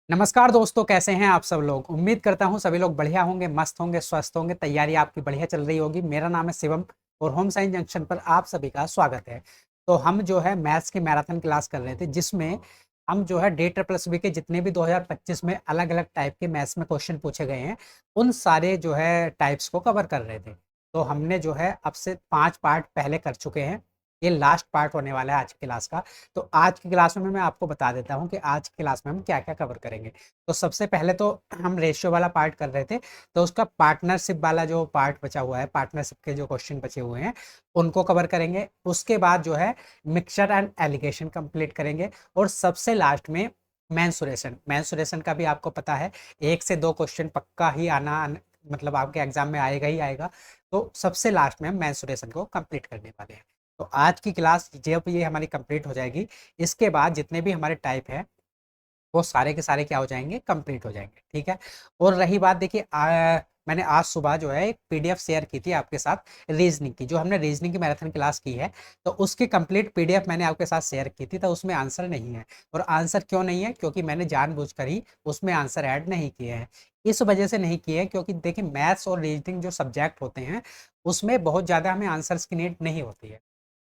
नमस्कार दोस्तों, कैसे हैं आप सब लोग। उम्मीद करता हूं सभी लोग बढ़िया होंगे, मस्त होंगे, स्वस्थ होंगे। तैयारी आपकी बढ़िया चल रही होगी। मेरा नाम है शिवम और होम साइंस जंक्शन पर आप सभी का स्वागत है। तो हम जो है मैथ्स की मैराथन क्लास कर रहे थे, जिसमें हम जो है डे ट्रिपल बी के जितने भी 2025 में अलग अलग टाइप के मैथ्स में क्वेश्चन पूछे गए हैं, उन सारे जो है टाइप्स को कवर कर रहे थे। तो हमने जो है अब से 5 पार्ट पहले कर चुके हैं। ये लास्ट पार्ट होने वाला है आज की क्लास का। तो आज की क्लास में मैं आपको बता देता हूँ कि आज की क्लास में हम क्या क्या कवर करेंगे। तो सबसे पहले तो हम रेशियो वाला पार्ट कर रहे थे, तो उसका पार्टनरशिप वाला जो पार्ट बचा हुआ है, पार्टनरशिप के जो क्वेश्चन बचे हुए हैं उनको कवर करेंगे। उसके बाद जो है मिक्सचर एंड एलिगेशन कंप्लीट करेंगे। और सबसे लास्ट में मैंसुरेशन का भी आपको पता है, 1 से 2 क्वेश्चन पक्का ही मतलब आपके एग्जाम में आएगा ही आएगा। तो सबसे लास्ट में हम मैंसुरेशन को कंप्लीट करने वाले हैं। तो आज की क्लास जब ये हमारी कंप्लीट हो जाएगी, इसके बाद जितने भी हमारे टाइप है वो सारे के सारे क्या हो जाएंगे, कंप्लीट हो जाएंगे। ठीक है। और रही बात, देखिए मैंने आज सुबह जो है एक पीडीएफ शेयर की थी आपके साथ रीजनिंग की, जो हमने रीजनिंग की मैराथन क्लास की है। तो उसकी कंप्लीट पीडीएफ मैंने आपके साथ शेयर की थी, तो उसमें आंसर नहीं है। और आंसर क्यों नहीं है? क्योंकि मैंने जानबूझकर ही उसमें आंसर ऐड नहीं किए हैं। इस वजह से नहीं किए हैं क्योंकि देखिए मैथ्स और रीजनिंग जो सब्जेक्ट होते हैं उसमें बहुत ज़्यादा हमें आंसर्स की नीड नहीं होती है।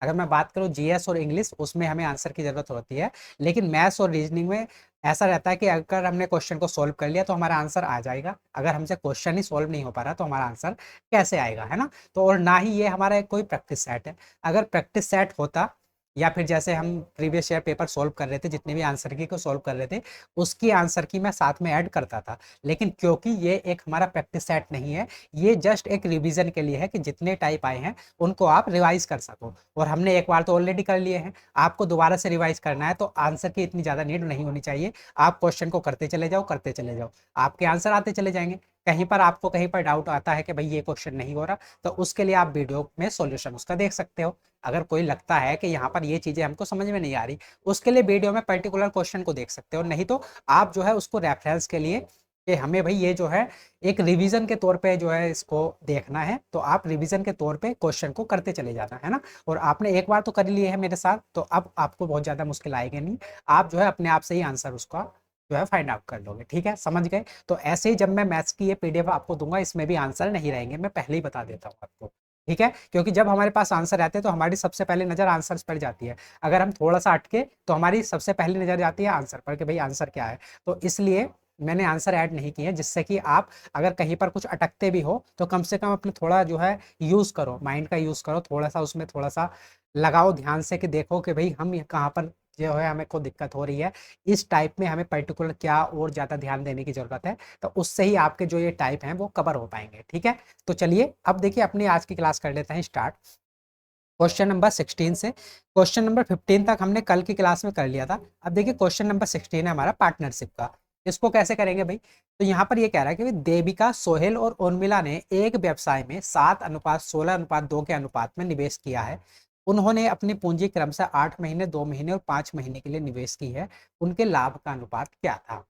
अगर मैं बात करूँ जीएस और इंग्लिश, उसमें हमें आंसर की ज़रूरत होती है। लेकिन मैथ्स और रीजनिंग में ऐसा रहता है कि अगर हमने क्वेश्चन को सोल्व कर लिया तो हमारा आंसर आ जाएगा। अगर हमसे क्वेश्चन ही सोल्व नहीं हो पा रहा तो हमारा आंसर कैसे आएगा, है ना। तो और ना ही ये हमारा एक कोई प्रैक्टिस सेट है। अगर प्रैक्टिस सेट होता, या फिर जैसे हम प्रीवियस ईयर पेपर सोल्व कर रहे थे, जितने भी आंसर की को सोल्व कर रहे थे, उसकी आंसर की मैं साथ में ऐड करता था। लेकिन क्योंकि ये एक हमारा प्रैक्टिस सेट नहीं है, ये जस्ट एक रिवीजन के लिए है कि जितने टाइप आए हैं उनको आप रिवाइज कर सको। और हमने एक बार तो ऑलरेडी कर लिए हैं, आपको दोबारा से रिवाइज करना है, तो आंसर की इतनी ज़्यादा नीड नहीं होनी चाहिए। आप क्वेश्चन को करते चले जाओ, करते चले जाओ, आपके आंसर आते चले जाएंगे। कहीं पर आपको कहीं पर डाउट आता है कि भाई ये क्वेश्चन नहीं हो रहा, तो उसके लिए आप वीडियो में सॉल्यूशन उसका देख सकते हो। अगर कोई लगता है कि यहाँ पर ये चीज़ें हमको समझ में नहीं आ रही, उसके लिए वीडियो में पर्टिकुलर क्वेश्चन को देख सकते हो। नहीं तो आप जो है उसको रेफरेंस के लिए कि हमें भाई ये जो है एक रिवीजन के तौर पे जो है इसको देखना है, तो आप रिवीजन के तौर पे क्वेश्चन को करते चले जाना, है ना। और आपने एक बार तो कर लिए है मेरे साथ, तो अब आपको बहुत ज़्यादा मुश्किल आएगी नहीं। आप जो है अपने आप से ही आंसर उसका जो है फाइंड आउट कर लोगे। ठीक है, समझ गए। तो ऐसे ही जब मैं मैथ्स की ये पीडीएफ आपको दूंगा, इसमें भी आंसर नहीं रहेंगे, मैं पहले ही बता देता हूँ आपको। ठीक है, क्योंकि जब हमारे पास आंसर रहते हैं तो हमारी सबसे पहले नज़र आंसर्स पर जाती है। अगर हम थोड़ा सा अटके तो हमारी सबसे पहली नज़र जाती है आंसर पर कि भाई आंसर क्या है। तो इसलिए मैंने आंसर ऐड नहीं किए, जिससे कि आप अगर कहीं पर कुछ अटकते भी हो तो कम से कम अपने थोड़ा जो है यूज़ करो, माइंड का यूज़ करो, थोड़ा सा उसमें थोड़ा सा लगाओ ध्यान से कि देखो कि भाई हम कहाँ पर जो है हमें को दिक्कत हो रही है, इस टाइप में हमें पर्टिकुलर क्या और ज़्यादा ध्यान देने की ज़रूरत है। तो उससे ही आपके जो ये टाइप हैं वो कवर हो पाएंगे। ठीक है। तो चलिए अब देखिए अपनी आज की क्लास कर लेते हैं स्टार्ट। क्वेश्चन नंबर 16 से क्वेश्चन नंबर 15 तक हमने कल की क्लास में कर लिया था। अब देखिए क्वेश्चन नंबर 16 है हमारा पार्टनरशिप का। इसको कैसे करेंगे भाई? तो यहाँ पर ये कह रहा है कि देविका, सोहेल और उर्मिला ने एक व्यवसाय में 7:16:2 के अनुपात में निवेश किया है। उन्होंने अपनी पूंजी क्रमशः 8 महीने, 2 महीने और 5 महीने के लिए निवेश की है। उनके लाभ का अनुपात क्या था?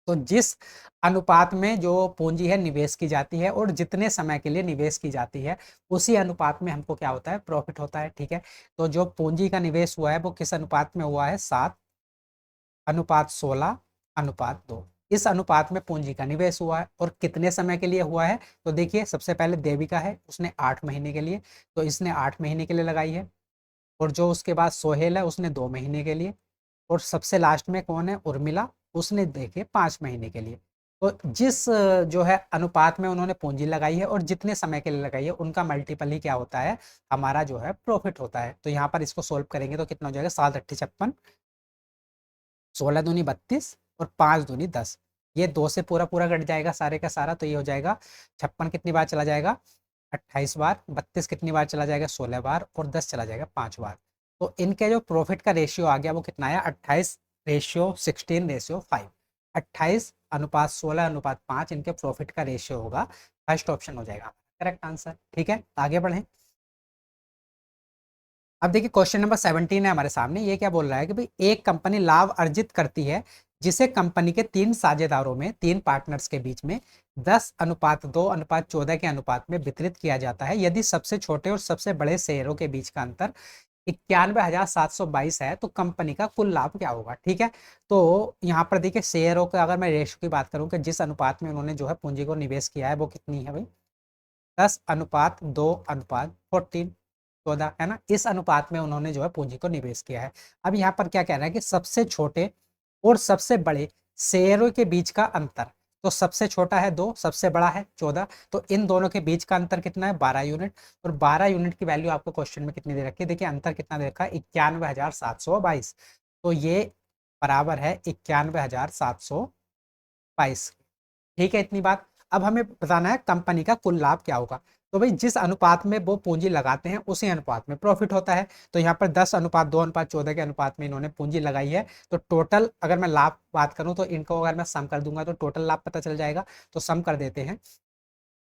तो जिस अनुपात में जो पूंजी है निवेश की जाती है और जितने समय के लिए निवेश की जाती है, उसी अनुपात में हमको क्या होता है, प्रॉफिट होता है। ठीक है। तो जो पूंजी का निवेश हुआ है वो किस अनुपात में हुआ है? 7:16:2। इस अनुपात में पूंजी का निवेश हुआ है और कितने समय के लिए हुआ है? तो देखिए सबसे पहले देविका है, उसने 8 महीने के लिए, तो इसने 8 महीने के लिए लगाई है। और जो उसके बाद सोहेल है उसने 2 महीने के लिए। और सबसे लास्ट में कौन है? उर्मिला, उसने देखे 5 महीने के लिए। तो जिस जो है अनुपात में उन्होंने पूंजी लगाई है और जितने समय के लिए लगाई है, उनका मल्टीपल ही क्या होता है, हमारा जो है प्रॉफिट होता है। तो यहाँ पर इसको सोल्व करेंगे तो कितना हो जाएगा? 7×8 = 56, 16×2 = 32 और 5×2 = 10। ये 2 से पूरा पूरा कट जाएगा सारे का सारा, तो ये हो जाएगा 56 कितनी बार चला जाएगा? 28 बार। 32 कितनी बार चला जाएगा? 16 बार। और 10 चला जाएगा 5 बार। तो इनके जो प्रॉफिट का रेशियो आ गया वो कितना आया? 28:16:5। 28:16:5 इनके प्रॉफिट का रेशियो होगा। फर्स्ट ऑप्शन हो जाएगा करेक्ट आंसर। ठीक है, आगे बढ़ें। अब देखिए क्वेश्चन नंबर 17 है हमारे सामने। ये क्या बोल रहा है कि भाई एक कंपनी लाभ अर्जित करती है जिसे कंपनी के 3 साझेदारों में, 3 पार्टनर्स के बीच में 10:2:14 के अनुपात में वितरित किया जाता है। यदि सबसे छोटे और सबसे बड़े शेयरों के बीच का अंतर 91,722 है, तो कंपनी का कुल लाभ क्या होगा। ठीक है, तो यहाँ पर देखिए शेयरों का अगर मैं रेशो की बात करूँ कि जिस अनुपात में उन्होंने जो है पूंजी को निवेश किया है वो कितनी है भाई, 10:2:14, 14 है ना, इस अनुपात में उन्होंने जो है पूंजी को निवेश किया है। अब यहाँ पर क्या कह रहा है कि सबसे छोटे और सबसे बड़े शेयरों के बीच का अंतर, तो सबसे छोटा है 2, सबसे बड़ा है 14, तो इन दोनों के बीच का अंतर कितना है 12 यूनिट, और 12 यूनिट की वैल्यू आपको क्वेश्चन में कितनी दे रखी है, देखिए अंतर कितना दे रखा है 91,722, तो ये बराबर है 91,722। ठीक है, इतनी बात। अब हमें बताना है कंपनी का कुल लाभ क्या होगा, तो भाई जिस अनुपात में वो पूंजी लगाते हैं उसी अनुपात में प्रॉफिट होता है, तो यहाँ पर 10:2:14 के अनुपात में इन्होंने पूंजी लगाई है, तो टोटल अगर मैं लाभ बात करूं तो इनको अगर मैं सम कर दूंगा तो टोटल लाभ पता चल जाएगा, तो सम कर देते हैं।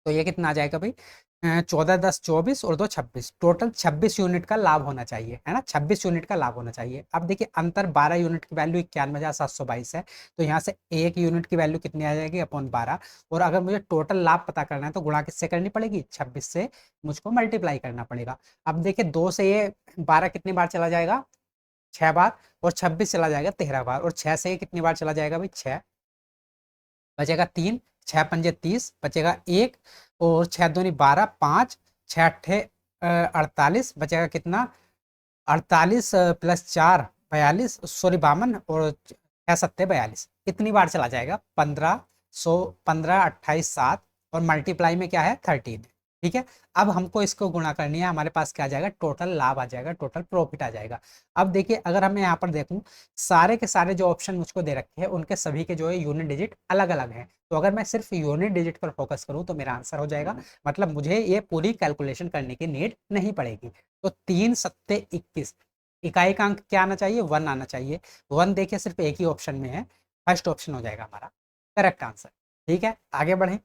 तो ये कितना आ जाएगा भाई, 14, 10, 24 और 2, 26, टोटल 26 यूनिट का लाभ होना चाहिए, है ना, 26 यूनिट का लाभ होना चाहिए। अब देखिए अंतर 12 यूनिट की वैल्यू 91,722 है, तो यहाँ से 1 यूनिट की वैल्यू कितनी आ जाएगी अपॉन 12, और अगर मुझे टोटल लाभ पता करना है तो गुणा किससे करनी पड़ेगी, 26 से मुझको मल्टीप्लाई करना पड़ेगा। अब देखिए 2 से ये 12 कितनी बार चला जाएगा, 6 बार, और 26 चला जाएगा 13 बार, और 6 से ये कितनी बार चला जाएगा भाई 6, बचेगा 3, 6 पंजे 30, बचेगा 1, और 6 दूनी 12, 5, 6 अट्ठे 48, बचेगा कितना 48 प्लस 4 42, सॉरी 52, और 6 सत्ते 42, इतनी बार चला जाएगा 1500, 15, 28, 7, और मल्टीप्लाई में क्या है 13। ठीक है, अब हमको इसको गुणा करनी है, हमारे पास क्या आ जाएगा, टोटल लाभ आ जाएगा, टोटल प्रॉफिट आ जाएगा। अब देखिए अगर हमें यहाँ पर देखूं, सारे के सारे जो ऑप्शन मुझको दे रखे हैं उनके सभी के जो है यूनिट डिजिट अलग अलग हैं, तो अगर मैं सिर्फ यूनिट डिजिट पर फोकस करूं तो मेरा आंसर हो जाएगा, मतलब मुझे ये पूरी कैलकुलेशन करने की नीड नहीं पड़ेगी। तो 3 सत्ते 21, इकाई का अंक क्या आना चाहिए, 1 आना चाहिए, 1 देखिए सिर्फ एक ही ऑप्शन में है, फर्स्ट ऑप्शन हो जाएगा हमारा करेक्ट आंसर। ठीक है, आगे बढ़े।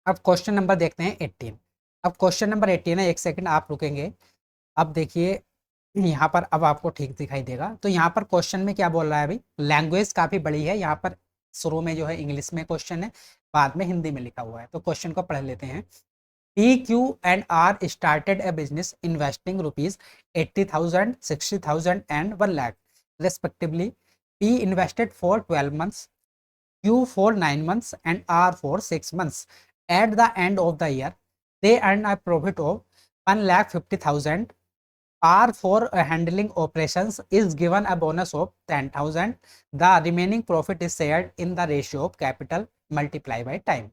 अब क्वेश्चन नंबर देखते हैं 18। अब क्वेश्चन नंबर 18 है, एक सेकंड आप रुकेंगे। अब देखिए यहाँ पर अब आपको ठीक दिखाई देगा, तो यहाँ पर क्वेश्चन में क्या बोल रहा है भाई, लैंग्वेज काफी बड़ी है, यहाँ पर शुरू में जो है इंग्लिश में क्वेश्चन है, बाद में हिंदी में लिखा हुआ है, तो क्वेश्चन को पढ़ लेते हैं। PQ and R started a business investing rupees 80,000, 60,000 and 1 lakh respectively. P invested for 12 months, Q for 9 months and R for 6 months. At the end of the year, they earned a profit of 1,50,000. R for handling operations is given a bonus of 10,000. The remaining profit is shared in the ratio of capital multiplied by time.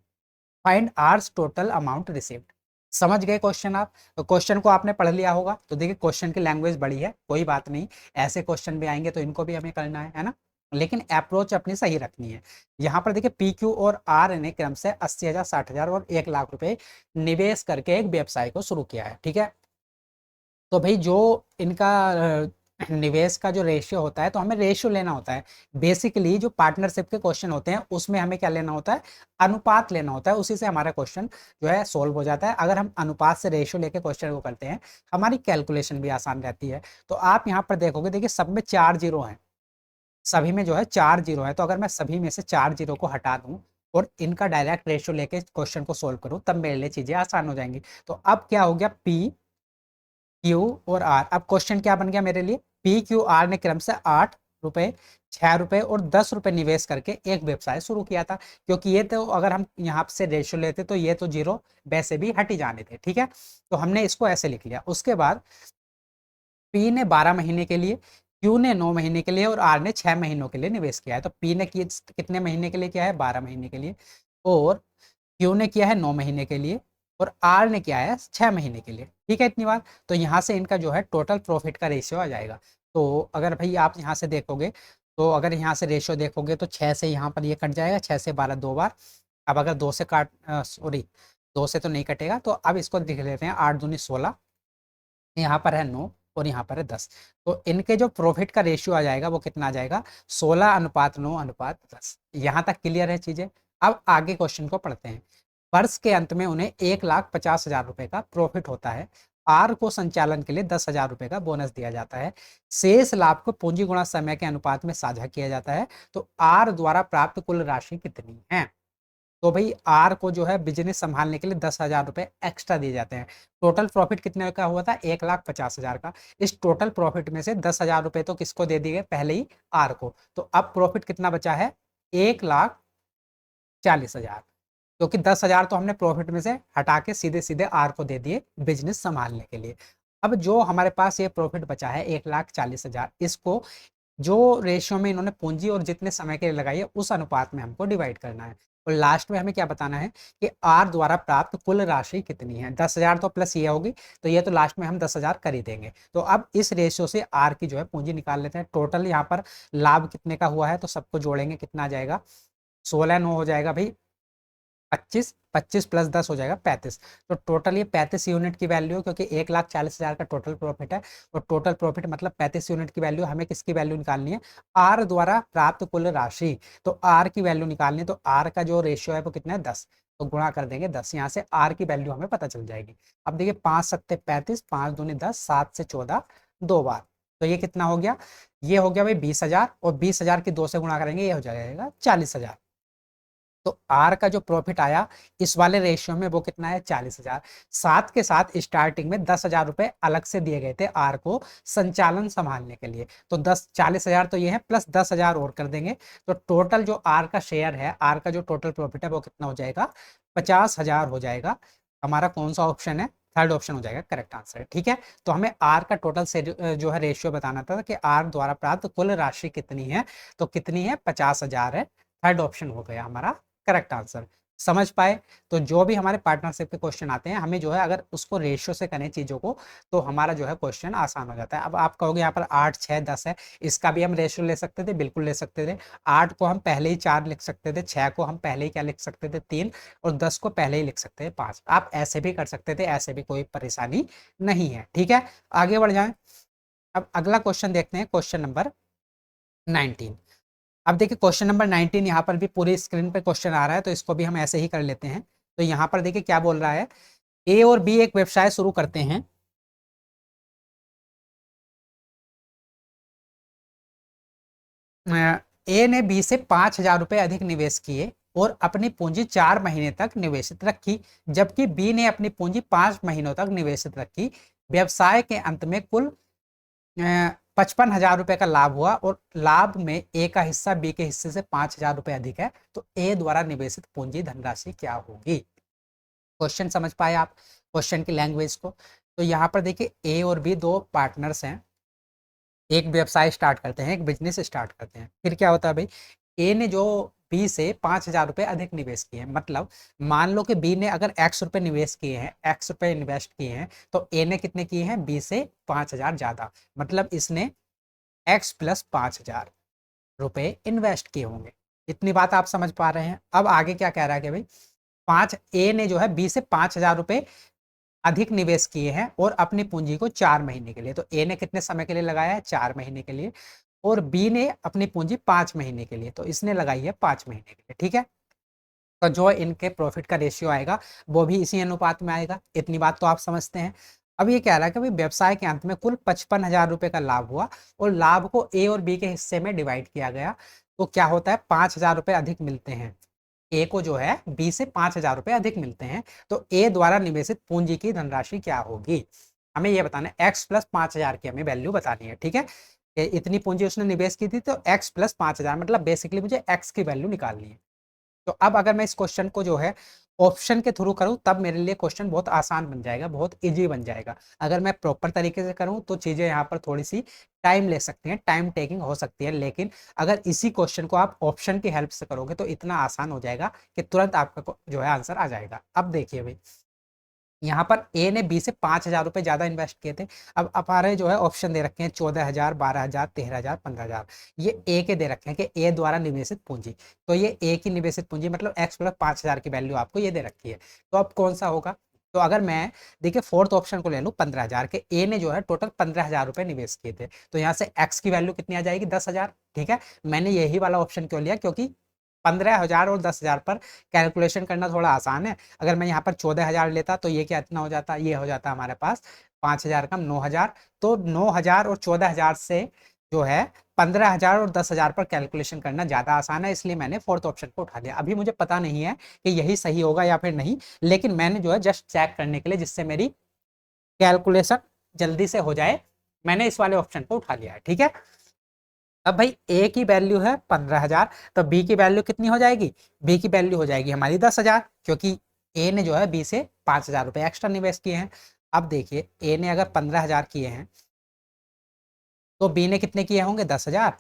Find R's total amount received. समझ गए question आप, तो question को आपने पढ़ लिया होगा, तो देखिए क्वेश्चन की लैंग्वेज बड़ी है, कोई बात नहीं, ऐसे क्वेश्चन भी आएंगे तो इनको भी हमें करना है ना, लेकिन अप्रोच अपनी सही रखनी है। यहाँ पर देखिए PQ और R ने क्रम से 80,000, 60,000 और 1 लाख रुपए निवेश करके एक व्यवसाय को शुरू किया है। ठीक है, तो भाई जो इनका निवेश का जो रेशियो होता है, तो हमें रेशियो लेना होता है, बेसिकली जो पार्टनरशिप के क्वेश्चन होते हैं उसमें हमें क्या लेना होता है, अनुपात लेना होता है, उसी से हमारा क्वेश्चन जो है सोल्व हो जाता है। अगर हम अनुपात से रेशियो लेके क्वेश्चन को करते हैं, हमारी कैलकुलेशन भी आसान रहती है। तो आप यहाँ पर देखोगे, देखिए सब में 4 जीरो हैं, सभी में जो है 4 जीरो है, तो अगर मैं सभी में से 4 जीरो को हटा दूं और इनका डायरेक्ट रेशियो लेके क्वेश्चन को सोल्व करूं, तब मेरे लिए चीजें आसान हो जाएंगी। तो अब क्या हो गया, P Q और R, अब क्वेश्चन क्या बन गया मेरे लिए, PQR ने क्रम से 8 रुपए, 6 रुपए और 10 रुपए निवेश करके एक व्यवसाय शुरू किया था, क्योंकि ये तो अगर हम यहाँ से रेशियो लेते तो ये तो जीरो वैसे भी हट ही जाने थे। ठीक है, तो हमने इसको ऐसे लिख लिया। उसके बाद P ने 12 महीने के लिए, Q ने 9 महीने के लिए और R ने 6 महीनों के लिए निवेश किया है। तो P ने कितने महीने के लिए किया है, 12 महीने के लिए, और Q ने किया है 9 महीने के लिए, और R ने किया है 6 महीने के लिए। ठीक है, इतनी बात। तो यहाँ से इनका जो है टोटल प्रॉफिट का रेशियो आ जाएगा। तो अगर भाई आप यहाँ से देखोगे, तो अगर यहाँ से रेशियो देखोगे तो 6 से यहाँ पर ये कट जाएगा, 6 से 12 2 बार। अब अगर 2 से काट सॉरी 2 से तो नहीं कटेगा, तो अब इसको लिख लेते हैं, 8 दूनी 16, यहाँ पर है 9 और यहाँ पर है 10, तो इनके जो प्रॉफिट का रेशियो आ जाएगा वो कितना आ जाएगा, 16:9:10। यहाँ तक क्लियर है चीजें। अब आगे क्वेश्चन को पढ़ते हैं। वर्ष के अंत में उन्हें 1,50,000 रुपए का प्रॉफिट होता है। आर को संचालन के लिए 10,000 रुपए का बोनस दिया जाता है। शेष लाभ को पूंजी गुणा समय के अनुपात में साझा किया जाता है। तो आर द्वारा प्राप्त कुल राशि कितनी है। तो भाई आर को जो है बिजनेस संभालने के लिए 10,000 रुपये एक्स्ट्रा दिए जाते हैं। टोटल प्रॉफिट कितने का हुआ था? 1,50,000 का। इस टोटल प्रॉफिट में से 10,000 रुपये तो किसको दे दिए पहले ही? आर को। तो अब प्रॉफिट कितना बचा है? 1,40,000, क्योंकि 10,000 तो हमने प्रॉफिट में से हटा के सीधे सीधे आर को दे दिए बिजनेस संभालने के लिए। अब जो हमारे पास ये प्रॉफिट बचा है 1,40,000, इसको जो रेशियो में इन्होंने पूंजी और जितने समय के लिए लगाई है उस अनुपात में हमको डिवाइड करना है। और लास्ट में हमें क्या बताना है कि आर द्वारा प्राप्त कुल राशि कितनी है। 10,000 तो प्लस ये होगी, तो ये तो लास्ट में हम 10,000 कर ही देंगे। तो अब इस रेशियो से आर की जो है पूंजी निकाल लेते हैं। टोटल यहाँ पर लाभ कितने का हुआ है, तो सबको जोड़ेंगे कितना आ जाएगा? 16,9 हो जाएगा भाई 25, 25 प्लस 10 हो जाएगा 35। तो टोटल ये 35 यूनिट की वैल्यू है, क्योंकि 1,40,000 का टोटल प्रॉफिट है। और टोटल प्रॉफिट मतलब 35 यूनिट की वैल्यू। हमें किसकी वैल्यू निकालनी है? आर द्वारा प्राप्त कुल राशि। तो आर की वैल्यू निकालनी है, तो आर का जो रेशियो है वो कितना है? 10। तो गुणा कर देंगे 10, यहाँ से आर की वैल्यू हमें पता चल जाएगी। अब देखिए 5 सत्ते 35, 5 दूनी 10, 7 से 14 2 बार। तो ये कितना हो गया? ये हो गया भाई 20,000, और 20,000 की 2 से गुणा करेंगे, ये हो जाएगा 40,000। तो आर का जो प्रॉफिट आया इस वाले रेशियो में वो कितना है? 40,000। साथ के साथ स्टार्टिंग में 10,000 रुपए अलग से दिए गए थे आर को संचालन संभालने के लिए। तो 40,000 तो ये है, प्लस 10,000 और कर देंगे। तो टोटल जो आर का शेयर है, आर का जो टोटल प्रॉफिट है वो कितना हो जाएगा? 50,000 हो जाएगा। हमारा कौन सा ऑप्शन है? थर्ड ऑप्शन हो जाएगा करेक्ट आंसर। ठीक है, तो हमें आर का टोटल से जो है रेशियो बताना था कि आर द्वारा प्राप्त कुल राशि कितनी है। तो कितनी है? 50,000 है। थर्ड ऑप्शन हो गया हमारा करेक्ट आंसर। समझ पाए? तो जो भी हमारे पार्टनरशिप के क्वेश्चन आते हैं, हमें जो है अगर उसको रेशियो से करें चीजों को, तो हमारा जो है क्वेश्चन आसान हो जाता है। अब आप कहोगे यहाँ पर 8, 6, 10 है, इसका भी हम रेशियो ले सकते थे, बिल्कुल ले सकते थे। 8 को हम पहले ही 4 लिख सकते थे, 6 को हम पहले ही क्या लिख सकते थे? 3, और 10 को पहले ही लिख सकते थे 5। आप ऐसे भी कर सकते थे, ऐसे भी कोई परेशानी नहीं है। ठीक है, आगे बढ़ जाए। अब अगला क्वेश्चन देखते हैं, क्वेश्चन नंबर 19। अब देखिए क्वेश्चन नंबर 19 यहाँ पर भी पूरी स्क्रीन पे क्वेश्चन आ रहा है, तो इसको भी हम ऐसे ही कर लेते हैं। तो यहाँ पर देखिए क्या बोल रहा है, ए और बी एक व्यवसाय शुरू करते हैं। ए ने बी से 5,000 रुपए अधिक निवेश किए और अपनी पूंजी 4 महीने तक निवेशित रखी, जबकि बी ने अपनी पूंजी 5 महीनों तक निवेशित रखी। व्यवसाय के अंत में कुल 55,000 रुपए का लाभ हुआ, और लाभ में ए का हिस्सा बी के हिस्से से 5,000 रुपए अधिक है। तो ए द्वारा निवेशित पूंजी धनराशि क्या होगी? क्वेश्चन समझ पाए आप क्वेश्चन की लैंग्वेज को? तो यहाँ पर देखिए ए और बी दो पार्टनर्स हैं, एक व्यवसाय स्टार्ट करते हैं, एक बिजनेस स्टार्ट करते हैं। फिर क्या होता है भाई, ए ने जो बी से 5,000 रुपए अधिक निवेश किए हैं, मतलब मान लो कि बी ने अगर x रुपए निवेश किए हैं, x रुपए इन्वेस्ट किए हैं, तो ए ने कितने किए हैं? बी से 5,000 ज्यादा, मतलब इसने x प्लस 5,000 रुपए इन्वेस्ट किए होंगे। इतनी बात आप समझ पा रहे हैं? अब आगे क्या कह रहा है कि भाई पांच ए ने जो है बी से 5,000 रुपए अधिक निवेश किए हैं और अपनी पूंजी को 4 महीने के लिए। तो ए ने कितने समय के लिए लगाया है? 4 महीने के लिए। और बी ने अपनी पूंजी 5 महीने के लिए, तो इसने लगाई है 5 महीने के लिए। ठीक है, तो जो इनके प्रॉफिट का रेशियो आएगा वो भी इसी अनुपात में आएगा। इतनी बात तो आप समझते हैं। अब ये कह रहा है कि भाई व्यवसाय के अंत में कुल 55,000 रुपए का लाभ हुआ, और लाभ को ए और बी के हिस्से में डिवाइड किया गया। तो क्या होता है? 5,000 रुपए अधिक मिलते हैं ए को, जो है बी से 5,000 रुपए अधिक मिलते हैं। तो ए द्वारा निवेशित पूंजी की धनराशि क्या होगी? हमें यह बताना है। एक्स प्लस 5,000 की हमें वैल्यू बतानी है। ठीक है, कि इतनी पूंजी उसने निवेश की थी, तो एक्स प्लस 5,000 मतलब बेसिकली मुझे एक्स की वैल्यू निकालनी है। तो अब अगर मैं इस क्वेश्चन को जो है ऑप्शन के थ्रू करूं, तब मेरे लिए क्वेश्चन बहुत आसान बन जाएगा, बहुत इजी बन जाएगा। अगर मैं प्रॉपर तरीके से करूं तो चीजें यहाँ पर थोड़ी सी टाइम ले सकती हैं, टाइम टेकिंग हो सकती है। लेकिन अगर इसी क्वेश्चन को आप ऑप्शन की हेल्प से करोगे तो इतना आसान हो जाएगा कि तुरंत आपका जो है आंसर आ जाएगा। अब देखिए भाई, यहाँ पर ए ने बी से 5,000 रुपए ज्यादा इन्वेस्ट किए थे। अब हमारे जो है ऑप्शन दे रखे हैं 14,000, 12,000, 13,000, 15,000। ये ए के दे रखे हैं कि ए द्वारा निवेशित पूंजी। तो ये ए की निवेशित पूंजी मतलब एक्स प्लस 5,000 की वैल्यू आपको ये दे रखी है। तो अब कौन सा होगा? तो अगर मैं देखिए फोर्थ ऑप्शन को ले लूँ 15,000 के, ए ने जो है टोटल 15,000 रुपए निवेश किए थे, तो यहाँ से एक्स की वैल्यू कितनी आ जाएगी? 10,000। ठीक है, मैंने यही वाला ऑप्शन क्यों लिया? क्योंकि 15,000 और 10,000 पर कैलकुलेशन करना थोड़ा आसान है। अगर मैं यहाँ पर 14,000 लेता तो ये क्या इतना हो जाता? ये हो जाता हमारे पास 5,000 कम 9,000। तो 9,000 और 14,000 से जो है 15,000 और 10,000 पर कैलकुलेशन करना ज़्यादा आसान है, इसलिए मैंने फोर्थ ऑप्शन को उठा लिया। अभी मुझे पता नहीं है कि यही सही होगा या फिर नहीं, लेकिन मैंने जो है जस्ट चेक करने के लिए, जिससे मेरी कैलकुलेशन जल्दी से हो जाए, मैंने इस वाले ऑप्शन को उठा लिया है। ठीक है, अब भाई ए की वैल्यू है 15,000, तो बी की वैल्यू कितनी हो जाएगी? बी की वैल्यू हो जाएगी हमारी 10,000, क्योंकि ए ने जो है बी से 5,000 रुपये एक्स्ट्रा निवेश किए हैं। अब देखिए, ए ने अगर 15,000 किए हैं तो बी ने कितने किए होंगे? 10,000।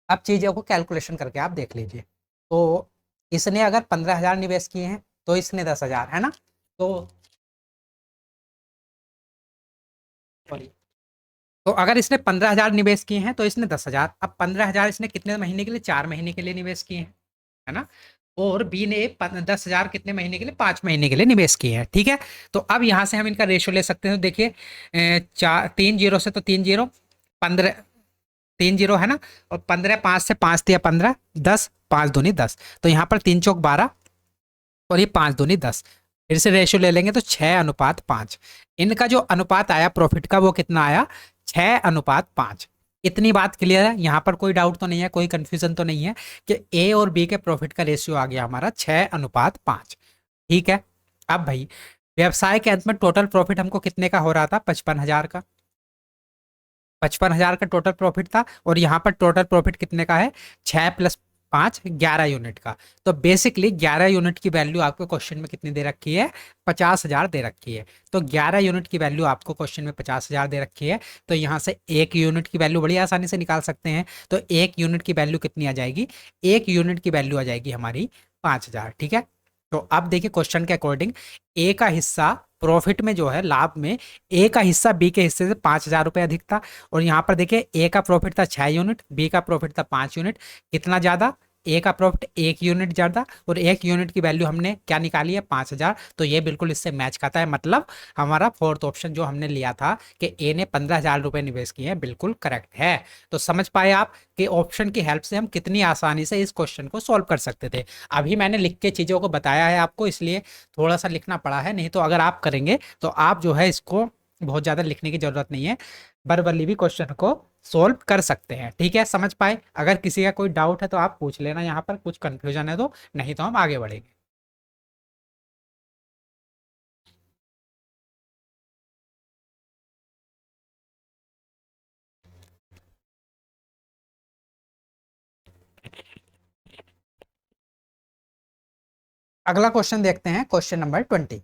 अब चीज़ों को कैलकुलेशन करके आप देख लीजिए। तो इसने अगर 15,000 निवेश किए हैं तो इसने 10,000, है ना? तो सॉरी, तो अगर इसने 15,000 निवेश किए हैं तो इसने 10,000। अब 15,000 इसने कितने महीने के लिए? 4 महीने के लिए निवेश किए हैं, है ना? और बी ने 10,000 कितने महीने के लिए? 5 महीने के लिए निवेश किए हैं। ठीक है, तो अब यहां से हम इनका रेशियो ले सकते हैं। तो देखिए, 3 जीरो से तो 3 जीरो, 15, 3 जीरो है ना, और 15, 5 से 5 दिया 15, 10, 5 दूनी 10, तो यहाँ पर 3 चौक 12 और ये 5 दूनी 10। फिर से रेशियो ले लेंगे तो 6:5। इनका जो अनुपात आया प्रॉफिट का, वो कितना आया? 6:5। इतनी बात क्लियर है? यहाँ पर कोई डाउट तो नहीं है, कोई कंफ्यूजन तो नहीं है कि ए और बी के प्रॉफिट का रेशियो आ गया हमारा 6:5। ठीक है, अब भाई व्यवसाय के अंत में टोटल प्रॉफिट हमको कितने का हो रहा था? 55,000 का। 55,000 का टोटल प्रॉफिट था, और यहाँ पर टोटल प्रॉफिट कितने का है? 6 + 5 11 यूनिट का। तो बेसिकली 11 यूनिट की वैल्यू आपको क्वेश्चन में कितनी दे रखी है? 50,000 दे रखी है। तो 11 यूनिट की वैल्यू आपको क्वेश्चन में 50,000 दे रखी है, तो यहाँ से 1 यूनिट की वैल्यू बड़ी आसानी से निकाल सकते हैं। तो 1 यूनिट की वैल्यू कितनी आ जाएगी? 1 यूनिट की वैल्यू आ जाएगी हमारी 5,000। ठीक है, तो अब देखिए क्वेश्चन के अकॉर्डिंग ए का हिस्सा प्रॉफिट में जो है, लाभ में, ए का हिस्सा बी के हिस्से से 5,000 रुपये अधिक था। और यहाँ पर देखिए, ए का प्रॉफिट था 6 यूनिट, बी का प्रॉफिट था 5 यूनिट। कितना ज़्यादा? ए का प्रॉफिट 1 यूनिट ज़्यादा, और 1 यूनिट की वैल्यू हमने क्या निकाली है? 5,000। तो ये बिल्कुल इससे मैच खाता है, मतलब हमारा फोर्थ ऑप्शन जो हमने लिया था कि ए ने 15,000 रुपये निवेश किए हैं, बिल्कुल करेक्ट है। तो समझ पाए आप कि ऑप्शन की हेल्प से हम कितनी आसानी से इस क्वेश्चन को सॉल्व कर सकते थे। अभी मैंने लिख के चीज़ों को बताया है आपको, इसलिए थोड़ा सा लिखना पड़ा है, नहीं तो अगर आप करेंगे तो आप जो है इसको बहुत ज़्यादा लिखने की ज़रूरत नहीं है, वर्बली भी क्वेश्चन को सोल्व कर सकते हैं। ठीक है, समझ पाए? अगर किसी का कोई डाउट है तो आप पूछ लेना, यहाँ पर कुछ कन्फ्यूजन है तो, नहीं तो हम आगे बढ़ेंगे। अगला क्वेश्चन देखते हैं, क्वेश्चन नंबर 20।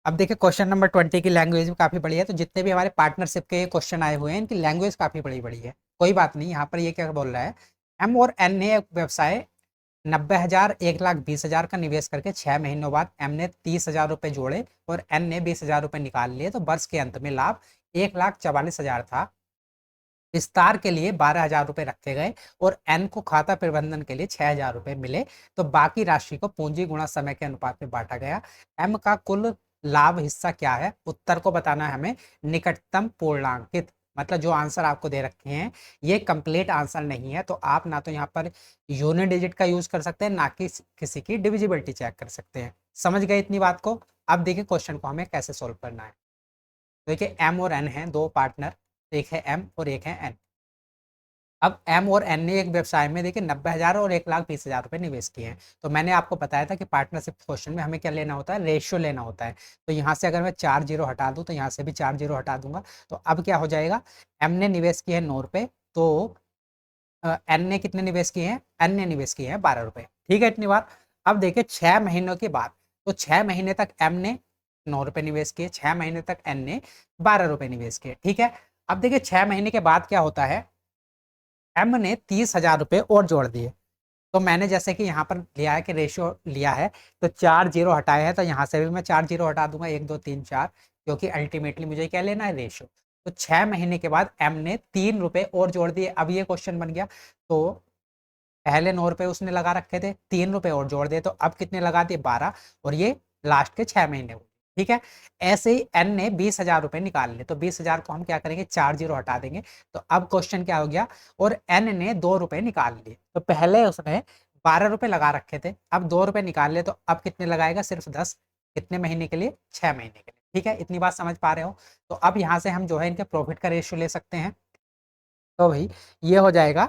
अब देखिए, क्वेश्चन नंबर 20 की लैंग्वेज भी काफ़ी बड़ी है, तो जितने भी हमारे पार्टनरशिप के क्वेश्चन आए हुए हैं, इनकी लैंग्वेज काफ़ी बड़ी बड़ी है। कोई बात नहीं, यहाँ पर ये क्या बोल रहा है? एम और एन ने एक व्यवसाय 90,000 1,20,000 का निवेश करके 6 महीनों बाद एम ने 30,000 रुपये जोड़े और एन ने 20,000 रुपये निकाल लिए, तो वर्ष के अंत में लाभ 1,44,000 था। विस्तार के लिए 12,000 रुपये रखे गए और एन को खाता प्रबंधन के लिए 6,000 रुपये मिले, तो बाकी राशि को पूंजी गुणा समय के अनुपात में बांटा गया। एम का कुल लाभ हिस्सा क्या है? उत्तर को बताना है हमें निकटतम पूर्णांकित, मतलब जो आंसर आपको दे रखे हैं ये कंप्लीट आंसर नहीं है, तो आप ना तो यहाँ पर यूनिट डिजिट का यूज कर सकते हैं, ना कि किसी की डिविजिबिलिटी चेक कर सकते हैं। समझ गए इतनी बात को? अब देखिए क्वेश्चन को हमें कैसे सोल्व करना है। देखिए, एम और एन है दो पार्टनर, एक है एम और एक है एन। अब एम और एन ने एक व्यवसाय में देखिए 90,000 और 1,20,000 रुपये निवेश किए हैं। तो मैंने आपको बताया था कि पार्टनरशिप क्वेश्चन में हमें क्या लेना होता है? रेशियो लेना होता है। तो यहाँ से अगर मैं 4 जीरो हटा दूँ तो यहाँ से भी 4 जीरो हटा दूंगा, तो अब क्या हो जाएगा? एम ने निवेश किए हैं 9 रुपये, तो एन ने कितने निवेश किए हैं? एन ने निवेश किए हैं 12 रुपये। ठीक है, इतनी बार। अब देखिए 6 महीनों के बाद, तो 6 महीने तक एम ने 9 रुपये निवेश किए, 6 महीने तक एन ने 12 रुपये निवेश किए। ठीक है, अब देखिए 6 महीने के बाद क्या होता है? एम ने 30,000 रुपये और जोड़ दिए। तो मैंने जैसे कि यहाँ पर लिया है कि रेशियो लिया है, तो 4 जीरो हटाए हैं, तो यहाँ से भी मैं 4 जीरो हटा दूंगा, 1 2 3 4, क्योंकि अल्टीमेटली मुझे क्या लेना है? रेशियो। तो 6 महीने के बाद एम ने 3 रुपये और जोड़ दिए। अब ये क्वेश्चन बन गया, तो पहले 9 रुपये उसने लगा रखे थे, 3 रुपये और जोड़ दिए, तो अब कितने लगा दिए? 12, और ये लास्ट के 6 महीने हुए। ठीक है, ऐसे ही एन ने 20,000 रुपये निकाल लिए, तो 20,000 को हम क्या करेंगे? 4 जीरो हटा देंगे। तो अब क्वेश्चन क्या हो गया? और एन ने 2 रुपये निकाल लिए, तो पहले उसने 12 रुपये लगा रखे थे, अब 2 रुपये निकाल लिए, तो अब कितने लगाएगा? सिर्फ 10। कितने महीने के लिए? 6 महीने के लिए। ठीक है, इतनी बात समझ पा रहे हो? तो अब यहाँ से हम जो है इनके प्रॉफिट का रेशियो ले सकते हैं। तो भाई ये हो जाएगा,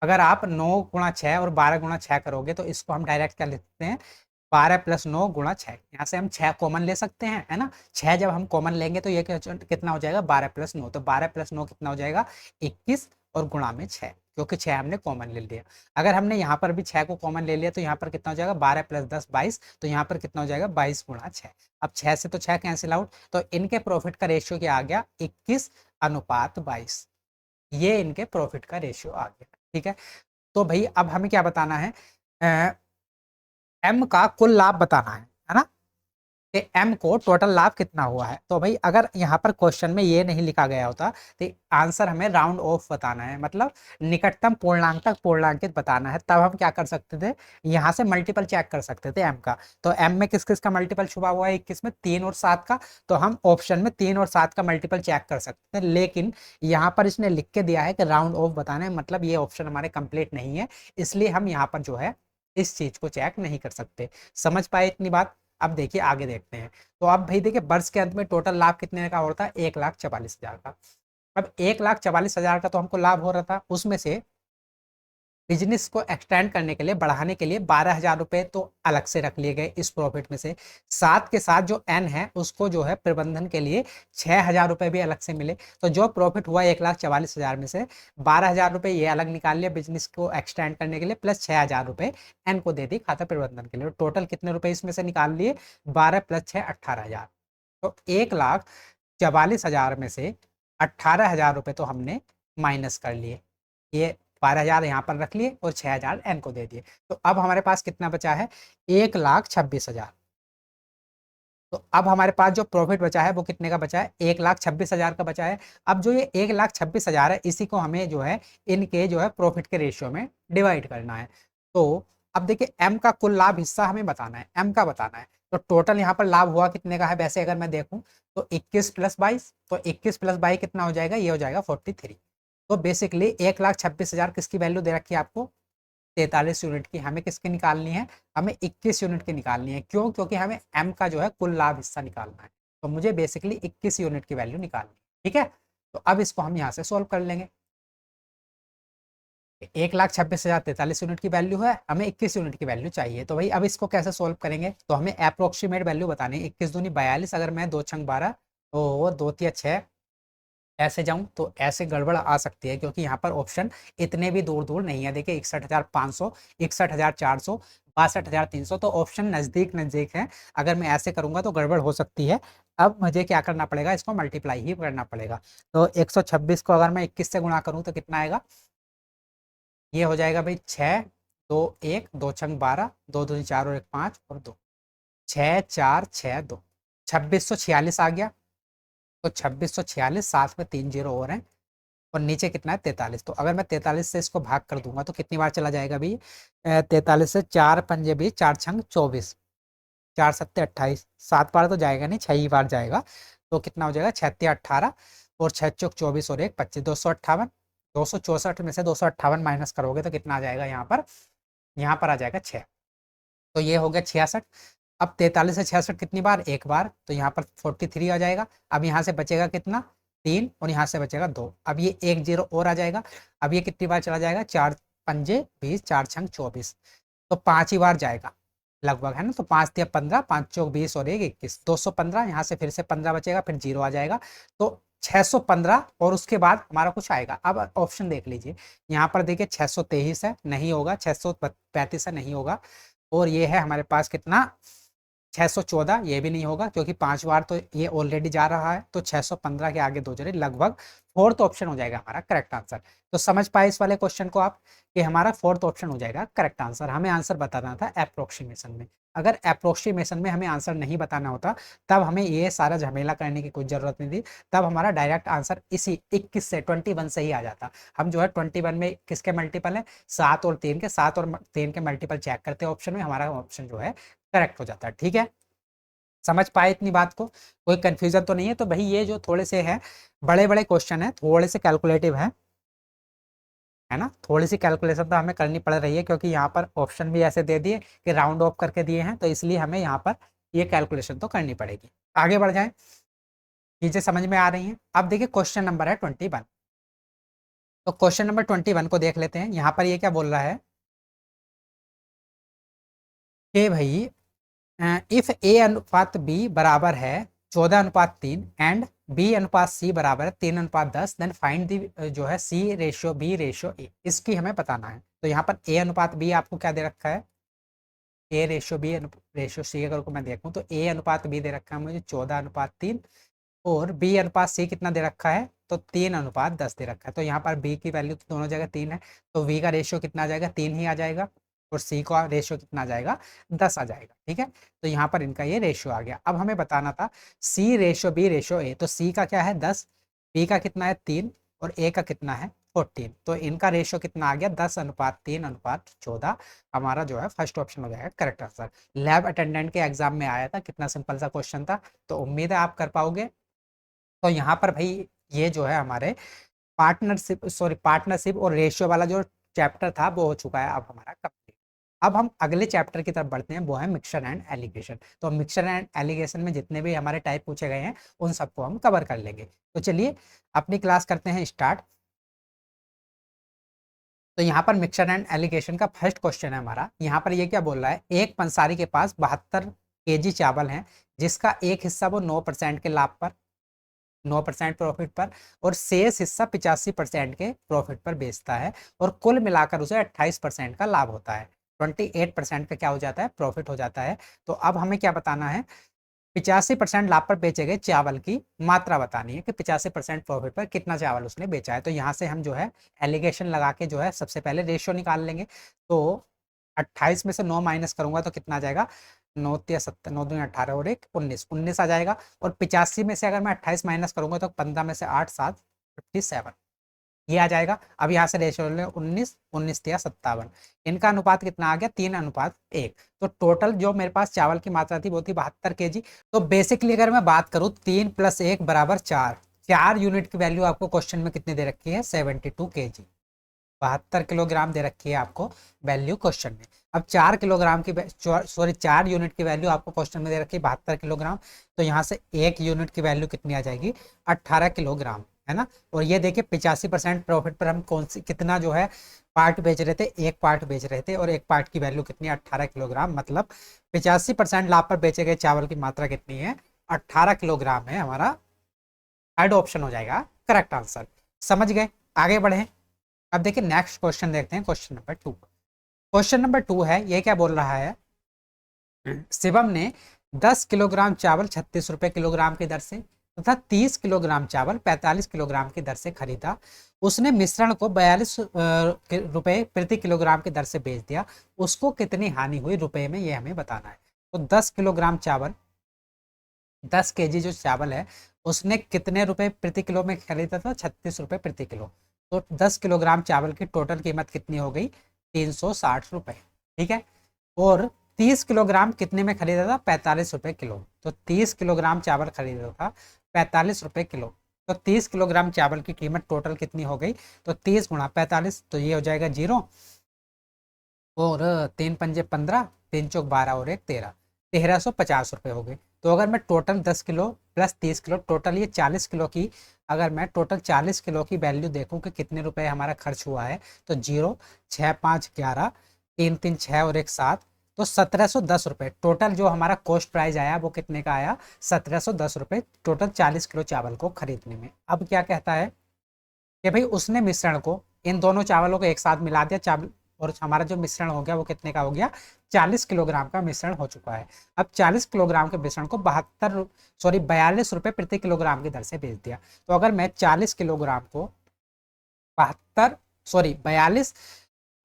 अगर आप 9 गुणा 6 और 12 गुणा 6 करोगे तो इसको हम डायरेक्ट क्या लिखते हैं, 12 प्लस 9 गुणा 6। यहाँ से हम 6 कॉमन ले सकते हैं, है ना। 6 जब हम कॉमन लेंगे तो ये कितना हो जाएगा, 12 प्लस 9। तो 12 प्लस 9 कितना हो जाएगा, 21, और गुणा में 6, क्योंकि 6 हमने कॉमन ले लिया। अगर हमने यहाँ पर भी 6 को कॉमन ले लिया तो यहाँ पर कितना हो जाएगा, 12 प्लस 10 22, तो यहाँ पर कितना हो जाएगा, 22 गुणा 6। अब 6 से तो 6 कैंसिल आउट, तो इनके प्रॉफिट का रेशियो क्या आ गया, 21:22। ये इनके प्रॉफिट का रेशियो आ गया, ठीक है। तो भाई अब हमें क्या बताना है, एम का कुल लाभ बताना है ना, कि एम को टोटल लाभ कितना हुआ है। तो भाई अगर यहाँ पर क्वेश्चन में ये नहीं लिखा गया होता तो आंसर हमें राउंड ऑफ बताना है, मतलब निकटतम पूर्णांक तक पूर्णांकित बताना है। तब हम क्या कर सकते थे, यहाँ से मल्टीपल चेक कर सकते थे एम का। तो एम में किस किस का मल्टीपल छुपा हुआ है, 21 में 3 और 7 का। तो हम ऑप्शन में 3 और 7 का मल्टीपल चेक कर सकते थे, लेकिन यहाँ पर इसने लिख के दिया है कि राउंड ऑफ बताना है, मतलब ये ऑप्शन हमारे कंप्लीट नहीं है, इसलिए हम यहाँ पर जो है इस चीज को चेक नहीं कर सकते। समझ पाए इतनी बात। अब देखिए आगे देखते हैं। तो अब भाई देखिए वर्ष के अंत में टोटल लाभ कितने का होता है, 1,44,000 का। अब 1,44,000 का तो हमको लाभ हो रहा था, उसमें से बिजनेस को एक्सटेंड करने के लिए, बढ़ाने के लिए 12,000 रुपए तो अलग से रख लिए गए इस प्रॉफिट में से। साथ के साथ जो एन है उसको जो है प्रबंधन के लिए 6,000 रुपए भी अलग से मिले। तो जो प्रॉफिट हुआ 1,44,000 में से 12,000 रुपए ये अलग निकाल लिया बिजनेस को एक्सटेंड करने के लिए, प्लस 6,000 रुपए एन को दे दी खाता प्रबंधन के लिए। टोटल कितने रुपए इसमें से निकाल लिए, 12 प्लस 6 18,000। तो 1,44,000 में से 18,000 रुपए तो हमने माइनस कर लिए। ये 12,000 यहाँ पर रख लिए और 6,000 एन को दे दिए। तो अब हमारे पास कितना बचा है, 1,26,000। तो अब हमारे पास जो प्रॉफिट बचा है वो कितने का बचा है, 1,26,000 का बचा है। अब जो ये 1,26,000 है इसी को हमें जो है इनके जो है प्रॉफिट के रेशियो में डिवाइड करना है। तो अब देखिए एम का कुल लाभ हिस्सा हमें बताना है, एम का बताना है। तो टोटल यहाँ पर लाभ हुआ कितने का है, वैसे अगर मैं देखूं तो 21 प्लस 22, तो 21 प्लस 22 कितना हो जाएगा, ये हो जाएगा 43। तो बेसिकली 1,26,000 किसकी वैल्यू दे रखी है आपको, 43 यूनिट की। हमें किसकी निकालनी है, हमें 21 यूनिट की निकालनी है। क्यों, क्योंकि हमें एम का जो है कुल लाभ हिस्सा निकालना है। तो मुझे बेसिकली 21 यूनिट की वैल्यू निकालनी है, ठीक है। तो अब इसको हम यहाँ से सोल्व कर लेंगे। 1,26,000 43 यूनिट की वैल्यू है, हमें 21 यूनिट की वैल्यू चाहिए। तो भाई अब इसको कैसे सोल्व करेंगे, तो हमें अप्रोक्सीमेट वैल्यू बतानी है। 21 दूनी 42, अगर मैं 2 छंग 12 और 2 तिया 6 ऐसे जाऊं तो ऐसे गड़बड़ आ सकती है, क्योंकि यहाँ पर ऑप्शन इतने भी दूर दूर नहीं है। देखिए 61,500, 61,400, 62,300, तो ऑप्शन नज़दीक नज़दीक है। अगर मैं ऐसे करूंगा तो गड़बड़ हो सकती है। अब मुझे क्या करना पड़ेगा, इसको मल्टीप्लाई ही करना पड़ेगा। तो 126 को अगर मैं 21 से गुणा करूँ तो कितना आएगा, ये हो जाएगा भाई 6 2 1 2 छंग 12, 2 दूनी 4 और 1 5 और 2, 6 4 6 2, 2646 आ गया। तो 2646, साथ में 3 जीरो और हैं, और नीचे कितना है 43। तो अगर मैं 43 से इसको भाग कर दूंगा तो कितनी बार चला जाएगा भाई, 43 से 4 पंजे 20, 4 छंग 24, 4 सत्ते 28, 7 बार तो जाएगा नहीं, 6 ही बार जाएगा। तो कितना हो जाएगा, 6 18, और 6 चौक 24 और 1 25, 258। 264 में से 258 माइनस करोगे तो कितना आ जाएगा, यहाँ पर आ जाएगा 6। तो ये हो गया 66। अब 43 से 66 कितनी बार, एक बार, तो यहाँ पर 43 आ जाएगा। अब यहाँ से बचेगा कितना, 3, और यहाँ से बचेगा 2। अब ये 1 जीरो और आ जाएगा। अब ये कितनी बार चला जाएगा, 4 पंजे 20, 4 छंग 24, तो 5 ही बार जाएगा लगभग, है ना। तो 5 तिया 15, 5 चौक 20 और 1 21, 215। यहाँ से फिर से 15 बचेगा, फिर जीरो आ जाएगा। तो 615, और उसके बाद हमारा कुछ आएगा। अब ऑप्शन देख लीजिए, यहाँ पर देखिए 623 है, नहीं होगा। 635 है, नहीं होगा। और ये है हमारे पास कितना, 614, ये भी नहीं होगा, क्योंकि 5 बार तो ये ऑलरेडी जा रहा है। तो 615 के आगे 2 जरे, लगभग फोर्थ ऑप्शन हो जाएगा हमारा करेक्ट आंसर। तो समझ पाए इस वाले क्वेश्चन को आप, कि हमारा फोर्थ ऑप्शन हो जाएगा करेक्ट आंसर। हमें आंसर बताना था अप्रोक्सीमेशन में। अगर अप्रोक्सीमेशन में हमें आंसर नहीं बताना होता तब हमें ये सारा झमेला करने की कोई जरूरत नहीं थी। तब हमारा डायरेक्ट आंसर इसी 21 से 21 से ही आ जाता। हम जो है 21 में किसके मल्टीपल है, 7 और 3 के, 7 और 3 के मल्टीपल चेक करते हैं ऑप्शन में, हमारा ऑप्शन जो है करेक्ट हो जाता है, ठीक है। समझ पाए इतनी बात को, कोई कंफ्यूजन तो नहीं है। तो भाई ये जो थोड़े से हैं बड़े बड़े क्वेश्चन है, थोड़े से कैलकुलेटिव है ना, थोड़ी सी कैलकुलेशन तो हमें करनी पड़ रही है, क्योंकि यहाँ पर ऑप्शन भी ऐसे दे दिए कि राउंड ऑफ करके दिए हैं, तो इसलिए हमें यहाँ पर ये कैलकुलेशन तो करनी पड़ेगी। आगे बढ़ जाए, चीजें समझ में आ रही हैं। अब देखिए क्वेश्चन नंबर है 21। तो क्वेश्चन नंबर 21 को देख लेते हैं। यहाँ पर ये क्या बोल रहा है कि भाई इफ ए अनुपात बी बराबर है 14:3 एंड बी अनुपात सी बराबर है 3:10, देन फाइंड दी जो है सी रेशियो बी रेशियो ए, इसकी हमें बताना है। तो यहाँ पर ए अनुपात बी आपको क्या दे रखा है, A ratio B ratio C अगर को मैं देखूँ तो ए अनुपात बी दे रखा है मुझे 14:3 और बी अनुपात सी कितना दे रखा है, तो 3:10 दे रखा है। तो यहाँ पर बी की वैल्यू तो दोनों जगह 3 है, तो वी का रेशियो कितना आ जाएगा, 3 ही आ जाएगा, और सी का रेशियो कितना आ जाएगा, 10 आ जाएगा। ठीक है, तो यहाँ पर इनका ये रेशियो आ गया। अब हमें बताना था सी रेशियो बी रेशियो ए, तो सी का क्या है 10, बी का कितना है 3 और ए का कितना है 14। तो इनका रेशियो कितना आ गया 10:3:14। हमारा जो है फर्स्ट ऑप्शन हो जाएगा करेक्ट आंसर। लैब अटेंडेंट के एग्जाम में आया था, कितना सिंपल सा क्वेश्चन था, तो उम्मीद है आप कर पाओगे। तो यहाँ पर भाई ये जो है हमारे पार्टनरशिप और रेशियो वाला जो चैप्टर था वो हो चुका है अब हमारा कंप्लीट। अब हम अगले चैप्टर की तरफ बढ़ते हैं, वो है मिक्सचर एंड एलिगेशन। तो मिक्सचर एंड एलिगेशन में जितने भी हमारे टाइप पूछे गए हैं उन सबको हम कवर कर लेंगे। तो चलिए अपनी क्लास करते हैं स्टार्ट। तो यहाँ पर मिक्सचर एंड एलिगेशन का फर्स्ट क्वेश्चन है हमारा। यहाँ पर ये क्या बोल रहा है, एक पंसारी के पास 72 kg चावल है, जिसका एक हिस्सा वो 9% के लाभ पर, 9% प्रॉफिट पर, और शेष हिस्सा 85% के प्रॉफिट पर बेचता है, और कुल मिलाकर उसे 28% का लाभ होता है, 28% का क्या हो जाता है, प्रॉफिट हो जाता है। तो अब हमें क्या बताना है, 85% लाभ पर बेचे गए चावल की मात्रा बतानी है कि 85% प्रॉफिट पर कितना चावल उसने बेचा है। तो यहाँ से हम जो है एलिगेशन लगा के जो है सबसे पहले रेशियो निकाल लेंगे। तो 28 में से 9 माइनस करूंगा तो कितना आ जाएगा, 9×3=70, 9×2=18 और 1 19 आ जाएगा। और 85 में से अगर मैं 28 माइनस करूंगा तो 15 में से 8 7 57 ये आ जाएगा। अब यहाँ से रेशियो ले 19 19×3=57, इनका अनुपात कितना आ गया 3:1। तो टोटल जो मेरे पास चावल की मात्रा थी वो थी 72 kg। तो बेसिकली अगर मैं बात करूँ 3 + 1 = 4, 4 यूनिट की वैल्यू आपको क्वेश्चन में कितनी दे रखी है, 72 kg, 72 किलोग्राम दे रखी है आपको वैल्यू क्वेश्चन में। अब 4 किलोग्राम की 4 यूनिट की वैल्यू आपको क्वेश्चन में दे रखी है 72 किलोग्राम। तो यहाँ से 1 यूनिट की वैल्यू कितनी आ जाएगी, 18 किलोग्राम, है ना। और ये देखिए 85% प्रॉफिट पर हम कौन सी कितना जो है पार्ट बेच रहे थे, एक पार्ट बेच रहे थे, और एक पार्ट की वैल्यू कितनी है 18 किलोग्राम, मतलब 85% लाभ पर बेचे गए चावल की मात्रा कितनी है, 18 किलोग्राम है। हमारा थर्ड ऑप्शन हो जाएगा करेक्ट आंसर। समझ गए, आगे बढ़े। अब देखिए नेक्स्ट क्वेश्चन देखते हैं, क्वेश्चन नंबर 2। क्वेश्चन नंबर 2 है, ये क्या बोल रहा है, शिवम ने 10 किलोग्राम चावल 36 रुपए किलोग्राम की दर से तथा 30 किलोग्राम चावल 45 किलोग्राम की दर से खरीदा। उसने मिश्रण को 42 रुपए प्रति किलोग्राम की दर से बेच दिया। उसको कितनी हानि हुई रुपए में, ये हमें बताना है। तो 10 किलोग्राम चावल, 10 kg जो चावल है उसने कितने रुपए प्रति किलो में खरीदा था, 36 रुपए प्रति किलो। तो 10 किलोग्राम चावल की टोटल कीमत कितनी हो गई, 360 रुपए। ठीक है, और 30 किलोग्राम कितने में खरीदा था, 45 रुपए किलो। तो 30 किलोग्राम चावल खरीदा था 45 रुपए किलो। तो 30 किलोग्राम चावल की कीमत टोटल कितनी हो गई, तो 30 × 45, तो ये हो जाएगा 0, और 3×5 = 15, 3×4 = 12 और 1 13, 1350 रुपये हो गए। तो अगर मैं total 10 kilo plus 30 kilo, total ये 40 किलो की, अगर मैं टोटल 40 किलो की वैल्यू देखूं कि कितने रुपए हमारा खर्च हुआ है, तो 0 6 5 11 3 3 6 और 1 7, तो 1710 रुपये टोटल जो हमारा कॉस्ट प्राइस आया वो कितने का आया, 1710 रुपये टोटल 40 किलो चावल को खरीदने में। अब क्या कहता है कि भाई उसने मिश्रण को, इन दोनों चावलों को एक साथ मिला दिया चावल, और हमारा जो मिश्रण हो गया वो कितने का हो गया, 40 किलोग्राम का मिश्रण हो चुका है। अब 40 किलोग्राम के मिश्रण को 42 रुपए प्रति किलोग्राम की दर से बेच दिया। तो अगर मैं 40 किलोग्राम को 42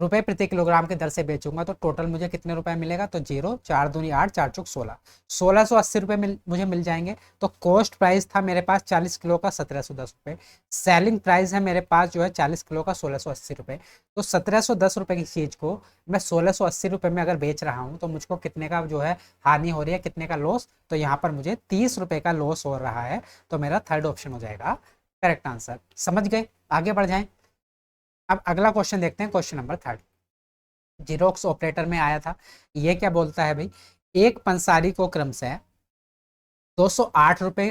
रुपए प्रति किलोग्राम की दर से बेचूंगा तो टोटल मुझे कितने रुपए मिलेगा, तो 0 4 दूनी 8 4 चौक 16, 1680 रुपए मुझे मिल जाएंगे। तो कॉस्ट प्राइस था मेरे पास 40 किलो का 1710 रुपए, सेलिंग प्राइस है मेरे पास जो है 40 किलो का 1680 रुपए। तो 1710 रुपए की चीज को मैं 1680 रुपए में अगर बेच रहा हूँ तो मुझको कितने का जो है हानि हो रही है, कितने का लॉस, तो यहाँ पर मुझे 30 रुपए का लॉस हो रहा है। तो मेरा थर्ड ऑप्शन हो जाएगा करेक्ट आंसर। समझ गए, आगे बढ़ जाएं। अब अगला क्वेश्चन देखते हैं, क्वेश्चन नंबर 3 जीरोक्स ऑपरेटर में आया था। ये क्या बोलता है भाई, एक पंसारी को क्रमशः 208 रुपए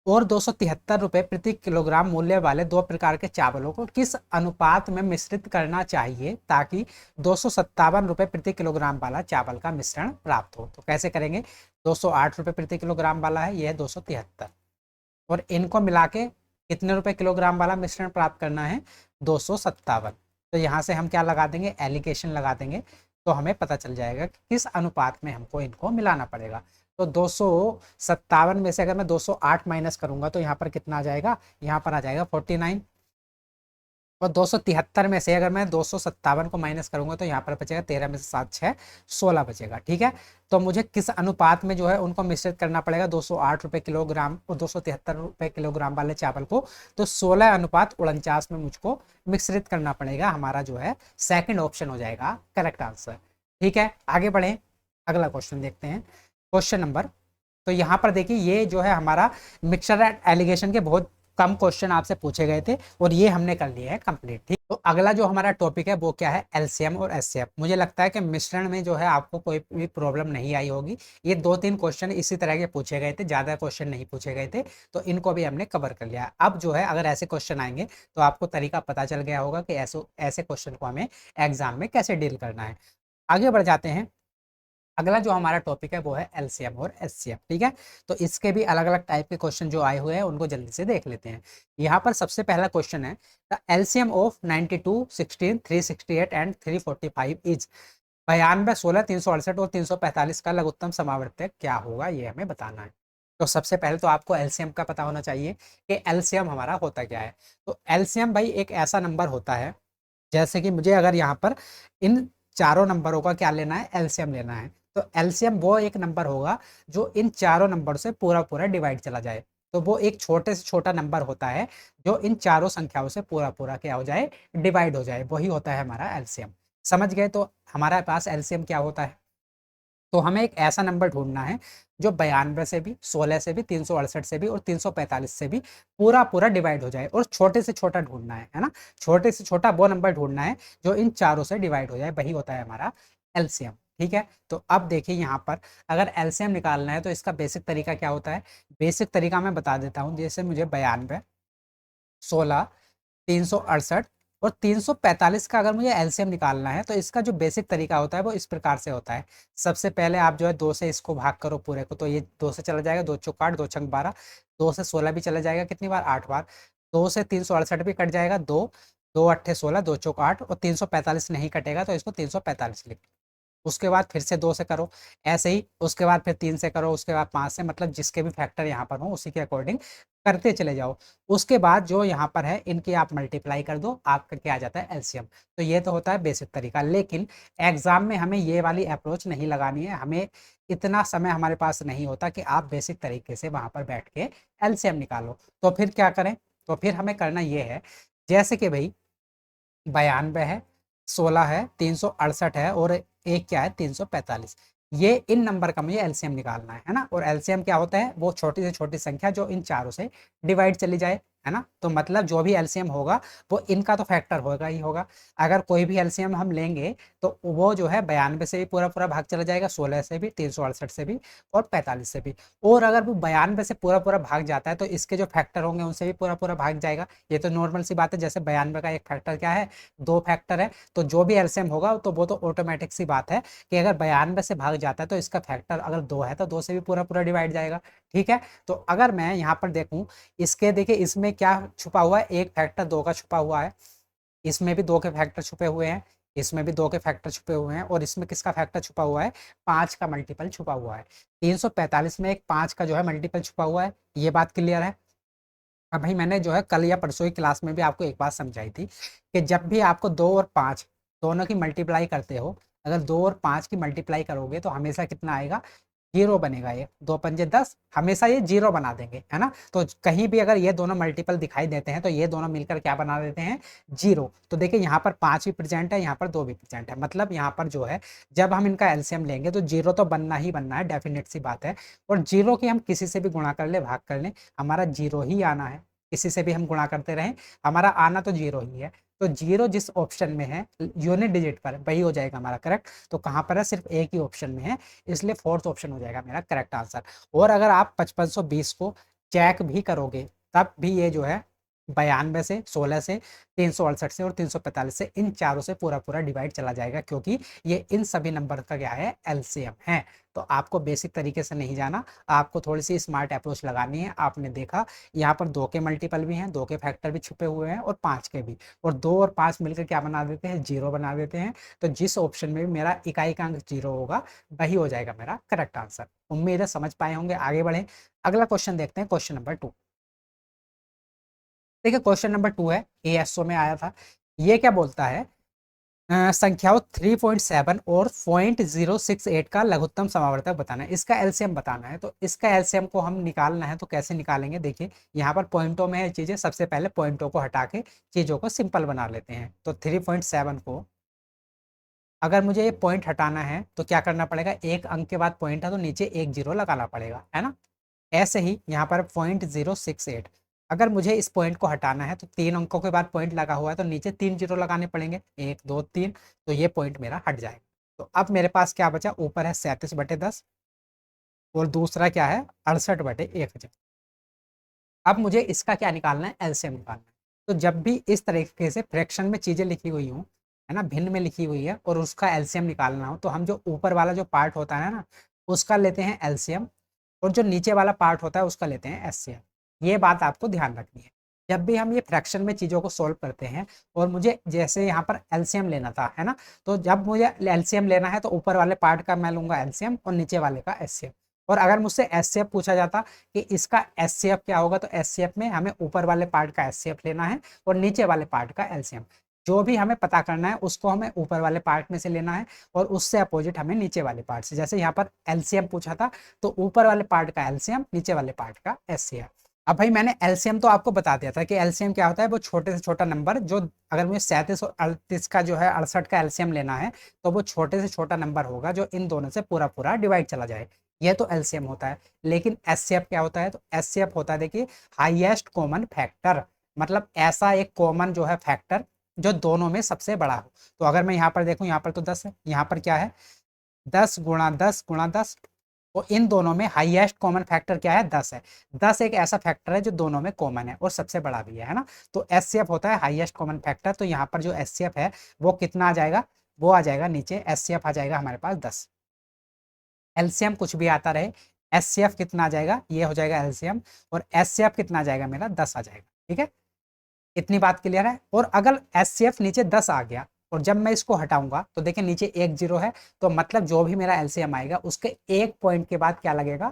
और 273 रुपये प्रति किलोग्राम मूल्य वाले दो प्रकार के चावलों को किस अनुपात में मिश्रित करना चाहिए ताकि 257 रुपये प्रति किलोग्राम वाला चावल का मिश्रण प्राप्त हो। तो कैसे करेंगे, 208 रुपये प्रति किलोग्राम वाला है, यह है 273, और इनको मिला के कितने रुपए किलोग्राम वाला मिश्रण प्राप्त करना है, 257। तो यहाँ से हम क्या लगा देंगे, एलिगेशन लगा देंगे, तो हमें पता चल जाएगा कि किस अनुपात में हमको इनको मिलाना पड़ेगा। तो 257 में से अगर मैं 208 माइनस करूंगा तो यहाँ पर कितना आ जाएगा, यहाँ पर आ जाएगा 49, और 273 में से अगर मैं 257 को माइनस करूंगा तो यहाँ पर बचेगा 13 में से 7 6 16 बचेगा। ठीक है, तो मुझे किस अनुपात में जो है उनको मिश्रित करना पड़ेगा, 208 रुपये किलोग्राम और 273 रुपये किलोग्राम वाले चावल को, तो 16:49 में मुझको मिश्रित करना पड़ेगा। हमारा जो है सेकंड ऑप्शन हो जाएगा करेक्ट आंसर। ठीक है, आगे बढ़े, अगला क्वेश्चन देखते हैं, क्वेश्चन नंबर। तो यहाँ पर देखिए ये जो है हमारा मिक्सचर एंड एलिगेशन के बहुत कम क्वेश्चन आपसे पूछे गए थे और ये हमने कर लिए हैं कंप्लीट। ठीक, तो अगला जो हमारा टॉपिक है वो क्या है, एलसीएम और एचसीएफ। मुझे लगता है कि मिश्रण में जो है आपको कोई भी प्रॉब्लम नहीं आई होगी। ये 2-3 क्वेश्चन इसी तरह के पूछे गए थे, ज्यादा क्वेश्चन नहीं पूछे गए थे, तो इनको भी हमने कवर कर लिया। अब जो है अगर ऐसे क्वेश्चन आएंगे तो आपको तरीका पता चल गया होगा कि ऐसे क्वेश्चन को हमें एग्जाम में कैसे डील करना है। आगे बढ़ जाते हैं, अगला जो हमारा टॉपिक है वो है एलसीएम और एचसीएफ। ठीक है, तो इसके भी अलग अलग टाइप के क्वेश्चन जो आए हुए हैं उनको जल्दी से देख लेते हैं। यहाँ पर सबसे पहला क्वेश्चन है, the LCM of 92, 16, 368 and 345 is 92, 16, 368 और 345 का लघुत्तम समावर्तक क्या होगा, ये हमें बताना है। तो सबसे पहले तो आपको एलसीएम का पता होना चाहिए कि एलसीएम हमारा होता क्या है। तो एलसीएम भाई एक ऐसा नंबर होता है, जैसे कि मुझे अगर यहाँ पर इन चारों नंबरों का क्या लेना है, एलसीएम लेना है, तो एलसीएम वो एक नंबर होगा जो इन चारों नंबर से पूरा पूरा डिवाइड चला जाए। तो वो एक छोटे से छोटा नंबर होता है जो इन चारों संख्याओं से पूरा पूरा क्या हो जाए, डिवाइड हो जाए, वही होता है हमारा एलसीएम। समझ गए, तो हमारे पास एलसीएम क्या होता है, तो हमें एक ऐसा नंबर ढूंढना है जो 92 से भी, 16 से भी, 368 से भी और 345 से भी पूरा पूरा डिवाइड हो जाए, और छोटे से छोटा ढूंढना है ना, छोटे से छोटा वो नंबर ढूंढना है जो इन चारों से डिवाइड हो जाए, वही होता है हमारा एलसीएम। ठीक है, तो अब देखिए यहाँ पर अगर एलसीएम निकालना है तो इसका बेसिक तरीका क्या होता है, बेसिक तरीका मैं बता देता हूँ। जैसे मुझे 92, 16, 368 और 345 का अगर मुझे एलसीएम निकालना है तो इसका जो बेसिक तरीका होता है वो इस प्रकार से होता है। सबसे पहले आप जो है 2 से इसको भाग करो पूरे को, तो ये 2 से चला जाएगा, 2 चौक 8, 2 छंग 12, 2 से 16 भी चला जाएगा, कितनी बार, 8 बार, 2 से 368 भी कट जाएगा, 2, 2 अट्ठे 16, 2 चौक 8, और 345 नहीं कटेगा तो इसको 345 लिख। उसके बाद फिर से 2 से करो, ऐसे ही उसके बाद फिर 3 से करो, उसके बाद 5 से, मतलब जिसके भी फैक्टर यहाँ पर हो उसी के अकॉर्डिंग करते चले जाओ। उसके बाद जो यहाँ पर है इनकी आप मल्टीप्लाई कर दो, आपका क्या आ जाता है, एलसीएम। तो ये तो होता है बेसिक तरीका, लेकिन एग्जाम में हमें ये वाली अप्रोच नहीं लगानी है। हमें इतना समय हमारे पास नहीं होता कि आप बेसिक तरीके से वहां पर बैठ के एलसीएम निकालो। तो फिर क्या करें, तो फिर हमें करना ये है, जैसे कि भाई 92 है, 16 है, 368 है और एक क्या है, 345, ये इन नंबर का मुझे एलसीएम निकालना है ना। और एलसीएम क्या होता है, वो छोटी से छोटी संख्या जो इन चारों से डिवाइड चली जाए, है ना। तो मतलब जो भी एलसीएम होगा वो इनका तो फैक्टर होगा ही होगा। अगर कोई भी एलसीएम हम लेंगे तो वो जो है 92 से भी पूरा पूरा भाग चला जाएगा, 16 से भी, 368 से भी और 45 से भी। और अगर वो 92 से पूरा पूरा भाग जाता है तो इसके जो फैक्टर होंगे उनसे भी पूरा पूरा भाग जाएगा। ये तो नॉर्मल सी बात है, जैसे 92 का एक फैक्टर क्या है, 2 फैक्टर है, तो जो भी एलसीएम होगा तो वो तो ऑटोमेटिक सी बात है कि अगर 92 से भाग जाता है तो इसका फैक्टर अगर 2 है तो 2 से भी पूरा पूरा डिवाइड जाएगा। ठीक है, तो अगर मैं यहाँ पर देखूं, इसके देखिए इसमें क्या छुपा हुआ है, एक फैक्टर 2 का छुपा हुआ है, इसमें भी 2 के फैक्टर छुपे हुए हैं, इसमें भी 2 के फैक्टर छुपे हुए हैं, और इसमें किसका फैक्टर छुपा हुआ है, 5 का मल्टीपल छुपा हुआ है। 345 में एक 5 का जो है मल्टीपल छुपा हुआ है, ये बात क्लियर है। अब भाई मैंने जो है कल या परसों की क्लास में भी आपको एक बात समझाई थी कि जब भी आपको 2 और 5 दोनों की मल्टीप्लाई करते हो, अगर 2 और 5 की मल्टीप्लाई करोगे तो हमेशा कितना आएगा, 0 बनेगा। ये 2 पंजे 10, हमेशा ये 0 बना देंगे, है ना। तो कहीं भी अगर ये दोनों मल्टीपल दिखाई देते हैं तो ये दोनों मिलकर क्या बना देते हैं, 0। तो देखिए यहाँ पर 5 भी प्रेजेंट है, यहाँ पर 2 भी प्रेजेंट है, मतलब यहाँ पर जो है जब हम इनका एलसीएम लेंगे तो 0 तो बनना ही बनना है, डेफिनेट सी बात है। और 0 की हम किसी से भी गुणा कर ले, भाग कर ले, हमारा 0 ही आना है। किसी से भी हम गुणा करते रहें, हमारा आना तो 0 ही है। तो 0 जिस ऑप्शन में है यूनिट डिजिट पर, वही हो जाएगा हमारा करेक्ट। तो कहाँ पर है, सिर्फ एक ही ऑप्शन में है, इसलिए फोर्थ ऑप्शन हो जाएगा मेरा करेक्ट आंसर। और अगर आप 5520 को चेक भी करोगे तब भी ये जो है 92 से, 16 से, 368 से और 345 से, इन चारों से पूरा पूरा डिवाइड चला जाएगा, क्योंकि ये इन सभी नंबर का क्या है, एलसीएम है। तो आपको बेसिक तरीके से नहीं जाना, आपको थोड़ी सी स्मार्ट अप्रोच लगानी है। आपने देखा यहाँ पर 2 के मल्टीपल भी हैं, 2 के फैक्टर भी छुपे हुए हैं और 5 के भी, और 2 और 5 मिलकर क्या बना देते हैं, 0 बना देते हैं। तो जिस ऑप्शन में भी मेरा इकाई का अंक 0 होगा वही हो जाएगा मेरा करेक्ट आंसर। उम्मीद है समझ पाए होंगे। आगे बढ़े, अगला क्वेश्चन देखते हैं, क्वेश्चन नंबर 2। देखिए क्वेश्चन नंबर 2 है, एएसओ में आया था। ये क्या बोलता है, संख्याओं 3.7 और 0.068 का लघुत्तम समावर्तक बताना है, इसका एलसीएम बताना है। तो इसका एलसीएम को हम निकालना है, तो कैसे निकालेंगे, देखिए यहाँ पर पॉइंटों में है चीजें। सबसे पहले पॉइंटों को हटा के चीजों को सिंपल बना लेते हैं। तो 3.7 को अगर मुझे ये पॉइंट हटाना है तो क्या करना पड़ेगा, एक अंक के बाद पॉइंट है तो नीचे एक जीरो लगाना पड़ेगा, है ना। ऐसे ही यहाँ पर 0.068, अगर मुझे इस पॉइंट को हटाना है तो 3 अंकों के बाद पॉइंट लगा हुआ है तो नीचे 3 जीरो लगाने पड़ेंगे, 1 2 3। तो ये पॉइंट मेरा हट जाएगा। तो अब मेरे पास क्या बचा, ऊपर है 37/10 और दूसरा क्या है 68/1000। अब मुझे इसका क्या निकालना है, एलसीएम निकालना है। तो जब भी इस तरीके से फ्रैक्शन में चीजें लिखी हुई हूँ, है ना, भिन्न में लिखी हुई है और उसका एलसीएम निकालना हो, तो हम जो ऊपर वाला जो पार्ट होता है ना उसका लेते हैं एलसीएम, और जो नीचे वाला पार्ट होता है उसका लेते हैं एचसीएफ। ये बात आपको ध्यान रखनी है जब भी हम ये फ्रैक्शन में चीज़ों को सोल्व करते हैं। और मुझे जैसे यहाँ पर एलसीएम लेना था, है ना, तो जब मुझे एलसीएम लेना है तो ऊपर वाले पार्ट का मैं लूंगा एलसीएम और नीचे वाले का एचसीएफ। और अगर मुझसे एचसीएफ पूछा जाता कि इसका एचसीएफ क्या होगा, तो एचसीएफ में हमें ऊपर वाले पार्ट का एचसीएफ लेना है और नीचे वाले पार्ट का एलसीएम। जो भी हमें पता करना है उसको हमें ऊपर वाले पार्ट में से लेना है और उससे अपोजिट हमें नीचे वाले पार्ट से। जैसे यहाँ पर एलसीएम पूछा था तो ऊपर वाले पार्ट का एलसीएम, नीचे वाले पार्ट का एचसीएफ। अब भाई मैंने एलसीएम तो आपको बता दिया था कि एलसीएम क्या होता है, वो छोटे से छोटा नंबर जो, अगर मुझे 37 और 38 का जो है 68 का एलसीएम लेना है तो वो छोटे से छोटा नंबर होगा जो इन दोनों से पूरा पूरा डिवाइड चला जाए। ये तो एलसीएम होता है। लेकिन एचसीएफ क्या होता है, तो एचसीएफ होता है देखिए हाईएस्ट कॉमन फैक्टर, मतलब ऐसा एक कॉमन जो है फैक्टर जो दोनों में सबसे बड़ा हो। तो अगर मैं यहाँ पर देखूँ, यहाँ पर तो 10 है, यहाँ पर क्या है 10 × 10 × 10, तो इन दोनों में हाईएस्ट कॉमन फैक्टर क्या है, 10 है। 10 एक ऐसा फैक्टर है जो दोनों में कॉमन है और सबसे बड़ा भी है ना। तो एचसीएफ होता है हाईएस्ट कॉमन फैक्टर। तो यहाँ पर जो एचसीएफ है वो कितना आ जाएगा, वो आ जाएगा नीचे, एचसीएफ आ जाएगा हमारे पास 10। एलसीएम कुछ भी आता रहे, एचसीएफ कितना आ जाएगा, ये हो जाएगा एलसीएम, और एचसीएफ कितना आ जाएगा मेरा, 10 आ जाएगा। ठीक है, इतनी बात क्लियर है। और अगर एचसीएफ नीचे 10 आ गया और जब मैं इसको हटाऊंगा तो देखिए नीचे एक जीरो है, तो मतलब जो भी मेरा एलसीएम आएगा उसके एक पॉइंट के बाद क्या लगेगा,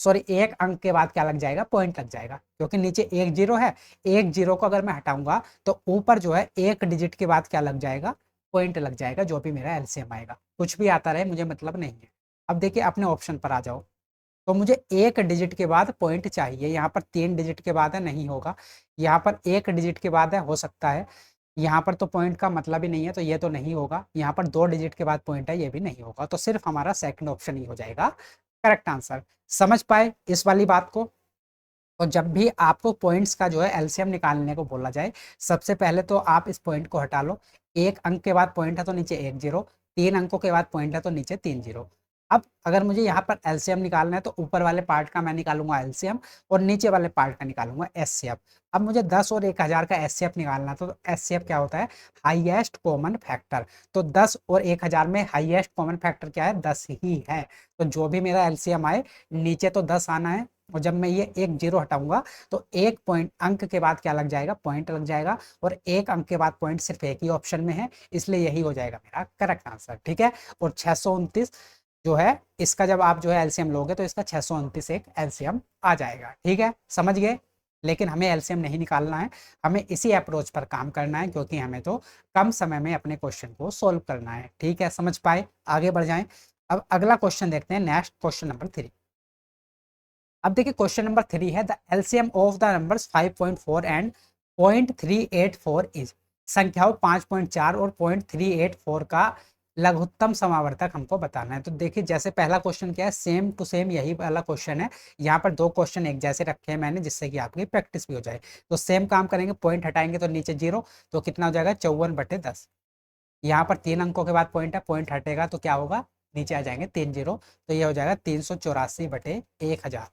सॉरी एक अंक के बाद क्या लग जाएगा, पॉइंट लग जाएगा, क्योंकि नीचे एक जीरो है। एक जीरो को अगर मैं हटाऊंगा तो ऊपर जो है एक डिजिट के बाद क्या लग जाएगा, पॉइंट लग जाएगा, जो भी मेरा एलसीएम आएगा। कुछ भी आता रहे मुझे मतलब नहीं है। अब देखिए अपने ऑप्शन पर आ जाओ, तो मुझे एक डिजिट के बाद पॉइंट चाहिए। यहाँ पर 3 डिजिट के बाद है, नहीं होगा। यहाँ पर एक डिजिट के बाद है, हो सकता है। यहाँ पर तो पॉइंट का मतलब ही नहीं है, तो ये तो नहीं होगा। यहाँ पर 2 डिजिट के बाद पॉइंट है, ये भी नहीं होगा। तो सिर्फ हमारा सेकंड ऑप्शन ही हो जाएगा करेक्ट आंसर। समझ पाए इस वाली बात को। और जब भी आपको पॉइंट्स का जो है एलसीएम निकालने को बोला जाए, सबसे पहले तो आप इस पॉइंट को हटा लो। एक अंक के बाद पॉइंट है तो नीचे एक जीरो, 3 अंकों के बाद पॉइंट है तो नीचे 3 जीरो। अब अगर मुझे यहाँ पर एलसीएम निकालना है तो ऊपर वाले पार्ट का मैं निकालूंगा एलसीएम और नीचे वाले पार्ट का निकालूंगा एचसीएफ। अब मुझे 10 और 1000 का एचसीएफ निकालना, तो एचसीएफ क्या होता है, हाईएस्ट कॉमन फैक्टर। तो 10 और 1000 में हाईएस्ट कॉमन फैक्टर क्या है, 10 ही है। तो जो भी मेरा एलसीएम आए नीचे तो 10 आना है, और जब मैं ये एक जीरो हटाऊंगा तो एक पॉइंट अंक के बाद क्या लग जाएगा, पॉइंट लग जाएगा। और एक अंक के बाद पॉइंट सिर्फ एक ही ऑप्शन में है, इसलिए यही हो जाएगा मेरा करेक्ट आंसर। ठीक है, और 629 जो है इसका जब आप जो है एलसीएम लोगे तो इसका 629 एक एलसीएम आ जाएगा। ठीक है, समझ गए। लेकिन हमें एलसीएम नहीं निकालना है, हमें इसी अप्रोच पर काम करना है, क्योंकि हमें तो कम समय में अपने क्वेश्चन को सोल्व करना है। ठीक है, समझ पाए, आगे बढ़ जाएं। अब अगला क्वेश्चन देखते हैं, नेक्स्ट क्वेश्चन नंबर 3। अब देखिए क्वेश्चन नंबर 3 है, the LCM of the numbers 5.4 and 0.384 is. संख्याओं 5.4 और 0.384 का लघुत्तम समावर्तक हमको बताना है। तो देखिए जैसे पहला क्वेश्चन क्या है, सेम टू सेम यही वाला क्वेश्चन है। यहाँ पर 2 क्वेश्चन एक जैसे रखे हैं मैंने, जिससे कि आपकी प्रैक्टिस भी हो जाए। तो सेम काम करेंगे, पॉइंट हटाएंगे तो नीचे जीरो, तो कितना हो जाएगा 54/10। यहाँ पर 3 अंकों के बाद पॉइंट है, पॉइंट हटेगा तो क्या होगा, नीचे आ जाएंगे 3 जीरो, तो ये हो जाएगा 384/1000।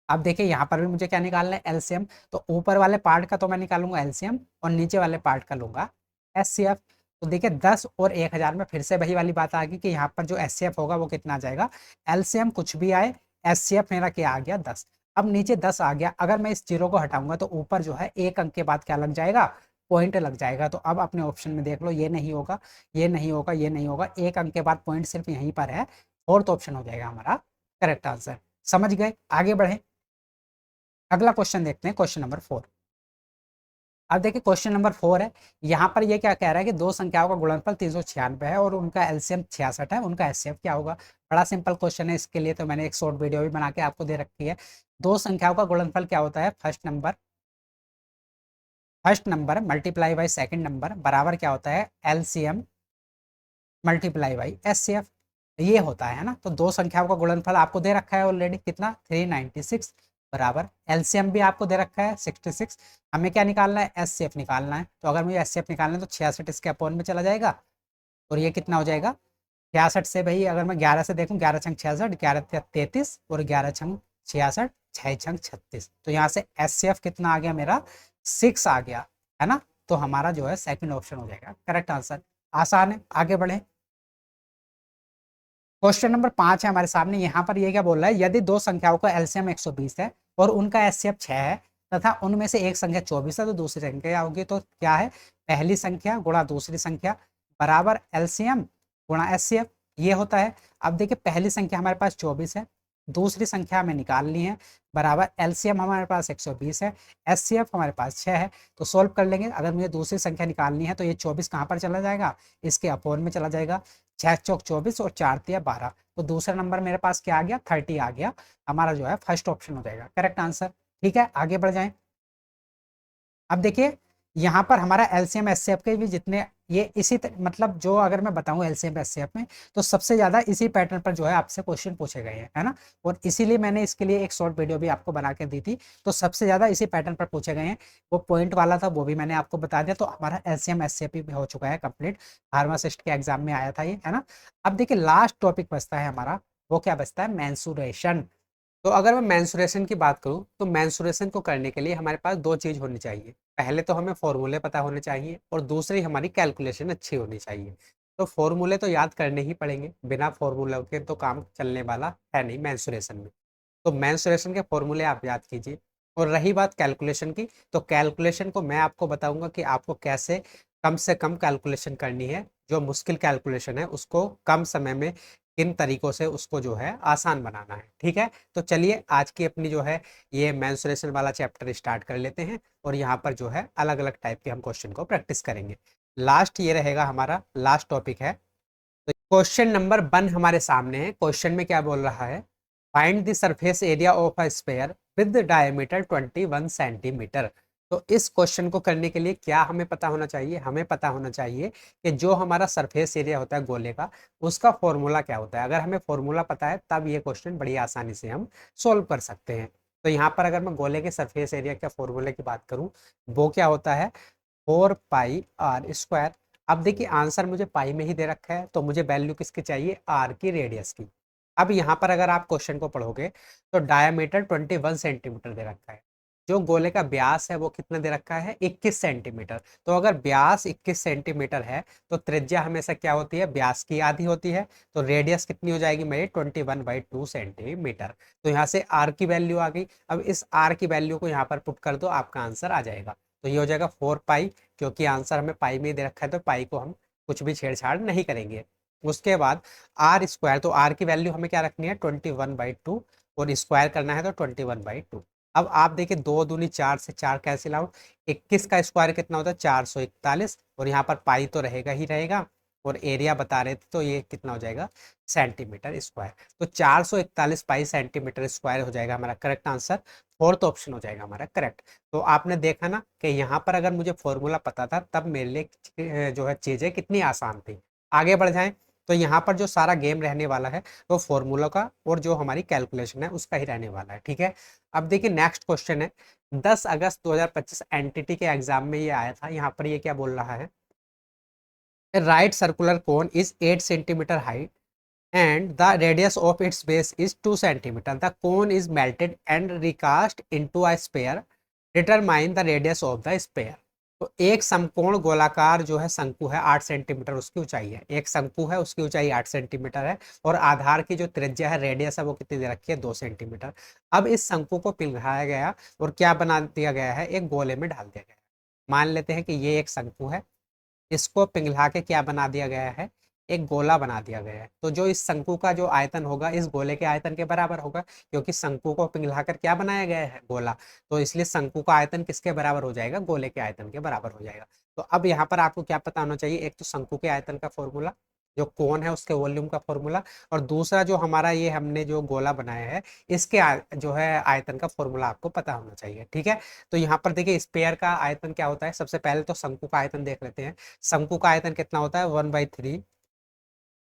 अब देखिए यहाँ पर भी मुझे क्या निकालना है, एलसीएम। तो ऊपर वाले पार्ट का तो मैं निकालूंगा एलसीएम और नीचे वाले पार्ट का लूंगा एचसीएफ। तो देखिए 10 और 1000 में फिर से वही वाली बात आ गई कि यहाँ पर जो एचसीएफ होगा वो कितना आ जाएगा, एलसीएम कुछ भी आए, एचसीएफ मेरा क्या आ गया 10। अब नीचे 10 आ गया, अगर मैं इस जीरो को हटाऊंगा तो ऊपर जो है एक अंक के बाद क्या लग जाएगा, पॉइंट लग जाएगा। तो अब अपने ऑप्शन में देख लो, ये नहीं होगा, ये नहीं होगा, ये नहीं होगा, एक अंक के बाद पॉइंट सिर्फ यहीं पर है। फोर्थ ऑप्शन हो जाएगा हमारा करेक्ट आंसर। समझ गए, आगे बढ़े। अगला क्वेश्चन देखते हैं, क्वेश्चन नंबर 4। अब देखिए क्वेश्चन नंबर 4 है, यहाँ पर ये क्या कह रहा है कि दो संख्याओं का गुणनफल 396 है और उनका एलसीएम 66 है, उनका एचसीएफ क्या होगा। बड़ा सिंपल क्वेश्चन है, इसके लिए तो मैंने एक शॉर्ट वीडियो भी बना के आपको दे रखी है। दो संख्याओं का गुणनफल क्या होता है, first number multiply by second number बराबर क्या होता है, एलसीएम मल्टीप्लाई बाई एचसीएफ, ये होता है ना। तो दो संख्याओं का गुणनफल आपको दे रखा है ऑलरेडी, कितना 396 बराबर एलसीएम भी आपको दे रखा है 66। हमें क्या निकालना है, एचसीएफ निकालना है। तो अगर मुझे एचसीएफ निकालना है तो 66 इसके अपॉन में चला जाएगा और ये कितना हो जाएगा 66 से, भाई अगर मैं 11 से देखूं, 11 छंग 66, 11 33 और 11 छंग 66, 6 छंग 36। तो यहाँ से एचसीएफ कितना आ गया मेरा 6 आ गया, है ना। तो हमारा जो है सेकंड ऑप्शन हो जाएगा करेक्ट आंसर। आसान है, आगे बढ़े। क्वेश्चन नंबर 5 है हमारे सामने, यहाँ पर ये क्या बोल रहा है, यदि दो संख्याओं का एलसीएम 120 है और उनका एचसीएफ 6 है तथा उनमें से एक संख्या 24 है, तो दूसरी संख्या क्या होगी। तो क्या है, पहली संख्या गुणा दूसरी संख्या बराबर एलसीएम गुणा एचसीएफ, ये होता है। अब देखिए पहली संख्या हमारे पास 24 है, दूसरी संख्या हमें निकालनी है, बराबर एलसीएम हमारे पास 120 है, एचसीएफ हमारे पास 6 है। तो सोल्व कर लेंगे, अगर मुझे दूसरी संख्या निकालनी है तो ये 24 कहाँ पर चला जाएगा, इसके अपोन में चला जाएगा। 6 चौक 24 और 4 तिया 12, तो दूसरा नंबर मेरे पास क्या आ गया 30 आ गया। हमारा जो है फर्स्ट ऑप्शन हो जाएगा करेक्ट आंसर। ठीक है, आगे बढ़ जाएं। अब देखिए यहाँ पर हमारा एलसीएम एचसीएफ के भी जितने ये मतलब जो अगर मैं बताऊं एलसीएम एचसीएफ में, तो सबसे ज्यादा इसी पैटर्न पर जो है आपसे क्वेश्चन पूछे गए हैं, है ना। और इसीलिए मैंने इसके लिए एक शॉर्ट वीडियो भी आपको बना के दी थी। तो सबसे ज्यादा इसी पैटर्न पर पूछे गए हैं, वो पॉइंट वाला था वो भी मैंने आपको बता दिया। तो हमारा एलसीएम एचसीएफ भी हो चुका है कंप्लीट, फार्मासिस्ट के एग्जाम में आया था ये, है ना। अब देखिए लास्ट टॉपिक बचता है हमारा, वो क्या बचता है, मेंसुरेशन। तो अगर मैं मेंसुरेशन की बात करूं तो मेंसुरेशन को करने के लिए हमारे पास दो चीज़ होनी चाहिए। पहले तो हमें फॉर्मूले पता होने चाहिए और दूसरी हमारी कैलकुलेशन अच्छी होनी चाहिए। तो फॉर्मूले तो याद करने ही पड़ेंगे, बिना फॉर्मूले के तो काम चलने वाला है नहीं मेंसुरेशन में। तो मेंसुरेशन के फॉर्मूले आप याद कीजिए। और रही बात कैलकुलेशन की, तो कैलकुलेशन को मैं आपको बताऊंगा कि आपको कैसे कम से कम कैलकुलेशन करनी है। जो मुश्किल कैलकुलेशन है उसको कम समय में किन तरीकों से उसको जो है आसान बनाना है। ठीक है, तो चलिए आज की अपनी जो है ये मेंसुरेशन वाला चैप्टर स्टार्ट कर लेते हैं और यहाँ पर जो है अलग अलग टाइप के हम क्वेश्चन को प्रैक्टिस करेंगे। लास्ट ये रहेगा हमारा लास्ट टॉपिक है। तो क्वेश्चन नंबर 1 हमारे सामने है। क्वेश्चन में क्या बोल रहा है, find the surface area of a sphere with diameter 21 centimetre. तो इस क्वेश्चन को करने के लिए क्या हमें पता होना चाहिए, हमें पता होना चाहिए कि जो हमारा सरफेस एरिया होता है गोले का, उसका फॉर्मूला क्या होता है। अगर हमें फॉर्मूला पता है तब ये क्वेश्चन बड़ी आसानी से हम सोल्व कर सकते हैं। तो यहाँ पर अगर मैं गोले के सरफेस एरिया के फॉर्मूले की बात करूँ, वो क्या होता है, 4 पाई r स्क्वायर। अब देखिए आंसर मुझे पाई में ही दे रखा है, तो मुझे वैल्यू किसकी चाहिए, आर की, रेडियस की। अब यहाँ पर अगर आप क्वेश्चन को पढ़ोगे तो डायमीटर 21 सेंटीमीटर दे रखा है, जो गोले का व्यास है वो कितना दे रखा है 21 सेंटीमीटर। तो अगर व्यास 21 सेंटीमीटर है तो त्रिज्या हमेशा क्या होती है, व्यास की आधी होती है। तो रेडियस कितनी हो जाएगी मेरी 21/2 सेंटीमीटर। तो यहाँ से आर की वैल्यू आ गई। अब इस आर की वैल्यू को यहाँ पर पुट कर दो, आपका आंसर आ जाएगा। तो ये हो जाएगा 4 पाई, क्योंकि आंसर हमें पाई में दे रखा है तो पाई को हम कुछ भी छेड़छाड़ नहीं करेंगे। उसके बाद आर स्क्वायर, तो आर की वैल्यू हमें क्या रखनी है 21/2 और स्क्वायर करना है तो 21/2। अब आप देखिए 2 दूनी 4 से 4 कैंसिल आउट, 21 का स्क्वायर कितना होता है 441, और यहाँ पर पाई तो रहेगा ही रहेगा और एरिया बता रहे थे तो ये कितना हो जाएगा सेंटीमीटर स्क्वायर। तो 441 पाई सेंटीमीटर स्क्वायर हो जाएगा हमारा करेक्ट आंसर। फोर्थ ऑप्शन हो जाएगा हमारा करेक्ट। तो आपने देखा ना कि यहाँ पर अगर मुझे फॉर्मूला पता था तब मेरे लिए जो है चीज़ें कितनी आसान थी। आगे बढ़ जाएं, तो यहाँ पर जो सारा गेम रहने वाला है वो फॉर्मूला का और जो हमारी कैलकुलेशन है उसका ही रहने वाला है। ठीक है, अब देखिए नेक्स्ट क्वेश्चन है, 10 अगस्त 2025 एनटीटी के एग्जाम में ये आया था। यहाँ पर ये क्या बोल रहा है, right circular cone is 8 centimetre height and the radius of its base is 2 centimeter. The cone is melted and recast into a sphere. Determine the radius of the sphere. तो एक समकोण गोलाकार जो है शंकु है 8 सेंटीमीटर उसकी ऊंचाई है, एक शंकु है उसकी ऊंचाई 8 सेंटीमीटर है और आधार की जो त्रिज्या है रेडियस है वो कितनी दे रखी है 2 सेंटीमीटर। अब इस शंकु को पिघलाया गया और क्या बना दिया गया है, एक गोले में डाल दिया गया है। मान लेते हैं कि ये एक शंकु है, इसको पिघला के क्या बना दिया गया है, एक गोला बना दिया गया है। तो जो इस शंकु का जो आयतन होगा इस गोले के आयतन के बराबर होगा, क्योंकि शंकु को पिघलाकर क्या बनाया गया है, गोला। तो इसलिए शंकु का आयतन किसके बराबर हो जाएगा, गोले के आयतन के बराबर हो जाएगा। तो अब यहाँ पर आपको क्या पता होना चाहिए, एक तो शंकु के आयतन का फॉर्मूला, जो कोन है उसके वॉल्यूम का फॉर्मूला, और दूसरा जो हमारा ये हमने जो गोला बनाया है इसके जो है आयतन का फॉर्मूला आपको पता होना चाहिए। ठीक है, तो यहाँ पर देखिए स्पेयर का आयतन क्या होता है, सबसे पहले तो शंकु का आयतन देख लेते हैं। शंकु का आयतन कितना होता है, 1/3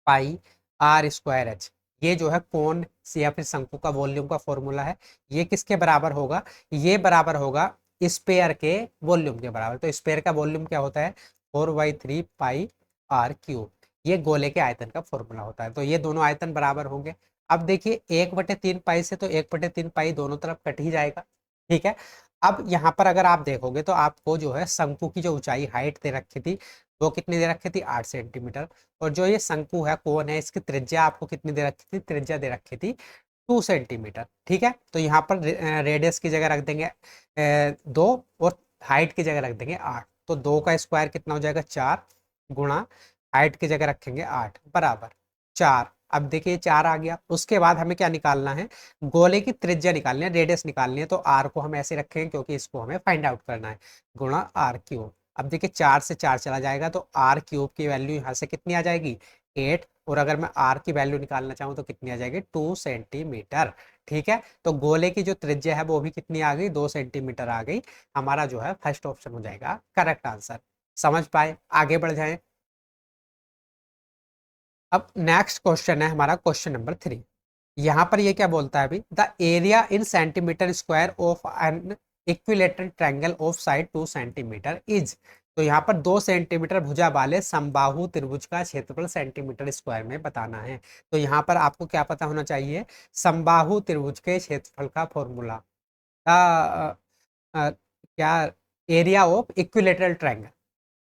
पाई आर स्क्वायर एच। ये जो है कोन से या फिर शंकु का वॉल्यूम का फॉर्मूला है। ये किसके बराबर होगा, ये बराबर होगा स्पेयर के वॉल्यूम के बराबर। तो स्पेयर का वॉल्यूम क्या होता है, 4/3 पाई आर क्यूब। ये गोले के आयतन का फॉर्मूला होता है। तो ये दोनों आयतन बराबर होंगे। अब देखिए 1/3 पाई से तो 1/3 पाई दोनों तरफ कट ही जाएगा। ठीक है, अब यहाँ पर अगर आप देखोगे तो आपको जो है शंकु की जो ऊंचाई हाइट दे रखी थी वो कितनी दे रखी थी, 8 सेंटीमीटर। और जो ये शंकु है कोन है इसकी त्रिज्या आपको कितनी दे रखी थी, त्रिज्या दे रखी थी 2 सेंटीमीटर। ठीक है, तो यहाँ पर रेडियस की जगह रख देंगे 2 और हाइट की जगह रख देंगे 8। तो 2 का स्क्वायर कितना हो जाएगा 4 गुणा हाइट की जगह रखेंगे 8 बराबर 4। अब देखिए 4 आ गया। उसके बाद हमें क्या निकालना है, गोले की त्रिज्या निकालनी है, रेडियस निकालनी है। तो आर को हम ऐसे रखेंगे क्योंकि इसको हमें फाइंड आउट करना है, गुणा आर क्यूब। अब देखिए 4 से 4 चला जाएगा तो आर क्यूब की वैल्यू यहाँ से कितनी आ जाएगी, 8। और अगर मैं आर की वैल्यू निकालना चाहूँ तो कितनी आ जाएगी, 2 सेंटीमीटर। ठीक है, तो गोले की जो त्रिज्या है वो भी कितनी आ गई, 2 सेंटीमीटर आ गई। हमारा जो है फर्स्ट ऑप्शन हो जाएगा करेक्ट आंसर। समझ पाए, आगे बढ़ जाए। अब नेक्स्ट क्वेश्चन है हमारा क्वेश्चन नंबर 3। यहाँ पर ये क्या बोलता है अभी, the area in centimetre square of an equilateral triangle of side 2 centimetre is. तो यहाँ पर 2 सेंटीमीटर भुजा वाले समबाहु त्रिभुज का क्षेत्रफल सेंटीमीटर स्क्वायर में बताना है। तो यहाँ पर आपको क्या पता होना चाहिए, समबाहु त्रिभुज के क्षेत्रफल का फॉर्मूला, क्या, एरिया ऑफ इक्विलेटरल ट्रायंगल,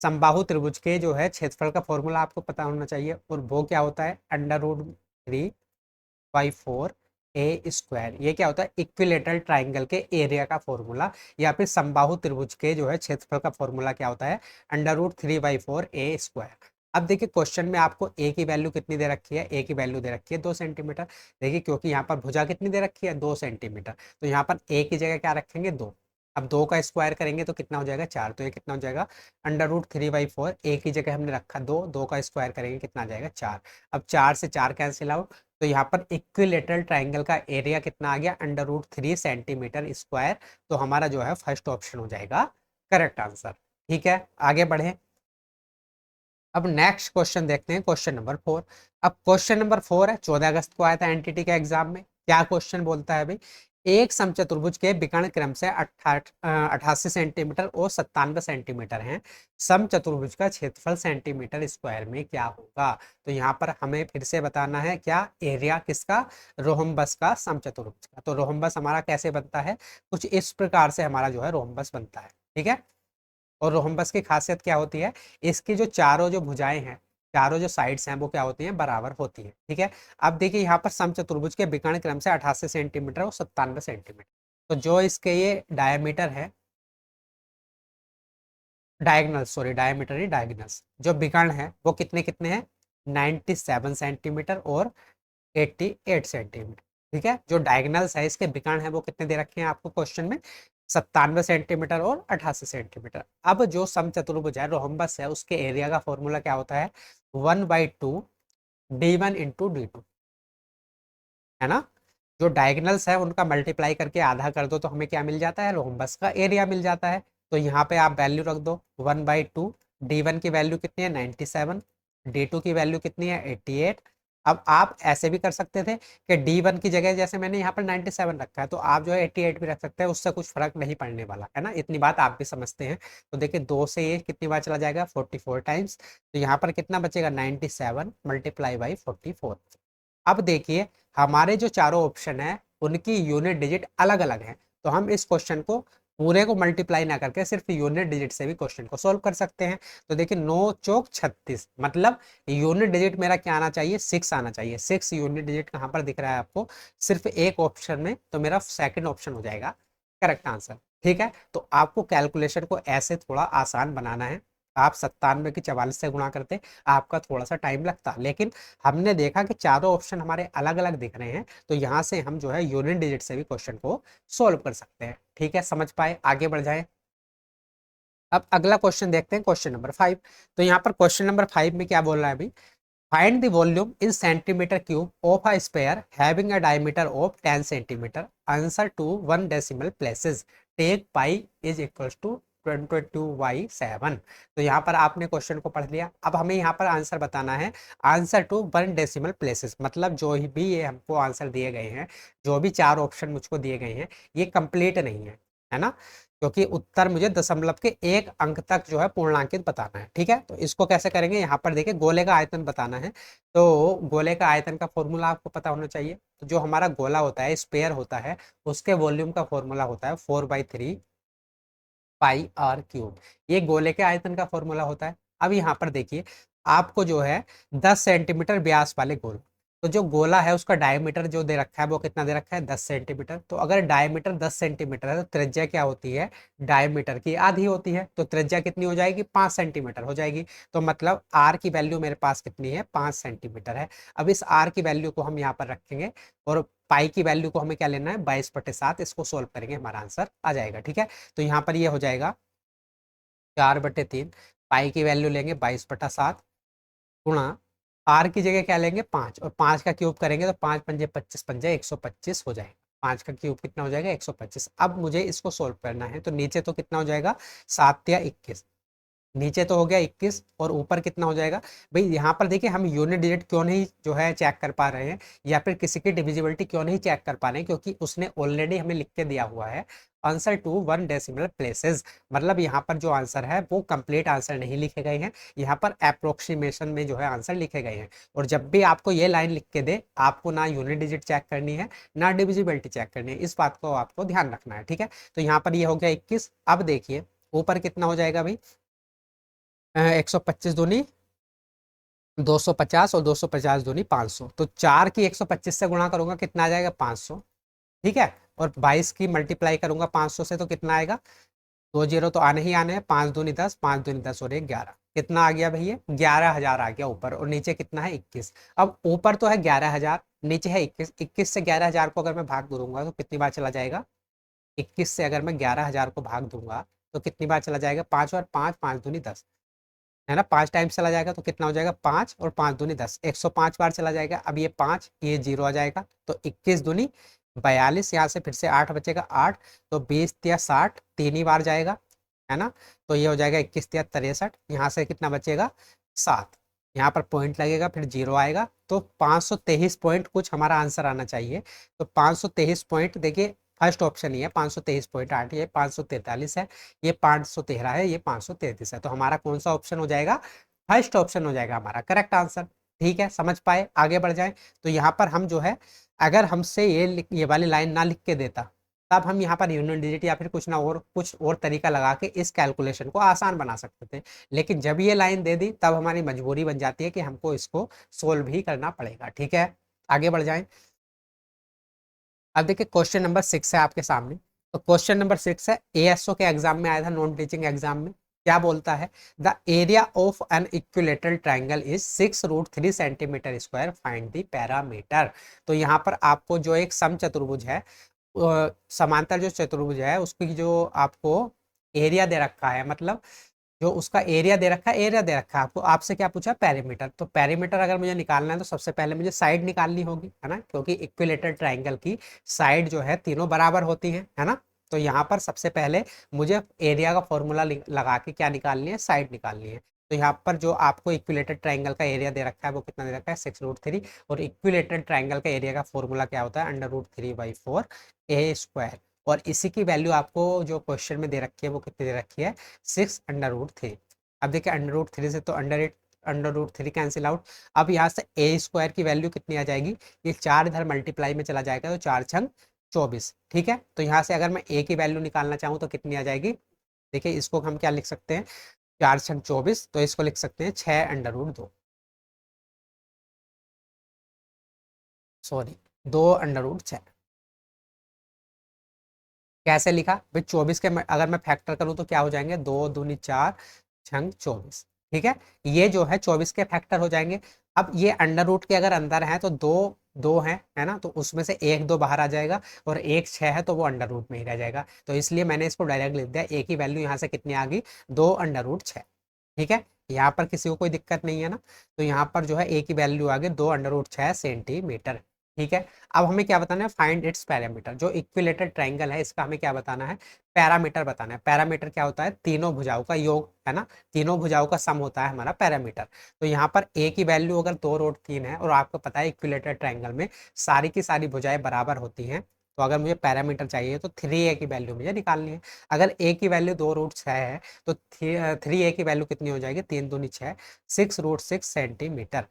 समबाहु त्रिभुज के जो है क्षेत्रफल का फॉर्मूला आपको पता होना चाहिए। और वो क्या होता है, √3/4 ए स्क्वायर। ये क्या होता है, इक्विलेटरल ट्राइंगल के एरिया का फॉर्मूला, या फिर समबाहु त्रिभुज के जो है क्षेत्रफल का फॉर्मूला क्या होता है, √3/4 ए स्क्वायर। अब देखिए क्वेश्चन में आपको ए की वैल्यू कितनी दे रखी है, ए की वैल्यू दे रखी है 2 सेंटीमीटर। देखिए क्योंकि यहाँ पर भुजा कितनी दे रखी है, 2 सेंटीमीटर, तो यहाँ पर ए की जगह क्या रखेंगे, 2। अब 2 का स्क्वायर करेंगे तो कितना हो जाएगा, 4। तो ये कितना हो जाएगा, √3/4। ए की जगह हमने रखा 2, 2 का स्क्वायर करेंगे कितना आ जाएगा, 4। अब 4 से 4 कैंसिल आउट, तो यहाँ पर इक्विलेटरल ट्राइंगल का एरिया कितना आ गया, √3 सेंटीमीटर स्क्वायर। तो हमारा जो है फर्स्ट ऑप्शन हो जाएगा करेक्ट आंसर। ठीक है, आगे बढ़े। अब नेक्स्ट क्वेश्चन देखते हैं, क्वेश्चन नंबर 4। अब क्वेश्चन नंबर 4 है, 14 अगस्त को आया था एनटीटी के एग्जाम में। क्या क्वेश्चन बोलता है भाई, एक समचतुर्भुज के विकर्ण क्रम से 88 सेंटीमीटर और 97 सेंटीमीटर हैं। समचतुर्भुज का क्षेत्रफल सेंटीमीटर स्क्वायर में क्या होगा। तो यहाँ पर हमें फिर से बताना है क्या, एरिया किसका, रोहम्बस का, समचतुर्भुज का। तो रोहम्बस हमारा कैसे बनता है, कुछ इस प्रकार से हमारा जो है रोहम्बस बनता है। ठीक है, और रोहम्बस की खासियत क्या होती है, इसकी जो चारों जो भुजाएं हैं, चारों जो साइड्स हैं वो क्या होती हैं, बराबर होती है। ठीक है, अब देखिए यहाँ पर समचतुर्भुज के विकर्ण क्रम से 88 सेंटीमीटर और 97 सेंटीमीटर। तो जो इसके ये डायमीटर है, डायगनल, सॉरी डायमीटर ही डायगनल्स, जो विकर्ण है वो कितने कितने हैं, 97 सेंटीमीटर और 88 सेंटीमीटर। ठीक है, जो डायगनल्स है इसके विकर्ण है वो कितने दे रखे हैं आपको क्वेश्चन में, 97 सेंटीमीटर और 88 सेंटीमीटर। अब जो समचतुर्भुज है रोहम्बस है उसके एरिया का फॉर्मूला क्या होता है, 1/2 D1 × D2, है ना। जो डायगनल्स है उनका मल्टीप्लाई करके आधा कर दो तो हमें क्या मिल जाता है, रोहम्बस का एरिया मिल जाता है। तो यहाँ पे आप वैल्यू रख दो 1/2, D1 की वैल्यू कितनी है 97, D2 की वैल्यू कितनी है 88। अब आप ऐसे भी कर सकते थे कि D1 की जगह जैसे मैंने यहाँ पर 97 रखा है तो आप जो है 88 भी रख सकते हैं, उससे कुछ फर्क नहीं पड़ने वाला है ना, इतनी बात आप भी समझते हैं। तो देखिए 2 से ये कितनी बार चला जाएगा, 44 टाइम्स। तो यहाँ पर कितना बचेगा, 97 × 44। अब देखिए हमारे जो चारों ऑप्शन है उनकी यूनिट डिजिट अलग अलग है, तो हम इस क्वेश्चन को पूरे को मल्टीप्लाई ना करके सिर्फ यूनिट डिजिट से भी क्वेश्चन को सोल्व कर सकते हैं। तो देखिए 9 चौक 36, मतलब यूनिट डिजिट मेरा क्या आना चाहिए, 6 आना चाहिए। 6 यूनिट डिजिट कहाँ पर दिख रहा है आपको, सिर्फ एक ऑप्शन में, तो मेरा सेकंड ऑप्शन हो जाएगा करेक्ट आंसर। ठीक है, तो आपको कैलकुलेशन को ऐसे थोड़ा आसान बनाना है। आप 97 की 44 से गुणा करते आपका थोड़ा सा टाइम लगता, लेकिन हमने देखा कि चारों ऑप्शन हमारे अलग अलग दिख रहे हैं, तो यहाँ से हम जो है यूनिट डिजिट से भी क्वेश्चन को सोल्व कर सकते हैं। ठीक है, समझ पाए, आगे बढ़ जाए। अब अगला क्वेश्चन देखते हैं, क्वेश्चन नंबर 5। तो यहाँ पर क्वेश्चन नंबर 5 में क्या बोल रहा है अभी, find the volume in centimetre cube of a sphere having a diameter of 10 centimetre, answer to 1 decimal places, take pi is equals to 22/7। तो यहाँ पर आपने क्वेश्चन को पढ़ लिया, अब हमें यहाँ पर आंसर बताना है। आंसर टू 1 डेसिमल प्लेसेस मतलब जो भी ये हमको आंसर दिए गए हैं, जो भी चार ऑप्शन मुझको दिए गए हैं, ये कंप्लीट नहीं है ना, क्योंकि उत्तर मुझे दशमलव के एक अंक तक जो है पूर्णांकित बताना है। ठीक है, तो इसको कैसे करेंगे, यहाँ पर देखिए गोले का आयतन बताना है, तो गोले का आयतन का फॉर्मूला आपको पता होना चाहिए। तो जो हमारा गोला होता है, स्पेयर होता है, उसके वॉल्यूम का फॉर्मूला होता है 4/3 पाई आर क्यूब, ये गोले के आयतन का फॉर्मूला होता है। अब यहाँ पर देखिए आपको जो है 10 सेंटीमीटर व्यास वाले गोल, तो जो गोला है उसका डायमीटर जो दे रखा है वो कितना दे रखा है, 10 सेंटीमीटर। तो अगर डायमीटर 10 सेंटीमीटर है तो त्रिज्या क्या होती है, डायमीटर की आधी होती है, तो त्रिज्या कितनी हो जाएगी, 5 सेंटीमीटर हो जाएगी। तो मतलब आर की वैल्यू मेरे पास कितनी है, 5 सेंटीमीटर है। अब इस आर की वैल्यू को हम यहाँ पर रखेंगे और पाई की वैल्यू को हमें क्या लेना है, 22/7, इसको सोल्व करेंगे हमारा आंसर आ जाएगा। ठीक है, तो यहाँ पर ये हो जाएगा 4/3, पाई की वैल्यू लेंगे 22/7 गुणा आर की जगह क्या लेंगे 5, और 5 का क्यूब करेंगे तो 5 पंजे 25 पंजे 125 हो जाएगा। 5 का क्यूब कितना हो जाएगा, 125। अब मुझे इसको सोल्व करना है, तो नीचे तो कितना हो जाएगा, 7 या 21, नीचे तो हो गया 21 और ऊपर कितना हो जाएगा। भाई यहाँ पर देखिए हम यूनिट डिजिट क्यों नहीं जो है चेक कर पा रहे हैं, या फिर किसी की डिविजिबिलिटी क्यों नहीं चेक कर पा रहे हैं, क्योंकि उसने ऑलरेडी हमें लिख के दिया हुआ है आंसर टू 1 डेसिमल प्लेसेस, मतलब यहाँ पर जो आंसर है वो कंप्लीट आंसर नहीं लिखे गए हैं, यहाँ पर अप्रोक्सीमेशन में जो है आंसर लिखे गए हैं। और जब भी आपको ये लाइन लिख के दे, आपको ना यूनिट डिजिट चेक करनी है ना डिविजिबिलिटी चेक करनी है, इस बात को आपको ध्यान रखना है। ठीक है, तो यहाँ पर ये हो गया 21। अब देखिए ऊपर कितना हो जाएगा भाई, 125 दूनी 250 और 250 दूनी 500, तो 4 की 125 से गुणा करूंगा कितना आ जाएगा, 500। ठीक है, और 22 की मल्टीप्लाई करूंगा 500 से तो कितना आएगा, 2 जीरो तो आने ही आने हैं, 5 दूनी 10, 5 दूनी 10 और 11, कितना आ गया भैया, 11,000 आ गया ऊपर, और नीचे कितना है 21। अब ऊपर तो है 11,000, नीचे है 21, 21 से 11,000 को अगर मैं भाग दूंगा तो कितनी बार चला जाएगा, 21 से अगर मैं 11,000 को भाग दूंगा तो कितनी बार चला जाएगा, 5 और 5, 5 दूनी 10 है ना, 5 टाइम्स चला जाएगा, तो कितना हो जाएगा 5 और 5 दूनी 10, 105 बार चला जाएगा। अब ये 5 ये 0 आ जाएगा, तो 21 दूनी 42, यहाँ से फिर से 8 बचेगा 8, तो 20 या 60 तीन ही बार जाएगा है ना, तो ये हो जाएगा 21 या 63, यहाँ से कितना बचेगा 7, यहाँ पर पॉइंट लगेगा फिर 0 आएगा, तो 523 पॉइंट कुछ हमारा आंसर आना चाहिए। तो 523 पॉइंट देखिए फर्स्ट ऑप्शन ही है 523.8, ये 543 है, ये 513 है, ये 533 है, तो हमारा कौन सा ऑप्शन हो जाएगा, फर्स्ट ऑप्शन हो जाएगा हमारा करेक्ट आंसर। ठीक है, समझ पाए, आगे बढ़ जाए। तो यहाँ पर हम जो है अगर हमसे ये वाली लाइन ना लिख के देता, तब हम यहाँ पर यूनिट डिजिट या फिर कुछ और तरीका लगा के इस कैलकुलेशन को आसान बना सकते थे, लेकिन जब ये लाइन दे दी तब हमारी मजबूरी बन जाती है कि हमको इसको सोल्व भी करना पड़ेगा। ठीक है, आगे बढ़ जाए। अब देखिए क्वेश्चन नंबर 6 है आपके सामने। तो क्वेश्चन नंबर 6 है, एएसओ के एग्जाम में आया था, नॉन टीचिंग एग्जाम में। क्या बोलता है, the area of an equilateral triangle is 6√3 centimetre square, find the parameter. तो यहाँ पर आपको जो एक समचतुर्भुज है, समांतर जो चतुर्भुज है उसकी जो आपको एरिया दे रखा है, मतलब जो उसका एरिया दे रखा है, एरिया दे रखा है आपको, आपसे क्या पूछा, पेरीमीटर। तो पेरीमीटर अगर मुझे निकालना है तो सबसे पहले मुझे साइड निकालनी होगी, है ना, क्योंकि इक्विलेटरल ट्राइंगल की साइड जो है तीनों बराबर होती है ना। तो यहाँ पर सबसे पहले मुझे एरिया का फॉर्मूला लगा के क्या निकालनी है, साइड निकालनी है। तो यहाँ पर जो आपको इक्विलेटरल ट्राइंगल का एरिया दे रखा है वो कितना दे रखा है, 6√3, और इक्विलेटरल ट्राइंगल का एरिया का फॉर्मूला क्या होता है, √3/4 a²। और इसी की वैल्यू आपको जो क्वेश्चन में दे रखी है वो कितनी दे रखी है, 6√3। अब देखिए √3 से तो अंडर रूट 3 कैंसिल आउट। अब यहाँ से ए स्क्वायर की वैल्यू कितनी आ जाएगी, ये 4 इधर मल्टीप्लाई में चला जाएगा तो 4 छंग 24। ठीक है, तो यहाँ से अगर मैं ए की वैल्यू निकालना चाहूँ तो कितनी आ जाएगी, देखिए इसको हम क्या लिख सकते हैं, 4 छंग 24, तो इसको लिख सकते हैं 6√2, सॉरी 2√6। कैसे लिखा भाई, 24 के अगर मैं फैक्टर करूं तो क्या हो जाएंगे, 2 दूनी 4 छंग 24। ठीक है, ये जो है 24 के फैक्टर हो जाएंगे। अब ये अंडर रूट के अगर अंदर है तो दो दो है ना, तो उसमें से एक दो बाहर आ जाएगा और एक 6 है तो वो अंडर रूट में ही रह जाएगा, तो इसलिए मैंने इसको डायरेक्ट लिख दिया, ए की वैल्यू यहाँ से कितनी आ गई, 2√6। ठीक है, यहाँ पर किसी को कोई दिक्कत नहीं है ना, तो यहाँ पर जो है ए की वैल्यू आ गई 2√6 सेंटीमीटर। ठीक है, अब हमें क्या बताना है, फाइंड इट्स पैरामीटर। जो इक्विलेटरल ट्राइंगल है इसका हमें क्या बताना है, पैरामीटर बताना है। पैरामीटर क्या होता है, तीनों भुजाओं का योग है ना, तीनों भुजाओं का सम होता है हमारा पैरामीटर। तो यहाँ पर ए की वैल्यू अगर 2√3 है और आपको पता है इक्विलेटरल ट्राइंगल में सारी की सारी भुजाएं बराबर होती हैं, तो अगर मुझे पैरामीटर चाहिए तो 3a की वैल्यू मुझे निकालनी है। अगर a की वैल्यू 2√6 है तो 3a की वैल्यू कितनी हो जाएगी, 3 दूनी 6, 6√6 सेंटीमीटर।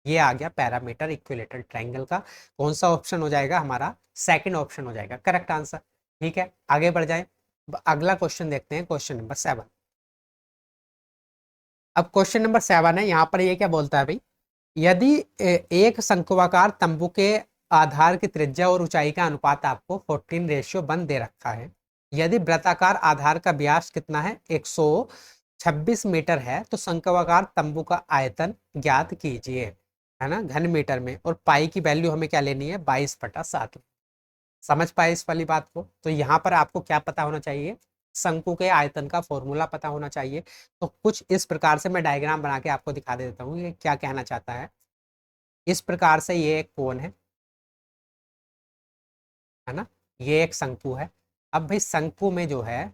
ये आ गया पैरामीटर इक्विलेटरल ट्रायंगल का। कौन सा ऑप्शन हो जाएगा हमारा, सेकंड ऑप्शन हो जाएगा करेक्ट आंसर। ठीक है, आगे बढ़ जाए, अगला क्वेश्चन देखते हैं, क्वेश्चन नंबर 7। अब क्वेश्चन नंबर 7 है, यहाँ पर ये क्या बोलता है भाई, यदि एक शंक्वाकार तंबू के आधार की त्रिज्या और ऊंचाई का अनुपात आपको 14:1 दे रखा है, यदि वृत्ताकार आधार का व्यास कितना है, 126 मीटर है, तो शंक्वाकार तंबू का आयतन ज्ञात कीजिए, है ना, घन मीटर में, और पाई की वैल्यू हमें क्या लेनी है, 22/7। समझ पाए इस वाली बात को, तो यहाँ पर आपको क्या पता होना चाहिए, शंकु के आयतन का फॉर्मूला पता होना चाहिए। तो कुछ इस प्रकार से मैं डायग्राम बना के आपको दिखा देता हूँ ये क्या कहना चाहता है। इस प्रकार से ये एक कोण है ना, ये एक शंकु है। अब भाई शंकु में जो है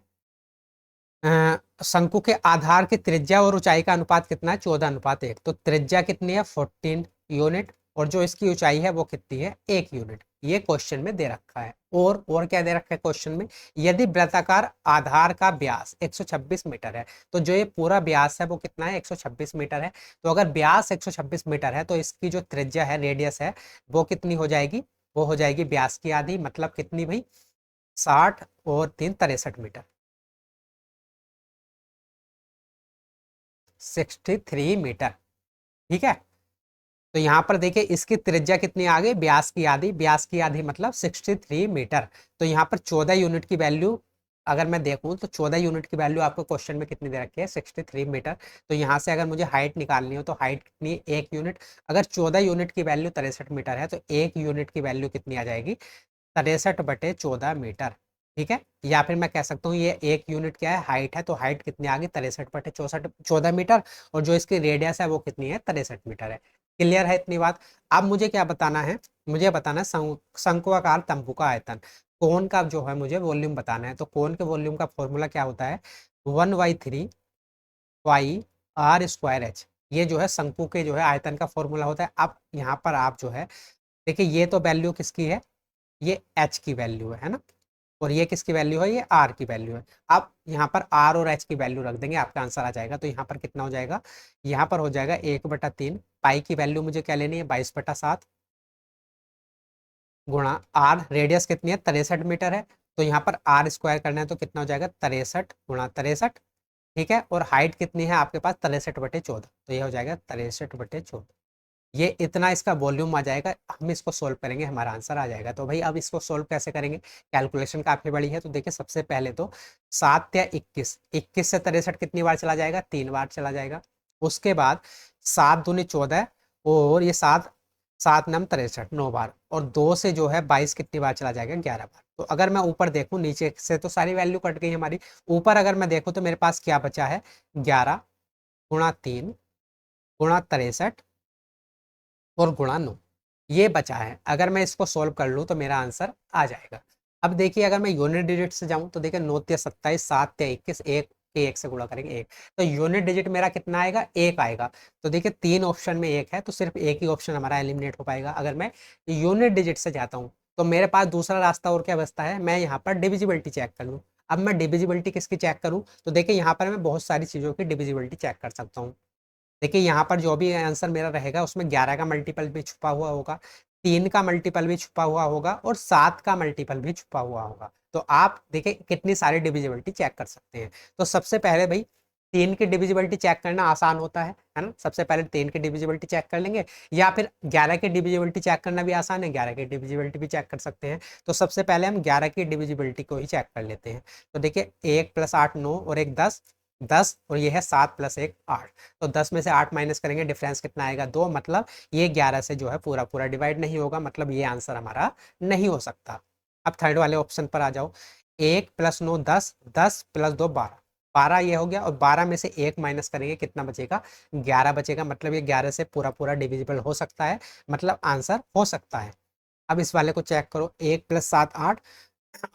शंकु के आधार की त्रिज्या और ऊंचाई का अनुपात कितना है, 14:1। तो त्रिज्या कितनी है, 14 यूनिट, और जो इसकी ऊंचाई है वो कितनी है, 1 यूनिट। ये क्वेश्चन में दे रखा है। और क्या दे रखा है क्वेश्चन में, यदि वृत्ताकार आधार का व्यास 126 मीटर है, तो जो ये पूरा व्यास है वो कितना है, 126 मीटर है। तो अगर व्यास 126 मीटर है तो इसकी जो त्रिज्या है, रेडियस है, वो कितनी हो जाएगी, वो हो जाएगी व्यास की आधी, मतलब कितनी भाई, 60 और 3 63 मीटर, 63 मीटर। ठीक है, तो यहाँ पर देखिए इसकी त्रिज्या कितनी आ गई, व्यास की आधी, व्यास की आधी मतलब 63 मीटर। तो यहाँ पर 14 यूनिट की वैल्यू अगर मैं देखूं तो 14 यूनिट की वैल्यू आपको क्वेश्चन में कितनी दे रखी है, 63 मीटर। तो यहाँ से अगर मुझे हाइट निकालनी हो तो हाइट कितनी, 1 यूनिट। अगर 14 यूनिट की वैल्यू 63 मीटर है तो 1 यूनिट की वैल्यू कितनी आ जाएगी, 63/14 मीटर। ठीक है, या फिर मैं कह सकता हूँ ये 1 यूनिट क्या है, हाइट है, तो हाइट कितनी आ गई, 63/64 14 मीटर, और जो इसकी रेडियस है वो कितनी है, 63 मीटर है। क्लियर है इतनी बात। अब मुझे क्या बताना है, मुझे बताना है शंक्वाकार तंबू का आयतन, कोन का जो है मुझे वॉल्यूम बताना है। तो कोन के वॉल्यूम का फॉर्मूला क्या होता है, 1/3 पाई r² h। ये जो है शंकु के जो है आयतन का फॉर्मूला होता है। अब यहाँ पर आप जो है देखिए, ये तो वैल्यू किसकी है, ये h की वैल्यू है ना, और ये किसकी वैल्यू है, ये r की वैल्यू है। अब यहाँ पर r और h की वैल्यू रख देंगे, आपका आंसर आ जाएगा। तो यहाँ पर कितना हो जाएगा, यहाँ पर हो जाएगा 1/3, पाई की वैल्यू मुझे क्या लेनी है, 22/7, गुणा r, रेडियस कितनी है, 63 मीटर है, तो यहाँ पर r² करना है तो कितना हो जाएगा, 63 × 63। ठीक है, और हाइट कितनी है आपके पास, 63/14, तो ये हो जाएगा 63/14। ये इतना इसका वॉल्यूम आ जाएगा। हम इसको सोल्व करेंगे, हमारा आंसर आ जाएगा। तो भाई अब इसको सोल्व कैसे करेंगे, कैलकुलेशन काफी बड़ी है। तो देखिए सबसे पहले तो 7 या 21, 21 से 63 कितनी बार चला जाएगा, 3 बार चला जाएगा। उसके बाद 7 दूनी 14, और ये 7, 7 9 63, 9 बार, और 2 से जो है 22 कितनी बार चला जाएगा, 11 बार। तो अगर मैं ऊपर देखूं, नीचे से तो सारी वैल्यू कट गई हमारी, ऊपर अगर मैं देखूं तो मेरे पास क्या बचा है, 11 × 3 × 63 और ×9, ये बचा है। अगर मैं इसको सोल्व कर लूँ तो मेरा आंसर आ जाएगा। अब देखिए अगर मैं यूनिट डिजिट से जाऊँ तो देखिए 9 × 27, 7 × 21, एक के एक से गुणा करेंगे एक, तो यूनिट डिजिट मेरा कितना आएगा, एक आएगा। तो देखिए 3 ऑप्शन में एक है, तो सिर्फ एक ही ऑप्शन हमारा एलिमिनेट हो पाएगा। अगर मैं यूनिट डिजिट से जाता हूँ तो मेरे पास दूसरा रास्ता और क्या बचता है, मैं यहाँ पर डिविजिबिलिटी चेक कर लूँ। अब मैं डिविजिबिलिटी किसकी चेक करूँ, तो देखिए यहाँ पर मैं बहुत सारी चीज़ों की डिविजिबिलिटी चेक कर सकता हूँ। देखिए यहाँ पर जो भी आंसर मेरा रहेगा उसमें 11 का मल्टीपल भी छुपा हुआ होगा, 3 का मल्टीपल भी छुपा हुआ होगा और 7 का मल्टीपल भी छुपा हुआ होगा। तो आप देखिए कितनी सारी डिविजिबिलिटी चेक कर सकते हैं। तो सबसे पहले भाई 3 की डिविजिबिलिटी चेक करना आसान होता है ना। सबसे पहले 3 की डिविजिबिलिटी चेक कर लेंगे, या फिर 11 की डिविजिबिलिटी चेक करना भी आसान है, 11 की डिविजिबिलिटी भी चेक कर सकते हैं। तो सबसे पहले हम 11 की डिविजिबिलिटी को ही चेक कर लेते हैं। तो देखिए 1 + 8 9 और एक 10, 10 और ये है 7 + 1 8। तो 10 में से 8 माइनस करेंगे, डिफरेंस कितना आएगा 2, मतलब ये 11 से जो है पूरा पूरा डिवाइड नहीं होगा, मतलब ये आंसर हमारा नहीं हो सकता। अब थर्ड वाले ऑप्शन पर आ जाओ, 1 + 9 10, 10 + 2 12, 12 ये हो गया और 12 में से 1 माइनस करेंगे कितना बचेगा 11 बचेगा, मतलब ये 11 से पूरा पूरा डिविजिबल हो सकता है, मतलब आंसर हो सकता है। अब इस वाले को चेक करो, 1 + 7 8,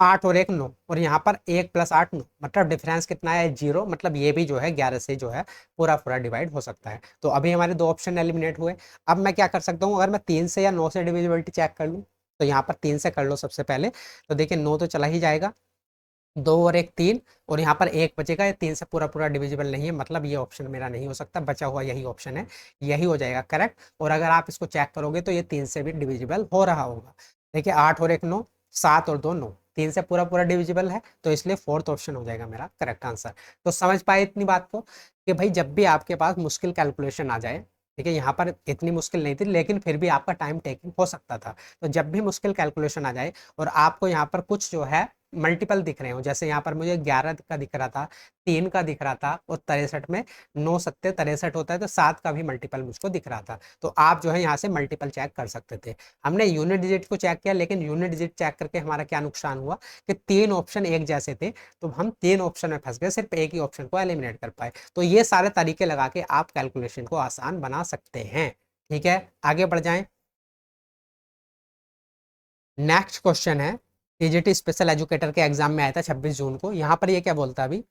8 और 1 9 और यहाँ पर 1 + 8 9, मतलब डिफरेंस कितना है 0, मतलब ये भी जो है 11 से जो है पूरा पूरा डिवाइड हो सकता है। तो अभी हमारे दो ऑप्शन एलिमिनेट हुए। अब मैं क्या कर सकता हूँ, अगर मैं 3 से या 9 से डिविजिबिलिटी चेक कर लूँ, तो यहाँ पर 3 से कर लो सबसे पहले। तो देखिए 9 तो चला ही जाएगा, 2 और 1 3 और यहाँ पर 1 बचेगा, ये 3 से पूरा पूरा डिविजिबल नहीं है, मतलब ये ऑप्शन मेरा नहीं हो सकता, बचा हुआ यही ऑप्शन है, यही हो जाएगा करेक्ट। और अगर आप इसको चेक करोगे तो ये 3 से भी डिविजिबल हो रहा होगा। देखिए 8 और 1 9, 7 और 2 9, 3 से पूरा पूरा डिविजिबल है, तो इसलिए फोर्थ ऑप्शन हो जाएगा मेरा करेक्ट आंसर। तो समझ पाए इतनी बात को कि भाई जब भी आपके पास मुश्किल कैलकुलेशन आ जाए, देखिए यहाँ पर इतनी मुश्किल नहीं थी लेकिन फिर भी आपका टाइम टेकिंग हो सकता था, तो जब भी मुश्किल कैलकुलेशन आ जाए और आपको यहाँ पर कुछ जो है मल्टीपल दिख रहे हो, जैसे यहाँ पर मुझे 11 का दिख रहा था, 3 का दिख रहा था और 63 में 9 सत्ते 63 होता है, तो 7 का भी मल्टीपल मुझको दिख रहा था, तो आप जो है यहाँ से मल्टीपल चेक कर सकते थे। हमने यूनिट डिजिट को चेक किया, लेकिन यूनिट डिजिट चेक करके हमारा क्या नुकसान हुआ कि 3 ऑप्शन एक जैसे थे, तो हम 3 ऑप्शन में फंस गए, सिर्फ एक ही ऑप्शन को एलिमिनेट कर पाए। तो ये सारे तरीके लगा के आप कैलकुलेशन को आसान बना सकते हैं। ठीक है, आगे बढ़ जाएं। नेक्स्ट क्वेश्चन है, टीजीटी स्पेशल एजुकेटर के एग्जाम में आया था 26 जून को। यहाँ पर ये क्या बोलता है अभी,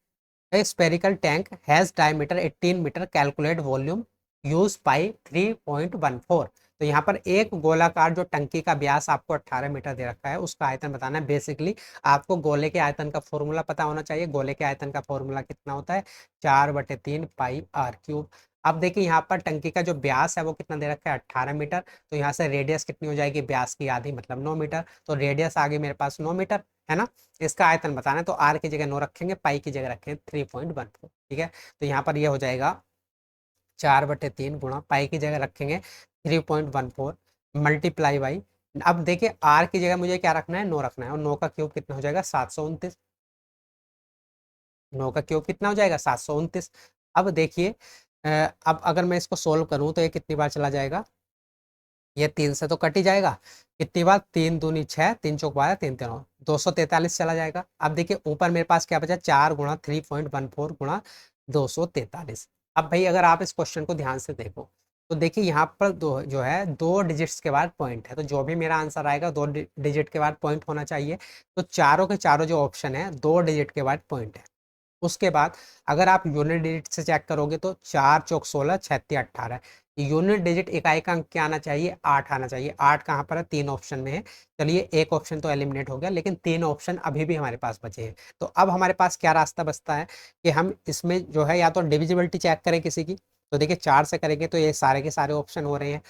a spherical tank has diameter 18 metre, calculate volume use pi 3.14। तो यहाँ पर एक गोलाकार जो टंकी का व्यास आपको 18 मीटर दे रखा है, उसका आयतन बताना है। बेसिकली आपको गोले के आयतन का फॉर्मूला पता होना चाहिए। गोले के आयतन का फॉर्मूला कितना होता है, 4/3 पाई r क्यूब। अब देखिए यहाँ पर टंकी का जो व्यास है वो कितना दे रखा है 18 मीटर, तो यहाँ से रेडियस कितनी हो जाएगी, व्यास की आधी मतलब 9 मीटर, तो रेडियस आ गई मेरे पास 9 मीटर, है ना। इसका आयतन बताना है, तो आर की जगह 9 रखेंगे, पाई की जगह रखेंगे 3.14। ठीक है, तो यहाँ पर ये हो जाएगा 4/3 गुणा पाई की जगह रखेंगे 3.14 मल्टीप्लाई बाई। अब देखिए आर की जगह मुझे क्या रखना है, 9 रखना है, और 9 का क्यूब कितना हो जाएगा 729। 9 का क्यूब कितना हो जाएगा 729। अब देखिए अब अगर मैं इसको सोल्व करूं तो ये कितनी बार चला जाएगा, ये 3 से तो कट ही जाएगा, कितनी बार 3 दूनी 6, 3 चौक 12, 3 3 243 चला जाएगा। अब देखिए ऊपर मेरे पास क्या बचा, 4 गुणा 3.14 गुणा 243। अब भाई अगर आप इस क्वेश्चन को ध्यान से देखो तो देखिए यहाँ पर दो जो है, 2 डिजिट्स के बाद पॉइंट है, तो जो भी मेरा आंसर आएगा 2 डिजिट के बाद पॉइंट होना चाहिए। तो चारों के चारों जो ऑप्शन है 2 डिजिट के बाद पॉइंट है। उसके बाद अगर आप यूनिट डिजिट से चेक करोगे तो 4 चौक 16, 36 18, यूनिट डिजिट इकाई का अंक क्या आना चाहिए 8 आना चाहिए। 8 कहाँ पर है, 3 ऑप्शन में है। चलिए एक ऑप्शन तो एलिमिनेट हो गया, लेकिन 3 ऑप्शन अभी भी हमारे पास बचे हैं। तो अब हमारे पास क्या रास्ता बचता है कि हम इसमें जो है या तो डिविजिबिलिटी चेक करें किसी की, तो देखिए 4 से करेंगे तो ये सारे के सारे ऑप्शन हो रहे हैं।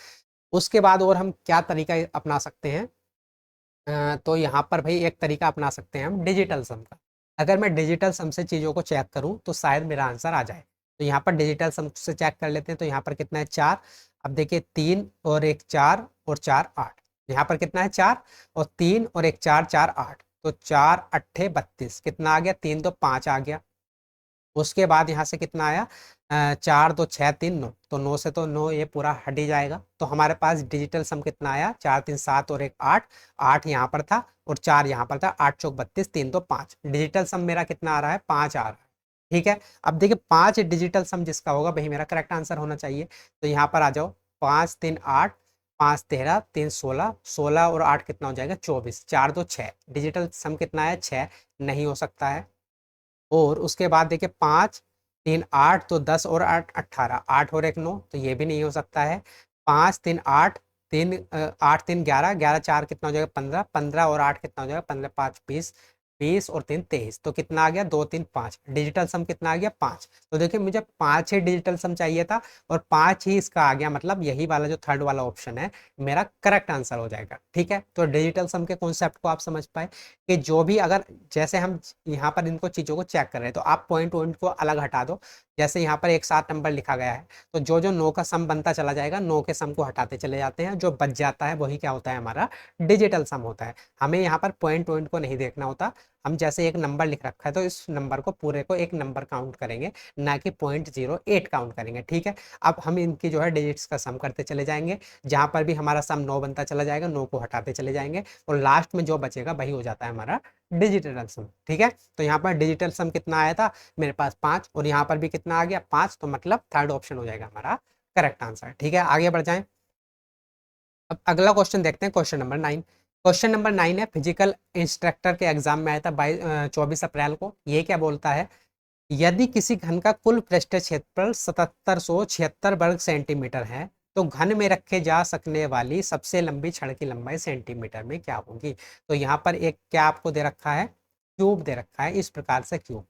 उसके बाद और हम क्या तरीका अपना सकते हैं, तो यहाँ पर भाई एक तरीका अपना सकते हैं हम डिजिटल सम का। अगर मैं डिजिटल सम से चीज़ों को चेक करूँ तो शायद मेरा आंसर आ जाए। तो यहाँ पर डिजिटल सम से चेक कर लेते हैं, तो यहाँ पर कितना है 4। अब देखिए 3 और 1 4 और 4 8, यहाँ पर कितना है 4 और 3 और 1 4 4 8, तो 4 अट्ठे 32, कितना आ गया 3 तो 5 आ गया। उसके बाद यहाँ से कितना आया 4 2 6 3 9, तो 9 से तो 9 ये पूरा हट ही जाएगा। तो हमारे पास डिजिटल सम कितना आया 4 3 7 और 1 8, 8 यहाँ पर था और 4 यहाँ पर था, 8 चौक 32, 3 तो 5, डिजिटल सम मेरा कितना आ रहा है 5 आ रहा है। ठीक है, अब देखिए 5 डिजिटल सम जिसका होगा वही मेरा करेक्ट आंसर होना चाहिए। तो यहाँ पर आ जाओ, 5 3 8, 5 13, 3 16, 16 और 8 कितना हो जाएगा 24, 4 2 6, डिजिटल सम कितना है 6, नहीं हो सकता है। और उसके बाद देखिए 5 3 8, तो 10 और 8 18, 8 और 1 9, तो ये भी नहीं हो सकता है। 5 3 8, 3 8 3 11, 11 4 कितना हो जाएगा 15, 15 और 8 कितना हो जाएगा 15 5 20, 20 और 3 23, तो कितना आ गया 2 3 5, डिजिटल सम कितना आ गया 5। तो देखिए मुझे 5 ही डिजिटल सम चाहिए था और 5 ही इसका आ गया, मतलब यही वाला जो थर्ड वाला ऑप्शन है मेरा करेक्ट आंसर हो जाएगा। ठीक है, तो डिजिटल सम के कॉन्सेप्ट को आप समझ पाए कि जो भी अगर जैसे हम यहाँ पर इनको चीज़ों को चेक कर रहे हैं तो आप पॉइंट वॉइंट को अलग हटा दो। जैसे यहाँ पर एक साथ नंबर लिखा गया है तो जो जो 9 का सम बनता चला जाएगा 9 के सम को हटाते चले जाते हैं, जो बच जाता है वही क्या होता है हमारा डिजिटल सम होता है। हमें यहाँ पर पॉइंट वॉइंट को नहीं देखना होता, हम जैसे एक नंबर लिख रखा है तो इस नंबर को पूरे को एक नंबर काउंट करेंगे, ना कि 0.08 काउंट करेंगे। ठीक है, अब हम इनकी जो है डिजिट्स का सम करते चले जाएंगे, जहां पर भी हमारा सम 9 बनता चला जाएगा 9 को हटाते चले जाएंगे और लास्ट में जो बचेगा वही हो जाता है हमारा डिजिटल सम। ठीक है, तो यहाँ पर डिजिटल सम कितना आया था मेरे पास 5 और यहाँ पर भी कितना आ गया 5, तो मतलब थर्ड ऑप्शन हो जाएगा हमारा करेक्ट आंसर। ठीक है, आगे बढ़ जाएं। अब अगला क्वेश्चन देखते हैं, क्वेश्चन नंबर 9। क्वेश्चन नंबर 9 है फिजिकल इंस्ट्रक्टर के एग्जाम में आया था 24 अप्रैल को। ये क्या बोलता है, यदि किसी घन का कुल पृष्ठीय क्षेत्रफल 7776 वर्ग सेंटीमीटर है तो घन में रखे जा सकने वाली सबसे लंबी छड़ की लंबाई सेंटीमीटर में क्या होगी। तो यहाँ पर एक क्या आपको दे रखा है, क्यूब दे रखा है, इस प्रकार से क्यूब।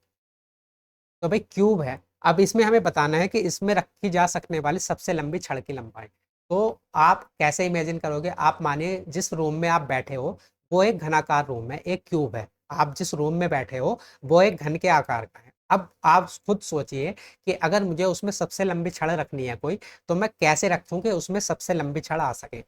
तो भाई क्यूब है, अब इसमें हमें बताना है कि इसमें रखी जा सकने वाली सबसे लंबी छड़ की लंबाई। तो आप कैसे इमेजिन करोगे, आप मानिए जिस रूम में आप बैठे हो वो एक घनाकार रूम है, एक क्यूब है, आप जिस रूम में बैठे हो वो एक घन के आकार का है। अब आप खुद सोचिए कि अगर मुझे उसमें सबसे लंबी छड़ रखनी है कोई, तो मैं कैसे रखूं कि उसमें सबसे लंबी छड़ आ सके।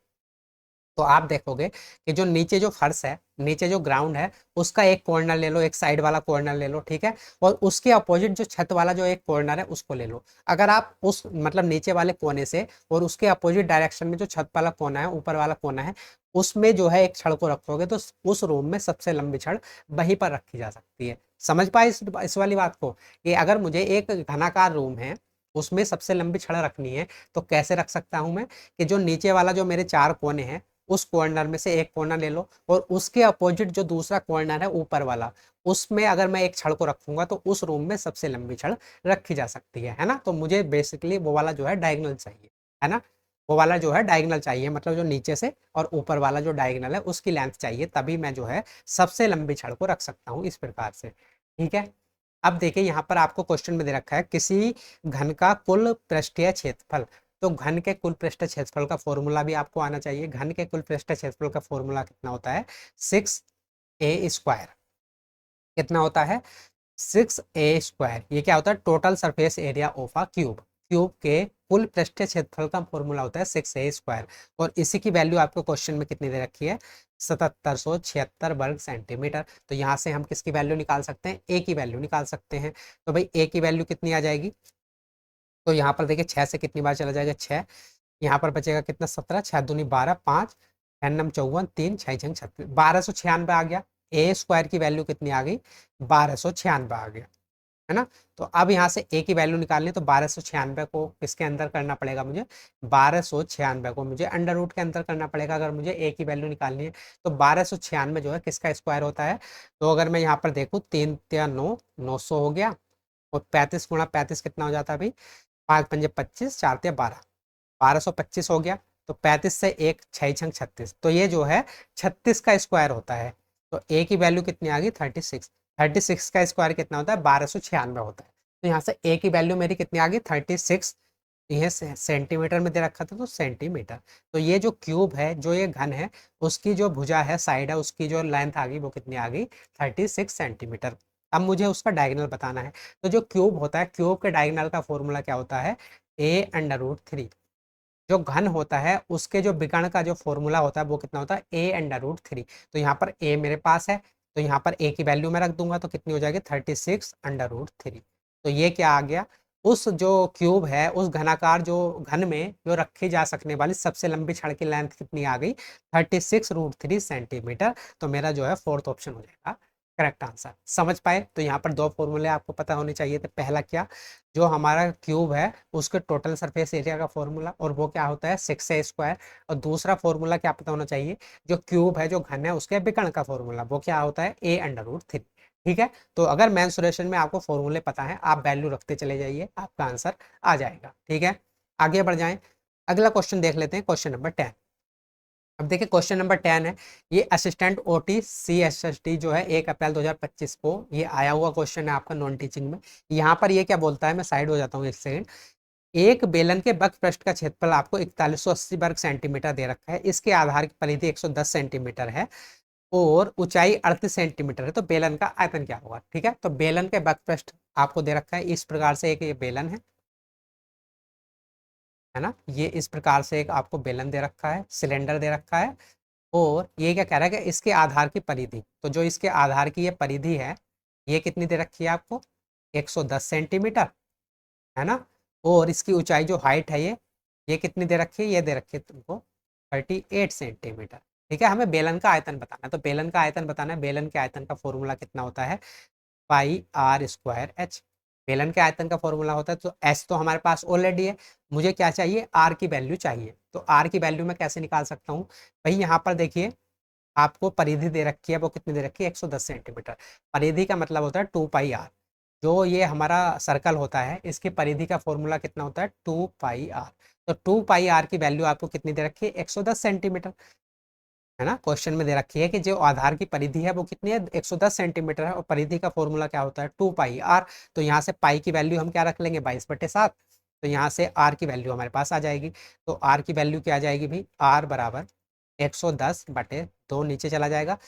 तो आप देखोगे कि जो नीचे जो फर्श है, नीचे जो ग्राउंड है, उसका एक कॉर्नर ले लो, एक साइड वाला कॉर्नर ले लो। ठीक है, और उसके अपोजिट जो छत वाला जो एक कॉर्नर है उसको ले लो। अगर आप उस मतलब नीचे वाले कोने से और उसके अपोजिट डायरेक्शन में जो छत वाला कोना है, ऊपर वाला कोना है, उसमें जो है एक छड़ को रखोगे तो उस रूम में सबसे लंबी छड़ वहीं पर रखी जा सकती है। समझ पाए इस वाली बात को, कि अगर मुझे एक घनाकार रूम है उसमें सबसे लंबी छड़ रखनी है तो कैसे रख सकता हूं मैं, कि जो नीचे वाला जो मेरे 4 कोने हैं उस कॉर्नर में से एक कॉर्नर ले लो और उसके अपोजिट जो दूसरा कॉर्नर है ऊपर वाला, उसमें अगर मैं एक छड़ को रखूंगा तो उस रूम में सबसे लंबी छड़ रखी जा सकती है ना। तो मुझे बेसिकली वो वाला जो है डायगोनल चाहिए, है ना। वो वाला जो है डायगोनल चाहिए, मतलब जो नीचे से और ऊपर वाला जो डायगोनल है उसकी लेंथ चाहिए, तभी मैं जो है सबसे लंबी छड़ को रख सकता हूँ इस प्रकार से। ठीक है, अब देखिए यहाँ पर आपको क्वेश्चन में दे रखा है किसी घन का कुल पृष्ठीय क्षेत्रफल। तो घन के कुल पृष्ठ क्षेत्रफल का फॉर्मूला भी आपको आना चाहिए। घन के कुल पृष्ठ क्षेत्रफल का फॉर्मूला कितना होता है, 6a²। कितना होता है, 6a²। ये क्या होता है, total surface area of a cube. Cube के कुल पृष्ठीय क्षेत्रफल का फॉर्मूला होता है 6a²। और इसी की वैल्यू आपको क्वेश्चन में कितनी दे रखी है, 7776 वर्ग सेंटीमीटर। तो यहाँ से हम किसकी वैल्यू निकाल सकते हैं, ए की वैल्यू निकाल सकते हैं। तो भाई ए की वैल्यू कितनी आ जाएगी, तो यहाँ पर देखिए 6 से कितनी बार चला जाएगा 6, यहाँ पर बचेगा कितना 17, 6 दूनी 12, 5 6 54, 3 6 6 36, 1296 आ गया। a² की वैल्यू कितनी आ गई, 1296 आ गया, है ना। तो अब यहाँ से a की वैल्यू निकालनी है तो 1296 को किसके अंदर करना पड़ेगा मुझे, 1296 को मुझे अंडर रूट के अंदर करना पड़ेगा अगर मुझे a की वैल्यू निकालनी है। तो 1296 जो है किसका स्क्वायर होता है, तो अगर मैं यहाँ पर देखूँ 3 या 9, 900 हो गया, और 35 गुणा 35 कितना हो जाता है भाई, 5 पंजे 25, 4 या 12, 1225 हो गया। तो 35 से एक 6 छंग 36, तो ये जो है 36 का स्क्वायर होता है। तो ए की वैल्यू कितनी आ गई 36, 36 का स्क्वायर कितना होता है 1296 होता है। तो यहाँ से ए की वैल्यू मेरी कितनी आ गई 36, ये सेंटीमीटर में दे रखा था तो सेंटीमीटर। तो ये जो क्यूब है, जो ये घन है, उसकी जो भुजा है, साइड है, उसकी जो लेंथ आ गई वो कितनी आ गई 36 सेंटीमीटर। अब मुझे उसका डायगोनल बताना है। तो जो क्यूब होता है, क्यूब के डायगोनल का फॉर्मूला क्या होता है, a√3। जो घन होता है उसके जो विकर्ण का जो फॉर्मूला होता है वो कितना होता है, a√3। तो यहाँ पर a मेरे पास है, तो यहाँ पर a की वैल्यू मैं रख दूंगा तो कितनी हो जाएगी 36√3। तो ये क्या आ गया, उस जो क्यूब है उस घनाकार जो घन में जो रखी जा सकने वाली सबसे लंबी छड़ की लेंथ कितनी आ गई 36√3 सेंटीमीटर। तो मेरा जो है फोर्थ ऑप्शन हो जाएगा करेक्ट आंसर। समझ पाए, तो यहाँ पर दो फॉर्मूले आपको पता होने चाहिए थे। पहला क्या, जो हमारा क्यूब है उसके टोटल सरफेस एरिया का फॉर्मूला, और वो क्या होता है 6a²। और दूसरा फॉर्मूला क्या पता होना चाहिए, जो क्यूब है जो घन है उसके विकर्ण का फॉर्मूला, वो क्या होता है a√3। ठीक है, तो अगर मेंसुरेशन में आपको फॉर्मूले पता है आप वैल्यू रखते चले जाइए, आपका आंसर आ जाएगा। ठीक है, आगे बढ़ जाएं, अगला क्वेश्चन देख लेते हैं, क्वेश्चन नंबर 10। अब देखिए क्वेश्चन नंबर 10 है, ये असिस्टेंट ओटी CSST जो है 1 अप्रैल 2025 को ये आया हुआ क्वेश्चन है आपका नॉन टीचिंग में। यहाँ पर ये क्या बोलता है, मैं साइड हो जाता हूँ एक सेकंड। एक बेलन के बक पृष्ठ का क्षेत्रफल आपको 4180 वर्ग सेंटीमीटर दे रखा है, इसके आधार की परिधि 110 सेंटीमीटर है और ऊंचाई 38 सेंटीमीटर है, तो बेलन का आयतन क्या होगा। ठीक है, तो बेलन के बक पृष्ठ आपको दे रखा है इस प्रकार से, एक ये बेलन है ना, ये इस प्रकार से एक आपको बेलन दे रखा है, सिलेंडर दे रखा है, और ये क्या कह रहा है कि इसके आधार की परिधि, तो जो इसके आधार की ये परिधि है ये कितनी दे रखी है आपको, 110 सेंटीमीटर, है ना, और इसकी ऊंचाई जो हाइट है ये कितनी दे रखी है, ये दे रखी है तुमको 38 सेंटीमीटर। ठीक है, हमें बेलन का आयतन बताना है, तो बेलन का आयतन बताना है, बेलन के आयतन का फॉर्मूला कितना होता है, पाई आर स्क्वायर एच। बेलन के आयतन का फॉर्मूला होता है, तो एच तो हमारे पास ऑलरेडी है, मुझे क्या चाहिए, आर की वैल्यू चाहिए, तो आर की वैल्यू मैं कैसे निकाल सकता हूँ भाई, यहाँ पर देखिए आपको परिधि दे रखी है, वो कितनी दे रखी है, 110 सेंटीमीटर। परिधि का मतलब होता है 2 पाई आर, जो ये हमारा सर्कल होता है इसकी परिधि का फॉर्मूला कितना होता है, 2 पाई आर। तो 2 पाई आर की वैल्यू आपको कितनी दे रखी है, 110 सेंटीमीटर, है ना, क्वेश्चन में दे रखी है कि जो आधार की परिधि है वो कितनी है, 110 सेंटीमीटर है, और परिधि का फॉर्मूला क्या होता है, 2 पाई आर। तो यहाँ से पाई की वैल्यू हम क्या रख लेंगे, 22/7, तो यहाँ से आर की वैल्यू हमारे पास आ जाएगी। तो आर की वैल्यू क्या आ जाएगी भाई, आर बराबर 110/2, नीचे चला जाएगा,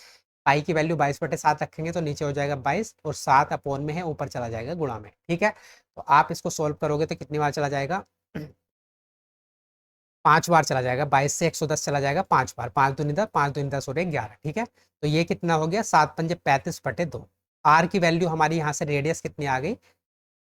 पाई की वैल्यू 22/7 रखेंगे तो नीचे हो जाएगा 22, और 7 अपोन में है, ऊपर चला जाएगा गुणा में। ठीक है, तो आप इसको सोल्व करोगे तो कितनी बार चला जाएगा, 5 बार चला जाएगा, 22 से 110 चला जाएगा 5 बार, 5 दूनी 10, 5 दूनी 10 और 11। ठीक है, तो ये कितना हो गया, 7×5 = 35/2। आर की वैल्यू हमारी यहाँ से रेडियस कितनी आ गई,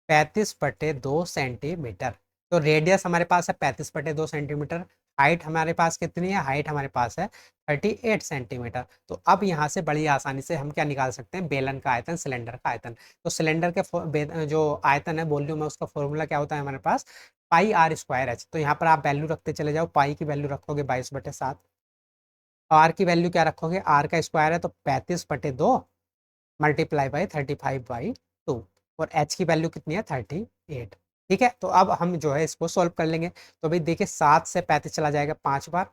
35/2 सेंटीमीटर। तो रेडियस हमारे पास है 35/2 सेंटीमीटर, हाइट हमारे पास कितनी है, हाइट हमारे पास है 38 सेंटीमीटर। तो अब यहाँ से बड़ी आसानी से हम क्या निकाल सकते हैं, बेलन का आयतन, सिलेंडर का आयतन। तो सिलेंडर के जो आयतन है, वॉल्यूम है, उसका फॉर्मूला क्या होता है हमारे पास, पाई आर स्क्वायर एच। तो यहाँ पर आप वैल्यू रखते चले जाओ, पाई की वैल्यू रखोगे 22/7, आर की वैल्यू क्या रखोगे, आर का स्क्वायर है तो 35/2 मल्टीप्लाई बाई 35/2, और एच की वैल्यू कितनी है, 38। ठीक है, तो अब हम जो है इसको सॉल्व कर लेंगे। तो भाई देखिए 7 से 35 चला जाएगा 5 बार,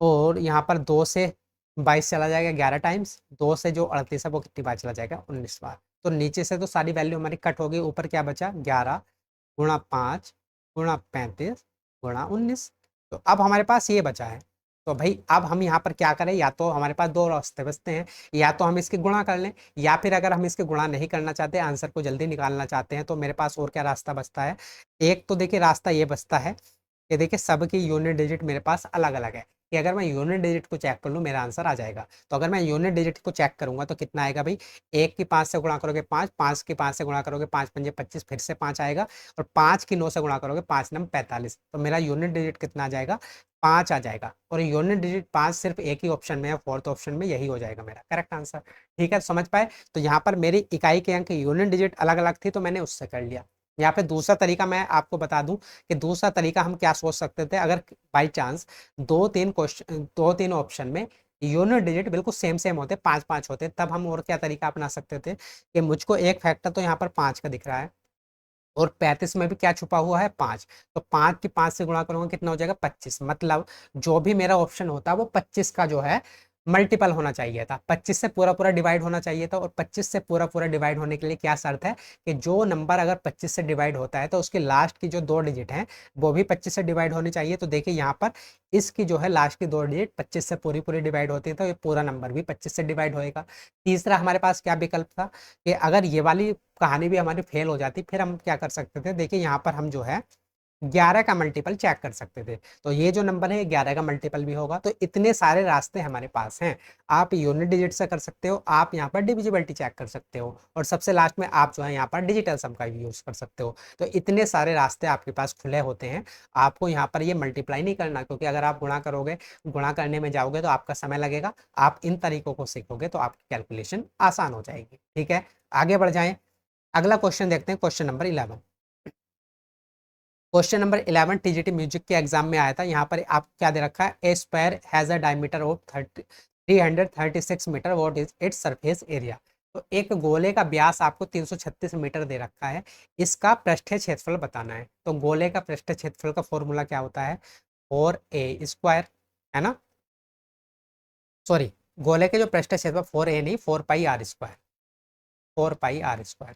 और यहाँ पर 2 से 22 चला जाएगा 11 टाइम्स, 2 से जो 38 है वो कितनी बार चला जाएगा, 19 बार। तो नीचे से तो सारी वैल्यू हमारी कट हो गई, ऊपर क्या बचा, 11 × 5 × 35 × 19। तो अब हमारे पास ये बचा है, तो भाई अब हम यहाँ पर क्या करें, या तो हमारे पास दो रास्ते बचते हैं, या तो हम इसके गुणा कर लें, या फिर अगर हम इसके गुणा नहीं करना चाहते, आंसर को जल्दी निकालना चाहते हैं, तो मेरे पास और क्या रास्ता बचता है। एक तो देखिए रास्ता ये बचता है कि देखिए सबकी यूनिट डिजिट मेरे पास अलग अलग है, कि अगर मैं यूनिट डिजिट को चेक कर लूँ मेरा आंसर आ जाएगा। तो अगर मैं यूनिट डिजिट को चेक करूंगा तो कितना आएगा भाई, 1 की 5 से गुणा करोगे 5, 5 की 5 से गुणा करोगे 5×5 = 25, फिर से 5 आएगा, और 5 की 9 से गुणा करोगे 5×9 = 45, तो मेरा यूनिट डिजिट कितना आ जाएगा, 5 आ जाएगा। और यूनिट डिजिट 5 सिर्फ एक ही ऑप्शन में है, फोर्थ ऑप्शन में, यही हो जाएगा मेरा करेक्ट आंसर। ठीक है, समझ पाए। तो यहाँ पर मेरी इकाई के अंक यूनिट डिजिट अलग अलग थी, तो मैंने उससे कर लिया। यहाँ पे दूसरा तरीका मैं आपको बता दूं कि दूसरा तरीका हम क्या सोच सकते थे, अगर बाई चांस 2-3 ऑप्शन में यूनिट डिजिट बिल्कुल सेम सेम होते, 5-5 होते, तब हम और क्या तरीका अपना सकते थे कि मुझको एक फैक्टर तो यहाँ पर 5 का दिख रहा है, और 35 में भी क्या छुपा हुआ है, 5। तो 5 की 5 से गुणा करूंगा कितना हो जाएगा, 25। मतलब जो भी मेरा ऑप्शन होता है वो 25 का जो है मल्टीपल होना चाहिए था, 25 से पूरा पूरा डिवाइड होना चाहिए था। और 25 से पूरा पूरा डिवाइड होने के लिए क्या शर्त है कि जो नंबर अगर 25 से डिवाइड होता है तो उसके लास्ट की जो 2 डिजिट हैं वो भी 25 से डिवाइड होनी चाहिए। तो देखिए यहाँ पर इसकी जो है लास्ट की 2 डिजिट 25 से पूरी पूरी डिवाइड होती है, तो ये पूरा नंबर भी 25 से डिवाइड होएगा। तीसरा हमारे पास क्या विकल्प था कि अगर ये वाली कहानी भी हमारी फेल हो जाती, फिर हम क्या कर सकते थे, देखिए यहाँ पर हम जो है 11 का मल्टीपल चेक कर सकते थे। तो ये जो नंबर है 11 का मल्टीपल भी होगा। तो इतने सारे रास्ते हमारे पास हैं, आप यूनिट डिजिट से कर सकते हो, आप यहाँ पर डिविजिबिलिटी चेक कर सकते हो, और सबसे लास्ट में आप जो है यहाँ पर डिजिटल सम का भी यूज कर सकते हो। तो इतने सारे रास्ते आपके पास खुले होते हैं। आपको यहाँ पर ये मल्टीप्लाई नहीं करना, क्योंकि अगर आप गुणा करोगे, गुणा करने में जाओगे तो आपका समय लगेगा। आप इन तरीकों को सीखोगे तो आपकी कैलकुलेशन आसान हो जाएगी। ठीक है, आगे बढ़ जाएं, अगला क्वेश्चन देखते हैं, question number 11। Question number 11 TGT music के एग्जाम में आया था। यहाँ पर आप क्या दे रखा है, a square has a diameter of 336 metre, what is its surface area. तो एक गोले का व्यास आपको 336 मीटर दे रखा है, इसका पृष्ठीय क्षेत्रफल बताना है। तो गोले का पृष्ठीय क्षेत्रफल का फॉर्मूला क्या होता है, 4a स्क्वायर, है ना। सॉरी, गोले के जो पृष्ठ क्षेत्रफल 4a नहीं, 4 पाई r स्क्वायर, 4 पाई r स्क्वायर।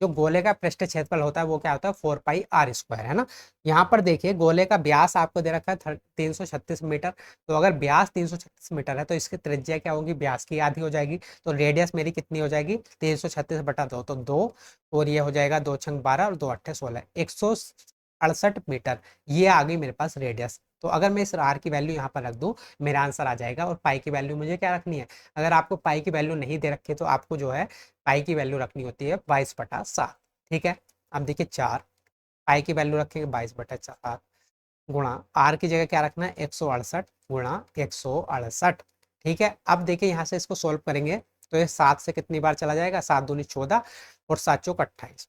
जो गोले का पृष्ठ क्षेत्रफल होता है वो क्या होता है, 4 पाई r स्क्वायर, है ना। यहाँ पर देखिए गोले का व्यास आपको दे रखा है 336 मीटर। तो अगर व्यास 336 मीटर है तो इसकी त्रिज्या क्या होगी, व्यास की आधी हो जाएगी। तो रेडियस मेरी कितनी हो जाएगी, 336/2, तो 2, और ये हो जाएगा 2×12 और 2×8 = 16, 168 मीटर। ये आ गई मेरे पास रेडियस। तो अगर मैं इस आर की वैल्यू यहाँ पर रख दूं, मेरा आंसर आ जाएगा। और पाई की वैल्यू मुझे क्या रखनी है, अगर आपको पाई की वैल्यू नहीं दे रखी है तो आपको जो है पाई की वैल्यू रखनी होती है 22/7। ठीक है। अब देखिए 4, पाई की वैल्यू रखेंगे 22/7, गुणा आर की जगह क्या रखना है, 168 गुणा 168। ठीक है। अब देखिए यहाँ से इसको सोल्व करेंगे तो ये 7 से कितनी बार चला जाएगा, 7 दूनी 14 और 7 चौक 28।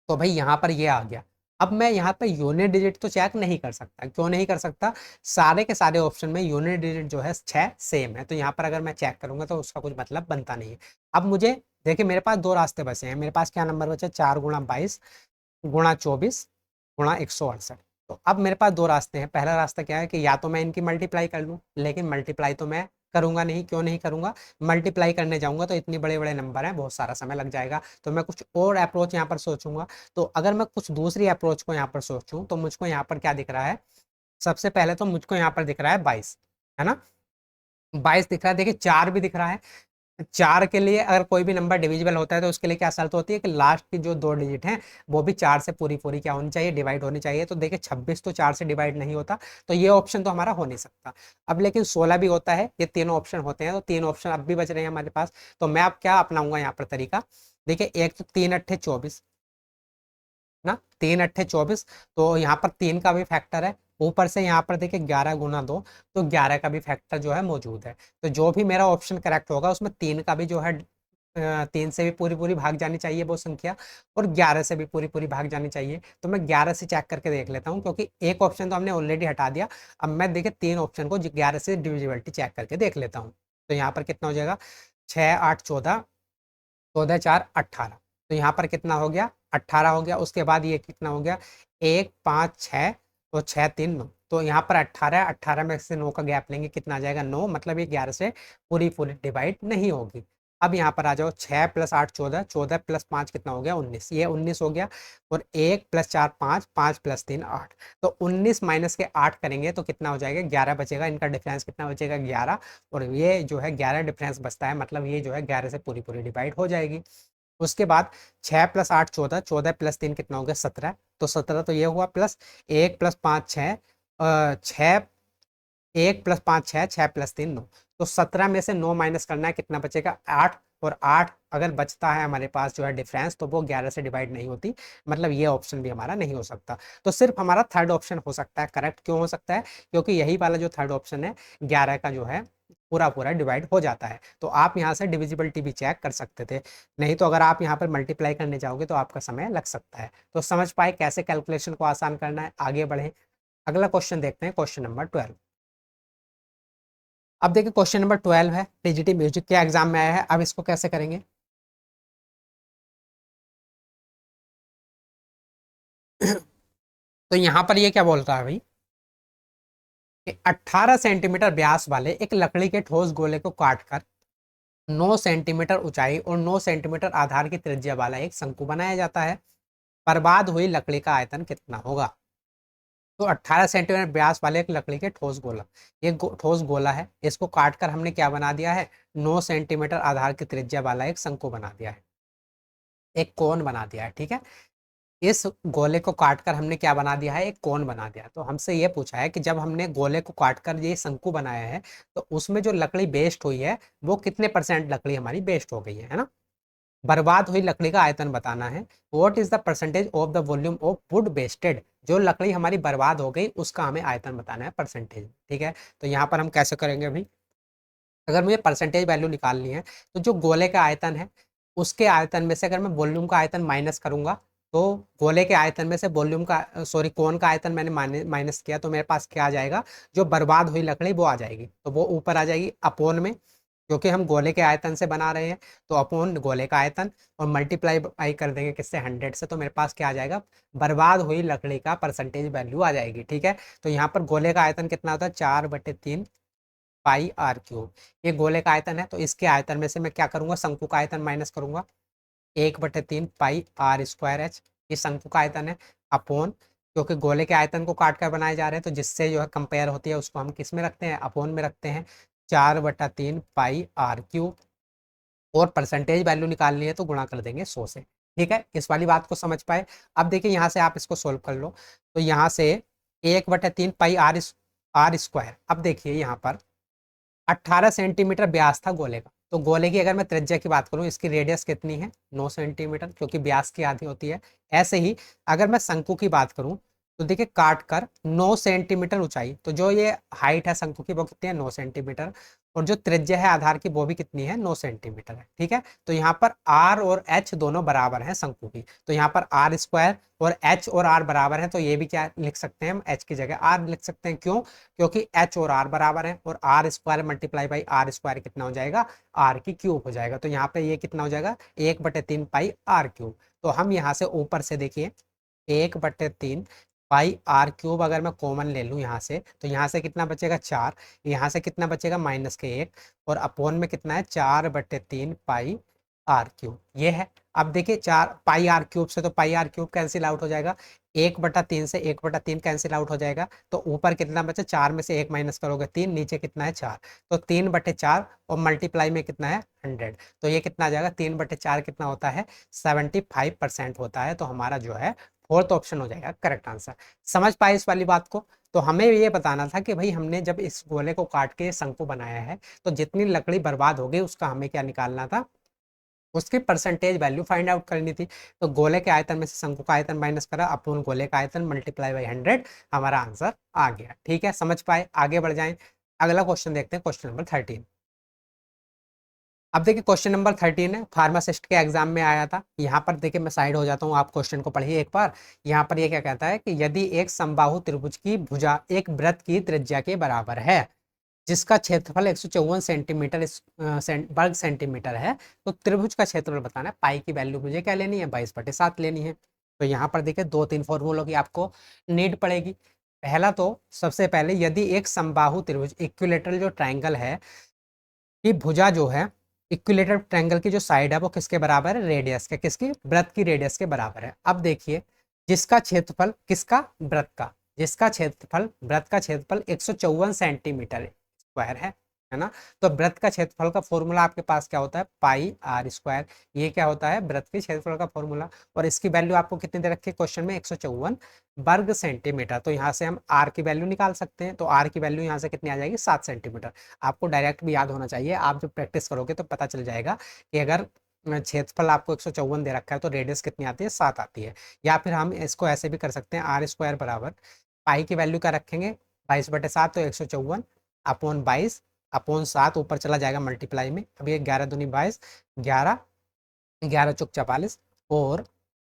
तो भाई यहाँ पर ये आ गया। अब मैं यहाँ पे यूनिट डिजिट तो चेक नहीं कर सकता, क्यों नहीं कर सकता, सारे के सारे ऑप्शन में यूनिट डिजिट जो है 6 सेम है। तो यहाँ पर अगर मैं चेक करूंगा तो उसका कुछ मतलब बनता नहीं है। अब मुझे देखिए मेरे पास दो रास्ते बचे हैं। मेरे पास क्या नंबर बचे, 4×22 × 24 × 168। तो अब मेरे पास दो रास्ते हैं। पहला रास्ता क्या है कि या तो मैं इनकी मल्टीप्लाई कर लूँ, लेकिन मल्टीप्लाई तो मैं करूंगा नहीं। क्यों नहीं करूंगा, मल्टीप्लाई करने जाऊंगा तो इतने बड़े बड़े नंबर हैं, बहुत सारा समय लग जाएगा। तो मैं कुछ और अप्रोच यहाँ पर सोचूंगा। तो अगर मैं कुछ दूसरी अप्रोच को यहाँ पर सोचूं तो मुझको यहाँ पर क्या दिख रहा है, सबसे पहले तो मुझको यहाँ पर दिख रहा है 22, है ना। 22 दिख रहा है। देखिए 4 भी दिख रहा है। 4 के लिए अगर कोई भी नंबर डिविजिबल होता है तो उसके लिए क्या शर्त होती है कि लास्ट की जो दो डिजिट हैं वो भी 4 से पूरी पूरी क्या होनी चाहिए, डिवाइड होनी चाहिए। तो देखिए 26 तो 4 से डिवाइड नहीं होता, तो ये ऑप्शन तो हमारा हो नहीं सकता। अब लेकिन 16 भी होता है, ये तीनों ऑप्शन होते हैं। तो तीन ऑप्शन अब भी बच रहे हैं हमारे पास। तो मैं अब क्या अपनाऊंगा यहाँ पर तरीका, देखिए एक तो 3×8 = 24 ना, 3×8 = 24। तो यहाँ पर 3 का भी फैक्टर है, ऊपर से यहाँ पर देखिए 11×2, तो 11 का भी फैक्टर जो है मौजूद है। तो जो भी मेरा ऑप्शन करेक्ट होगा उसमें 3 का भी जो है 3 से भी पूरी पूरी भाग जानी चाहिए वो संख्या, और 11 से भी पूरी पूरी भाग जानी चाहिए। तो मैं 11 से चेक करके देख लेता हूँ, क्योंकि एक ऑप्शन तो हमने ऑलरेडी हटा दिया। अब मैं देखिए 3 ऑप्शन को 11 से डिविजिबिलिटी चेक करके देख लेता हूँ। तो यहाँ पर कितना हो जाएगा, 6 8 14, 14 4 18। तो यहाँ पर कितना हो गया, 18 हो गया। उसके बाद ये कितना हो गया, 1 5 6 और 6 3 9। तो यहाँ पर 18, 18 में से 9 का गैप लेंगे, कितना आ जाएगा 9, मतलब ये 11 से पूरी पूरी डिवाइड नहीं होगी। अब यहाँ पर आ जाओ, 6 + 8 14, 14 + 5 कितना हो गया 19, ये 19 हो गया। और 1 + 4 5, 5 + 3 8। तो 19 माइनस के 8 करेंगे तो कितना हो जाएगा, 11 बचेगा। इनका डिफरेंस कितना बचेगा, 11। और ये जो है 11 डिफरेंस बचता है, मतलब ये जो है 11 से पूरी पूरी डिवाइड हो जाएगी। उसके बाद 6 + 8 14, 14 + 3 कितना हो गया 17। तो 17 तो ये हुआ, प्लस 1 + 5 6, 6, 1 + 5 6, 6 + 3 9। तो 17 में से 9 माइनस करना है, कितना बचेगा 8। और 8 अगर बचता है हमारे पास जो है डिफरेंस, तो वो 11 से डिवाइड नहीं होती, मतलब ये ऑप्शन भी हमारा नहीं हो सकता। तो सिर्फ हमारा थर्ड ऑप्शन हो सकता है करेक्ट। क्यों हो सकता है, क्योंकि यही वाला जो थर्ड ऑप्शन है 11 का जो है पूरा पूरा डिवाइड हो जाता है। तो आप यहाँ से डिविजिबिलिटी भी चेक कर सकते थे। नहीं तो अगर आप यहाँ पर मल्टीप्लाई करने जाओगे तो आपका समय लग सकता है। तो समझ पाए कैसे कैलकुलेशन को आसान करना है, आगे बढ़े। अगला क्वेश्चन देखते हैं, क्वेश्चन नंबर 12। अब देखिए क्वेश्चन नंबर 12 है, टीजीटी म्यूजिक के एग्जाम में आया है। अब इसको कैसे करेंगे, तो यहाँ पर ये क्या बोल रहा है भाई कि 18 सेंटीमीटर व्यास वाले एक लकड़ी के ठोस गोले को काटकर 9 सेंटीमीटर ऊंचाई और 9 सेंटीमीटर आधार की त्रिज्या वाला एक शंकु बनाया जाता है। बर्बाद हुई लकड़ी का आयतन कितना होगा। तो 18 सेंटीमीटर व्यास वाले एक लकड़ी के ठोस गोला, ये ठोस गोला है, इसको काटकर हमने क्या बना दिया है, 9 सेंटीमीटर आधार की त्रिज्या वाला एक शंकु बना दिया है, एक कोन बना दिया है। ठीक है। इस गोले को काटकर हमने क्या बना दिया है, एक कोन बना दिया। तो हमसे ये पूछा है कि जब हमने गोले को काटकर ये शंकु बनाया है तो उसमें जो लकड़ी बेस्ट हुई है वो कितने % लकड़ी हमारी बेस्ट हो गई है ना। बर्बाद हुई लकड़ी का आयतन बताना है। What is the percentage of the volume of wood wasted, जो लकड़ी हमारी बर्बाद हो गई उसका हमें आयतन बताना है परसेंटेज। ठीक है। तो यहाँ पर हम कैसे करेंगे अभी, अगर मुझे परसेंटेज वैल्यू निकालनी है तो जो गोले का आयतन है उसके आयतन में से अगर मैं वॉल्यूम का आयतन माइनस करूंगा, तो गोले के आयतन में से वॉल्यूम का सॉरी कोन का आयतन मैंने माइनस किया, तो मेरे पास क्या आ जाएगा, जो बर्बाद हुई लकड़ी वो आ जाएगी। तो वो ऊपर आ जाएगी अपोन में, क्योंकि हम गोले के आयतन से बना रहे हैं। तो अपोन गोले का आयतन, और मल्टीप्लाई कर देंगे किससे, 100 से। तो मेरे पास क्या आ जाएगा, बर्बाद हुई लकड़ी का परसेंटेज वैल्यू आ जाएगी। ठीक है। तो यहाँ पर गोले का आयतन कितना होता है, 4/3 पाई आर क्यूब। ये गोले का आयतन है, तो इसके आयतन में से मैं क्या करूंगा, शंकु का आयतन माइनस करूंगा, 1/3 पाई आर स्क्वायर एच, ये शंकु का आयतन है, अपॉन, क्योंकि गोले के आयतन को काट कर बनाए जा रहे हैं तो जिससे जो है कंपेयर होती है उसको हम किस में रखते हैं, अपॉन में रखते हैं, 4/3 पाई आर क्यूब, और परसेंटेज वैल्यू निकालनी है तो गुणा कर देंगे 100 से। ठीक है, इस वाली बात को समझ पाए। अब देखिए यहाँ से आप इसको सोल्व कर लो, तो यहाँ से 1/3 पाई आर स्क्वायर, अब देखिए यहाँ पर 18 सेंटीमीटर व्यास था गोले का, तो गोले की अगर मैं त्रिज्या की बात करूं, इसकी रेडियस कितनी है, 9 सेंटीमीटर, क्योंकि व्यास की आधी होती है। ऐसे ही अगर मैं शंकु की बात करूं, तो देखिए काट कर 9 सेंटीमीटर ऊंचाई, तो जो ये हाइट है शंकु की वो कितनी है, 9 सेंटीमीटर, और जो त्रिज्या है आधार की वो भी कितनी है, 9 सेंटीमीटर है। ठीक है, तो यहाँ पर आर और एच दोनों बराबर हैं शंकु की, तो यहाँ पर आर स्क्वायर और एच और आर बराबर है, तो ये भी क्या लिख सकते हैं हम, एच की जगह आर लिख सकते हैं। क्यों, क्योंकि एच और आर बराबर है, और R square multiply by R square कितना हो जाएगा, आर की क्यूब हो जाएगा, तो यहाँ पे ये कितना हो जाएगा, 1/3 पाई आर क्यूब। तो हम यहाँ से ऊपर से देखिए 1/3 पाई आर क्यूब अगर मैं कॉमन ले लूँ यहाँ से, तो यहाँ से कितना बचेगा 4, यहाँ से कितना बचेगा -1, और अपोन में कितना है 4/3 पाई आर क्यूब, ये है। अब देखिए 4 पाई आर क्यूब से तो पाई आर क्यूब कैंसिल आउट हो जाएगा, 1/3 से 1/3 कैंसिल आउट हो जाएगा, तो ऊपर कितना बचा, 4 में से 1 माइनस करोगे 3, नीचे कितना है 4, तो 3/4, और मल्टीप्लाई में कितना है 100, तो ये कितना आ जाएगा, 3/4 कितना होता है, 75% होता है, तो हमारा जो है फोर्थ ऑप्शन हो जाएगा करेक्ट आंसर। समझ पाए इस वाली बात को। तो हमें ये बताना था कि भाई हमने जब इस गोले को काट के शंकु बनाया है, तो जितनी लकड़ी बर्बाद हो गई उसका हमें क्या निकालना था, उसकी परसेंटेज वैल्यू फाइंड आउट करनी थी। तो गोले के आयतन में से शंकु का आयतन माइनस करा, अपन गोले का आयतन मल्टीप्लाई बाई 100, हमारा आंसर आ गया। ठीक है, समझ पाए, आगे बढ़ जाएं। अगला क्वेश्चन देखते हैं, क्वेश्चन नंबर 13। अब देखिए क्वेश्चन नंबर 13 है, फार्मासिस्ट के एग्जाम में आया था। यहाँ पर देखिए मैं साइड हो जाता हूँ, आप क्वेश्चन को पढ़िए एक बार। यहाँ पर ये क्या कहता है कि यदि एक समबाहु त्रिभुज की भुजा एक वृत्त की त्रिज्या के बराबर है, जिसका क्षेत्रफल 154 सेंटीमीटर वर्ग सेंटीमीटर है, तो त्रिभुज का क्षेत्रफल बताना है। पाई की वैल्यू मुझे क्या लेनी है, 22/7 लेनी है। तो यहाँ पर देखिए 2-3 फॉर्मूलों की आपको नीड पड़ेगी। पहला तो सबसे पहले, यदि एक समबाहु त्रिभुज इक्विलेटरल जो ट्राइंगल है की भुजा जो है, इक्विलेटरल ट्रायंगल की जो साइड है वो किसके बराबर है, रेडियस के, किसकी, वृत्त की रेडियस के बराबर है। अब देखिए जिसका क्षेत्रफल, किसका, वृत्त का, जिसका क्षेत्रफल, वृत्त का क्षेत्रफल 154 सेंटीमीटर स्क्वायर है ना। तो वृत्त का क्षेत्रफल का फॉर्मूला आपके पास क्या होता है, पाई आर स्क्वायर, ये क्या होता है, वृत्त के क्षेत्रफल का फॉर्मूला। और इसकी वैल्यू आपको कितनी दे रखी है क्वेश्चन में, 154 वर्ग सेंटीमीटर, तो यहाँ से हम आर की वैल्यू निकाल सकते हैं। तो आर की वैल्यू यहाँ से कितनी आ जाएगी, 7 सेंटीमीटर। आपको डायरेक्ट भी याद होना चाहिए, आप जब प्रैक्टिस करोगे तो पता चल जाएगा कि अगर क्षेत्रफल आपको 154 दे रखा है तो रेडियस कितनी आती है, 7 आती है। या फिर हम इसको ऐसे भी कर सकते हैं, आर स्क्वायर बराबर पाई की वैल्यू क्या रखेंगे, 22/7, तो 154 अपॉन 22 अपॉन 7, ऊपर चला जाएगा मल्टीप्लाई में। अब ये 11 दूनी 22, 11 11 चौक 44, और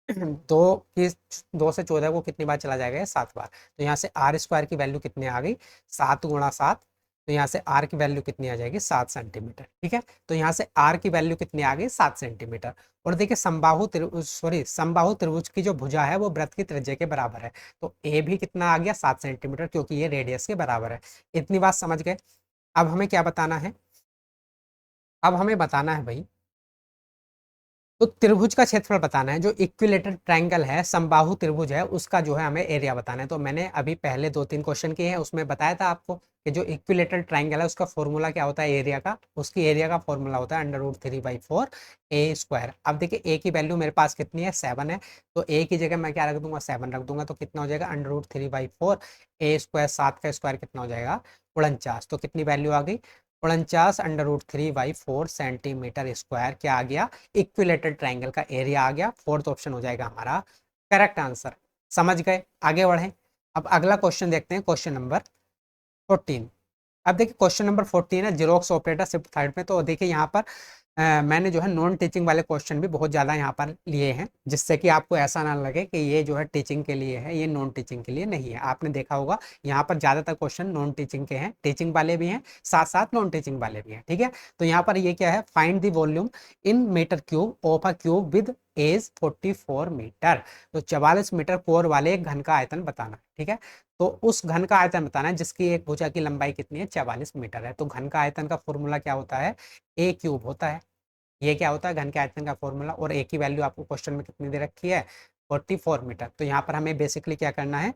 दो की 2 से 14 को कितनी बार चला जाएगा, 7 बार। तो यहाँ से आर स्क्वायर की वैल्यू कितनी आ गई, 7 × 7, तो यहाँ से आर की वैल्यू कितनी आ जाएगी, 7 सेंटीमीटर। ठीक है, तो यहाँ से आर की वैल्यू कितनी आ गई, 7 सेंटीमीटर। और देखिए समबाहु त्रिभुज की जो भुजा है वो वृत्त की त्रिज्या के बराबर है, तो ए भी कितना आ गया, 7 सेंटीमीटर, क्योंकि ये रेडियस के बराबर है। इतनी बात समझ गए। अब हमें क्या बताना है, अब हमें बताना है भाई, तो त्रिभुज का क्षेत्रफल बताना है। जो इक्विलेटरल ट्रायंगल है, समबाहु त्रिभुज है, उसका जो है हमें एरिया बताना है। तो मैंने अभी पहले 2-3 क्वेश्चन किए हैं, उसमें बताया था आपको कि जो इक्विलेटरल ट्रायंगल है उसका फॉर्मूला क्या होता है एरिया का, उसकी एरिया का फॉर्मूला होता है √3/4 ए स्क्वायर। अब देखिए ए की वैल्यू मेरे पास कितनी है, 7 है, तो ए की जगह मैं क्या रख दूंगा, 7 रख दूंगा, तो कितना हो जाएगा, √3/4 ए स्क्वायर, 7 का स्क्वायर कितना हो जाएगा, 49। तो कितनी वैल्यू आ गई, 49 √3/4 सेंटीमीटर स्क्वायर क्या आ गया, इक्विलेटरल ट्रायंगल का एरिया आ गया। फोर्थ ऑप्शन हो जाएगा हमारा करेक्ट आंसर। समझ गए, आगे बढ़े। अब अगला क्वेश्चन देखते हैं, क्वेश्चन नंबर 14। अब देखिए क्वेश्चन नंबर 14 है, जीरोक्स ऑपरेटर शिफ्ट थर्ड में। तो देखिए यहाँ पर मैंने जो है नॉन टीचिंग वाले क्वेश्चन भी बहुत ज़्यादा यहाँ पर लिए हैं, जिससे कि आपको ऐसा ना लगे कि ये जो है टीचिंग के लिए है, ये नॉन टीचिंग के लिए नहीं है। आपने देखा होगा यहाँ पर ज़्यादातर क्वेश्चन नॉन टीचिंग के हैं, टीचिंग वाले भी हैं, साथ साथ नॉन टीचिंग वाले भी हैं। ठीक है, तो यहाँ पर ये क्या है, find the volume in metre cube of a cube with edge 44 metre. तो 44 मीटर कोर वाले एक घन का आयतन बताना है। ठीक है, तो उस घन का आयतन बताना है जिसकी एक भुजा की लंबाई कितनी है, 44 मीटर है। तो घन का आयतन का फॉर्मूला क्या होता है, ए क्यूब होता है। ये क्या होता है, घन के आयतन का फॉर्मूला। और ए की वैल्यू आपको क्वेश्चन में कितनी दे रखी है, 44 मीटर। तो यहाँ पर हमें बेसिकली क्या करना है,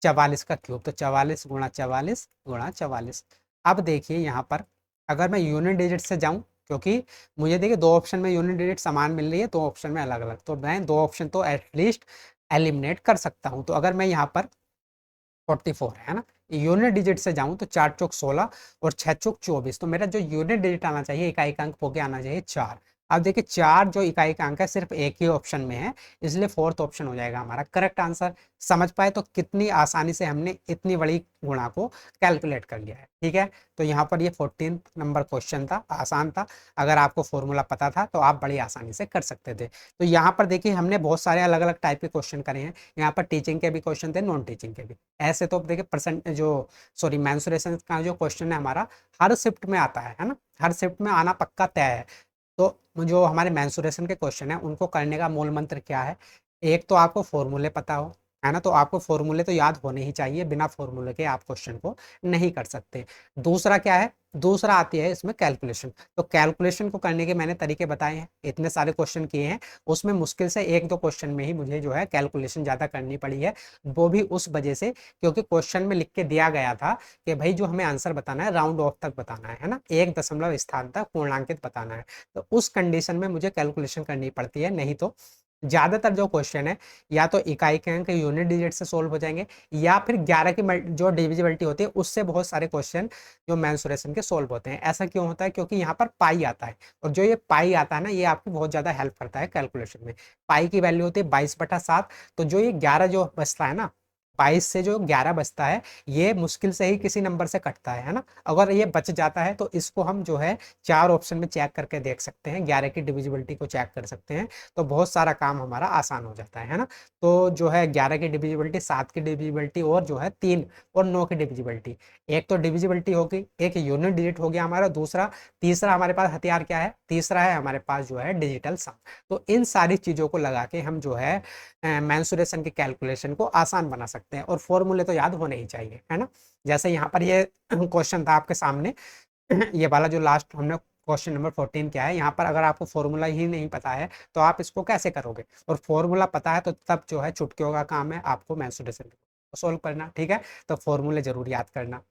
44 का क्यूब, तो 44 गुणा 44 गुणा 44। अब देखिए यहाँ पर अगर मैं यूनिट डिजिट से जाऊँ, क्योंकि मुझे देखिए दो ऑप्शन में यूनिट डिजिट समान मिल रही है, दो ऑप्शन में अलग अलग, तो मैं दो ऑप्शन तो एटलीस्ट एलिमिनेट कर सकता हूँ। तो अगर मैं यहाँ पर 44 है ना, यूनिट डिजिट से जाऊं तो 4 चौक 16 और 6 चौक 24, तो मेरा जो यूनिट डिजिट आना चाहिए, इकाई का अंक होके आना चाहिए 4। अब देखिए 4 जो इकाई का अंक है सिर्फ एक ही ऑप्शन में है, इसलिए फोर्थ ऑप्शन हो जाएगा हमारा करेक्ट आंसर। समझ पाए तो कितनी आसानी से हमने इतनी बड़ी गुणा को कैलकुलेट कर लिया है। ठीक है, तो यहाँ पर ये 14 नंबर क्वेश्चन था, आसान था। अगर आपको फॉर्मूला पता था तो आप बड़ी आसानी से कर सकते थे। तो यहाँ पर देखिए हमने बहुत सारे अलग अलग टाइप के क्वेश्चन करे हैं। यहाँ पर टीचिंग के भी क्वेश्चन थे, नॉन टीचिंग के भी। ऐसे तो देखिए परसेंट जो सॉरी मेंसुरेशन का जो क्वेश्चन है हमारा हर शिफ्ट में आता है ना, हर शिफ्ट में आना पक्का तय है। तो जो हमारे मेंसुरेशन के क्वेश्चन है उनको करने का मूल मंत्र क्या है, एक तो आपको फॉर्मूले पता हो, है ना, तो आपको फॉर्मूले तो याद होने ही चाहिए, बिना फॉर्मूले के आप क्वेश्चन को नहीं कर सकते। दूसरा क्या है, दूसरा आती है इसमें कैलकुलेशन। तो कैलकुलेशन को करने के मैंने तरीके बताए हैं, इतने सारे क्वेश्चन किए हैं, उसमें मुश्किल से एक दो क्वेश्चन में ही मुझे जो है कैलकुलेशन ज़्यादा करनी पड़ी है। वो भी उस वजह से क्योंकि क्वेश्चन में लिख के दिया गया था कि भाई जो हमें आंसर बताना है राउंड ऑफ तक बताना है ना, 1 दशमलव स्थान तक पूर्णांकित बताना है। तो उस कंडीशन में मुझे कैलकुलेशन करनी पड़ती है, नहीं तो ज्यादातर जो क्वेश्चन है या तो इकाई के अंक यूनिट डिजिट से सोल्व हो जाएंगे, या फिर 11 की जो डिविजिबिलिटी होती है उससे बहुत सारे क्वेश्चन जो मेंसुरेशन के सोल्व होते हैं। ऐसा क्यों होता है, क्योंकि यहाँ पर पाई आता है, और जो ये पाई आता है ना ये आपकी बहुत ज्यादा हेल्प करता है कैलकुलेशन में। पाई की वैल्यू होती है 22/7। तो जो ये 11 जो बचता है ना, 22 से जो 11 बचता है, ये मुश्किल से ही किसी नंबर से कटता है ना। अगर ये बच जाता है तो इसको हम जो है 4 ऑप्शन में चेक करके देख सकते हैं, 11 की डिविजिबिलिटी को चेक कर सकते हैं, तो बहुत सारा काम हमारा आसान हो जाता है ना। तो जो है 11 की डिविजिबिलिटी, 7 की डिविजिबिलिटी, और जो है 3 और 9 की डिविजिबिलिटी। एक तो डिविजिबिलिटी होगी, एक यूनिट डिजिट हो गया हमारा, दूसरा तीसरा हमारे पास हथियार क्या है, तीसरा है हमारे पास जो है डिजिटल सम। तो इन सारी चीज़ों को लगा के हम जो है मेंसुरेशन की कैलकुलेशन को आसान बना सकते हैं, और फॉर्मूले तो याद होने ही चाहिए, है ना। जैसे यहाँ पर ये क्वेश्चन था आपके सामने, ये वाला जो लास्ट हमने क्वेश्चन नंबर 14 क्या है, यहाँ पर अगर आपको फॉर्मूला ही नहीं पता है तो आप इसको कैसे करोगे, और फॉर्मूला पता है तो तब जो है चुटकियों का काम है आपको मेंसुरेशन को सोल्व करना। ठीक है, तो फॉर्मूले जरूर याद करना।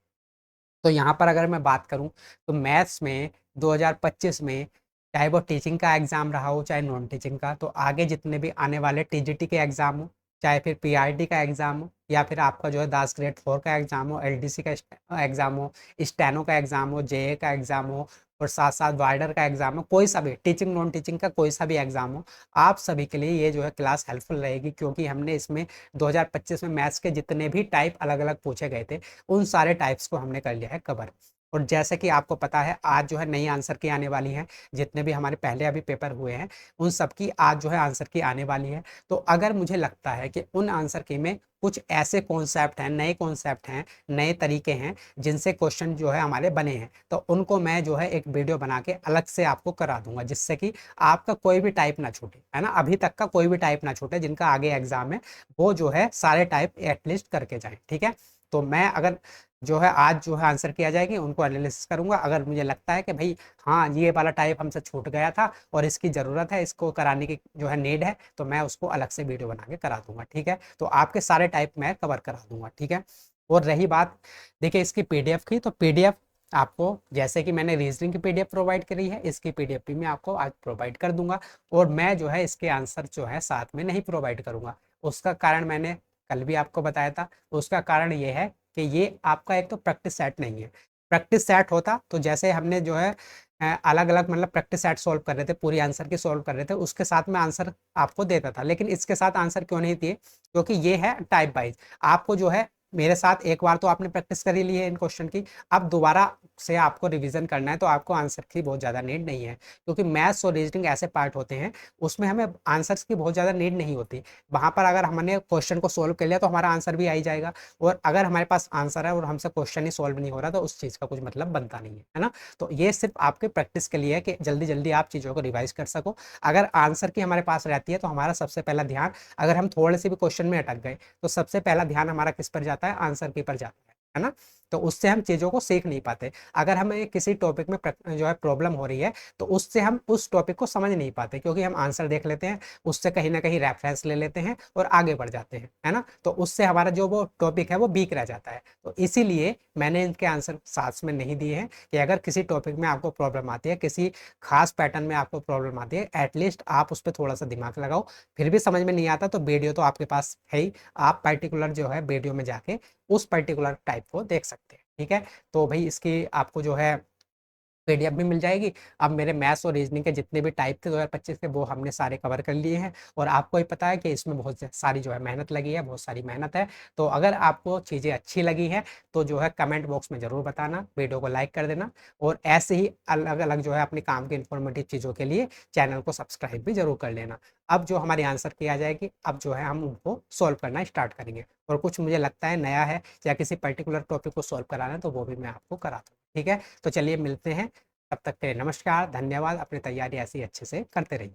तो यहाँ पर अगर मैं बात करूँ तो मैथ्स में 2025 में, चाहे वो टीचिंग का एग्ज़ाम रहा हो चाहे नॉन टीचिंग का, तो आगे जितने भी आने वाले टीजीटी के एग्ज़ाम हो, चाहे फिर पीआरटी का एग्ज़ाम हो, या फिर आपका जो है दास ग्रेड 4 का एग्ज़ाम हो, एलडीसी का एग्ज़ाम हो, स्टेनो का एग्ज़ाम हो, जेए का एग्ज़ाम हो, और साथ साथ वाइडर का एग्ज़ाम हो, कोई सा भी टीचिंग नॉन टीचिंग का कोई सा भी एग्ज़ाम हो, आप सभी के लिए ये जो है क्लास हेल्पफुल रहेगी, क्योंकि हमने इसमें 2025 में मैथ्स के जितने भी टाइप अलग अलग पूछे गए थे उन सारे टाइप्स को हमने कर लिया है कवर। और जैसे कि आपको पता है आज जो है नई आंसर की आने वाली हैं, जितने भी हमारे पहले अभी पेपर हुए हैं उन सब की आज जो है आंसर की आने वाली है। तो अगर मुझे लगता है कि उन आंसर की में कुछ ऐसे कॉन्सेप्ट हैं, नए कॉन्सेप्ट हैं, नए तरीके हैं जिनसे क्वेश्चन जो है हमारे बने हैं, तो उनको मैं जो है एक वीडियो बना के अलग से आपको करा दूंगा, जिससे कि आपका कोई भी टाइप ना छूटे, है ना। अभी तक का कोई भी टाइप ना छूटे, जिनका आगे एग्जाम है वो जो है सारे टाइप एटलीस्ट करके जाए। ठीक है, तो मैं अगर जो है आज जो है आंसर किया जाएगी उनको एनालिसिस करूंगा, अगर मुझे लगता है कि भाई हाँ ये वाला टाइप हमसे छूट गया था और इसकी ज़रूरत है, इसको कराने की जो है नीड है, तो मैं उसको अलग से वीडियो बना के करा दूंगा। ठीक है, तो आपके सारे टाइप मैं कवर करा दूंगा। ठीक है, और रही बात देखिए इसकी पीडीएफ की, तो पीडीएफ आपको जैसे कि मैंने रीजनिंग की पीडीएफ प्रोवाइड करी है, इसकी पीडीएफ भी मैं आपको आज प्रोवाइड कर दूंगा। और मैं जो है इसके आंसर जो है साथ में नहीं प्रोवाइड करूंगा, उसका कारण मैंने कल भी आपको बताया था। उसका कारण ये है कि ये आपका एक तो प्रैक्टिस सेट नहीं है। प्रैक्टिस सेट होता तो जैसे हमने जो है अलग अलग मतलब प्रैक्टिस सेट सॉल्व कर रहे थे, पूरी आंसर की सॉल्व कर रहे थे, उसके साथ में आंसर आपको देता था, लेकिन इसके साथ आंसर क्यों नहीं दिए, क्योंकि ये है टाइप वाइज। आपको जो है मेरे साथ एक बार तो आपने प्रैक्टिस कर ही ली है इन क्वेश्चन की, अब दोबारा से आपको रिवीजन करना है तो आपको आंसर की बहुत ज़्यादा नीड नहीं है, क्योंकि मैथ्स और रीजनिंग ऐसे पार्ट होते हैं उसमें हमें आंसर्स की बहुत ज़्यादा नीड नहीं होती। वहाँ पर अगर हमने क्वेश्चन को सोल्व कर लिया तो हमारा आंसर भी आ ही जाएगा, और अगर हमारे पास आंसर है और हमसे क्वेश्चन ही सोल्व नहीं हो रहा तो उस चीज़ का कुछ मतलब बनता नहीं है ना। तो ये सिर्फ आपके प्रैक्टिस के लिए है कि जल्दी जल्दी आप चीज़ों को रिवाइज कर सको। अगर आंसर की हमारे पास रहती है तो हमारा सबसे पहला ध्यान, अगर हम थोड़े से भी क्वेश्चन में अटक गए तो सबसे पहला ध्यान हमारा किस पर जाता है, आंसर की पर जाता है ना। तो उससे हम चीज़ों को सीख नहीं पाते। अगर हमें किसी टॉपिक में जो है प्रॉब्लम हो रही है तो उससे हम उस टॉपिक को समझ नहीं पाते, क्योंकि हम आंसर देख लेते हैं, उससे कहीं ना कहीं रेफरेंस ले लेते हैं और आगे बढ़ जाते हैं, है ना। तो उससे हमारा जो वो टॉपिक है वो वीक रह जाता है। तो इसीलिए मैंने इनके आंसर साथ में नहीं दिए हैं कि अगर किसी टॉपिक में आपको प्रॉब्लम आती है, किसी खास पैटर्न में आपको प्रॉब्लम आती है, एटलीस्ट आप उस पर थोड़ा सा दिमाग लगाओ। फिर भी समझ में नहीं आता तो वीडियो तो आपके पास है ही, आप पर्टिकुलर जो है वीडियो में जाके उस पर्टिकुलर टाइप को देख सकते हैं, ठीक है। तो भाई इसकी आपको जो है पीडीएफ भी मिल जाएगी। अब मेरे मैथ्स और रीजनिंग के जितने भी टाइप थे 2025 के, वो हमने सारे कवर कर लिए हैं, और आपको ही पता है कि इसमें बहुत सारी जो है मेहनत लगी है, बहुत सारी मेहनत है। तो अगर आपको चीज़ें अच्छी लगी हैं तो जो है कमेंट बॉक्स में ज़रूर बताना, वीडियो को लाइक कर देना, और ऐसे ही अलग अलग जो है अपने काम के इंफॉर्मेटिव चीज़ों के लिए चैनल को सब्सक्राइब भी जरूर कर लेना। अब जो हमारी आंसर की आ जाएगी, अब जो है हम उनको सॉल्व करना स्टार्ट करेंगे, और कुछ मुझे लगता है नया है या किसी पर्टिकुलर टॉपिक को सॉल्व कराना है तो वो भी मैं आपको करा दूँ, ठीक है। तो चलिए मिलते हैं, तब तक के लिए नमस्कार, धन्यवाद। अपनी तैयारी ऐसी अच्छे से करते रहिए।